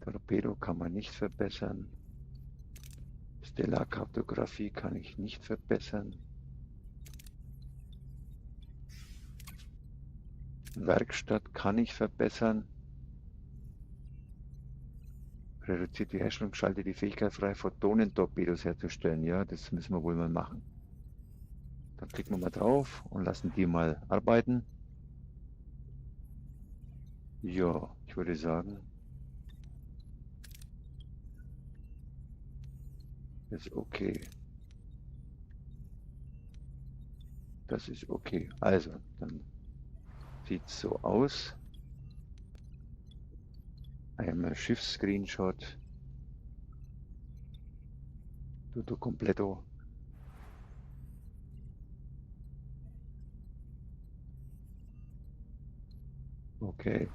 Torpedo kann man nicht verbessern. Stellarkartografie kann ich nicht verbessern. Werkstatt kann ich verbessern. Reduziert die Herstellung, schaltet die Fähigkeit frei, Photonentorpedos herzustellen. Ja, das müssen wir wohl mal machen. Dann klicken wir mal drauf und lassen die mal arbeiten. Ja, ich würde sagen, das ist okay. Das ist okay. Also, dann sieht so aus. Einmal Schiffs-Screenshot. Tutto completo. Okay.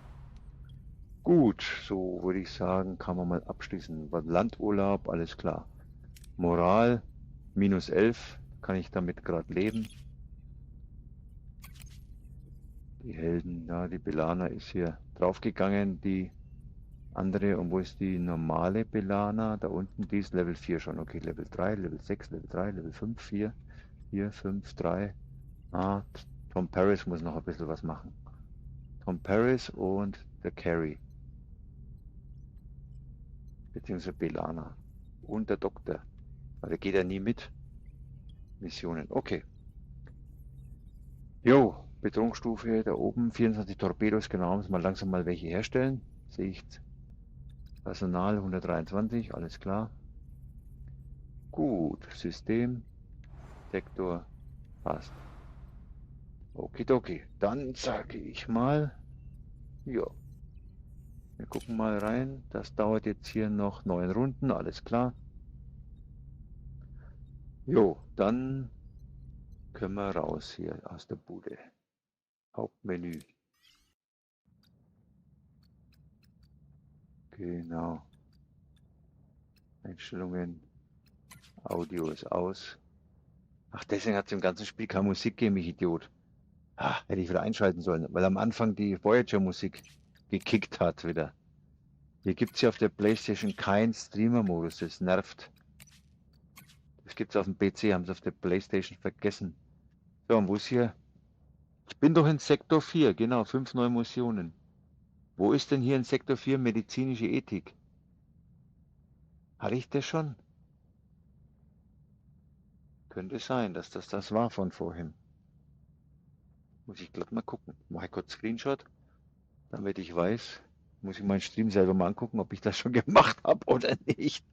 Gut, so würde ich sagen, kann man mal abschließen. Landurlaub, alles klar. Moral, -11, kann ich damit gerade leben. Die Helden, ja, die Belana ist hier draufgegangen, die andere. Und wo ist die normale Belana? Da unten, die ist Level 4 schon. Okay, Level 3, Level 6, Level 3, Level 5, 4, 4, 5, 3. Ah, Tom Paris muss noch ein bisschen was machen. Tom Paris und der Carrie. Beziehungsweise Belana. Und der Doktor. Aber der geht ja nie mit. Missionen. Okay. Jo, Bedrohungsstufe da oben. 24 Torpedos, genau. Müssen wir langsam mal welche herstellen. Sehe ich. Personal 123, alles klar. Gut, System. Sektor. Passt. Okidoki. Dann sage ich mal. Ja. Wir gucken mal rein. Das dauert jetzt hier noch 9 Runden. Alles klar. Jo, dann können wir raus hier aus der Bude. Hauptmenü. Genau. Einstellungen. Audio ist aus. Ach, deswegen hat es im ganzen Spiel keine Musik gegeben, ich Idiot. Ah, hätte ich wieder einschalten sollen, weil am Anfang die Voyager-Musik gekickt hat wieder. Hier gibt es ja auf der PlayStation keinen Streamer-Modus, das nervt. Das gibt es auf dem PC, haben sie auf der PlayStation vergessen. So, und wo ist hier? Ich bin doch in Sektor 4, genau, 5 neue Missionen. Wo ist denn hier in Sektor 4 medizinische Ethik? Hatte ich das schon? Könnte sein, dass das war von vorhin. Muss ich glatt mal gucken. Mache ich kurz Screenshot, damit ich weiß. Muss ich meinen Stream selber mal angucken, ob ich das schon gemacht habe oder nicht.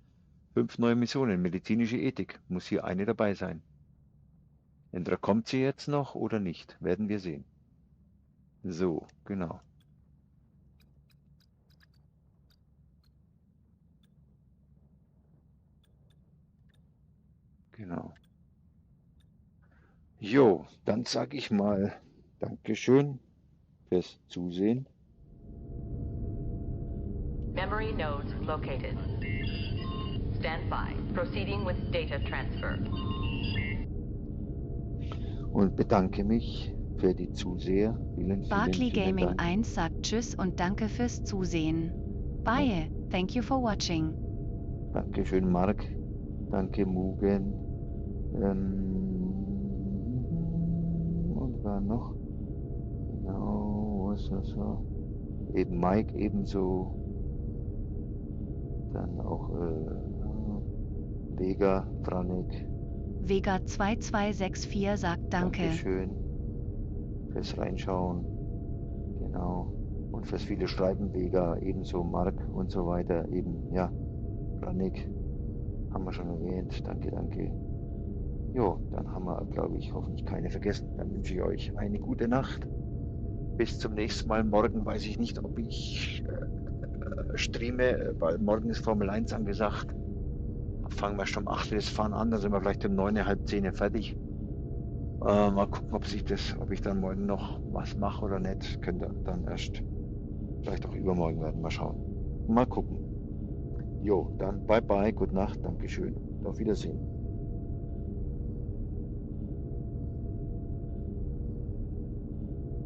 5 neue Missionen, medizinische Ethik. Muss hier eine dabei sein. Entweder kommt sie jetzt noch oder nicht. Werden wir sehen. So, genau. Genau. Jo, dann sage ich mal Dankeschön fürs Zusehen. Memory nodes located. Stand by. Proceeding with data transfer. Und bedanke mich für die Zuseher. Barkley Vielen Gaming Dank. 1 sagt Tschüss und danke fürs Zusehen. Bye, thank you for watching. Dankeschön, Marc. Danke, Mugen. Und war noch? Genau, was ist das so? Eben Mike ebenso. Dann auch Vega, Franek. Vega 2264 sagt danke. Dankeschön fürs Reinschauen. Genau. Und fürs viele Schreiben, Vega, ebenso Marc und so weiter. Eben, ja. Franek haben wir schon erwähnt. Danke, danke. Jo, dann haben wir, glaube ich, hoffentlich keine vergessen. Dann wünsche ich euch eine gute Nacht. Bis zum nächsten Mal. Morgen weiß ich nicht, ob ich streame, weil morgen ist Formel 1 angesagt. Fangen wir schon um 8 Uhr das Fahren an, dann sind wir vielleicht um 9, halb 10 fertig. Mal gucken, ob ich dann morgen noch was mache oder nicht. Könnte dann erst vielleicht auch übermorgen werden. Mal schauen. Mal gucken. Jo, dann bye bye, gute Nacht, Dankeschön. Auf Wiedersehen.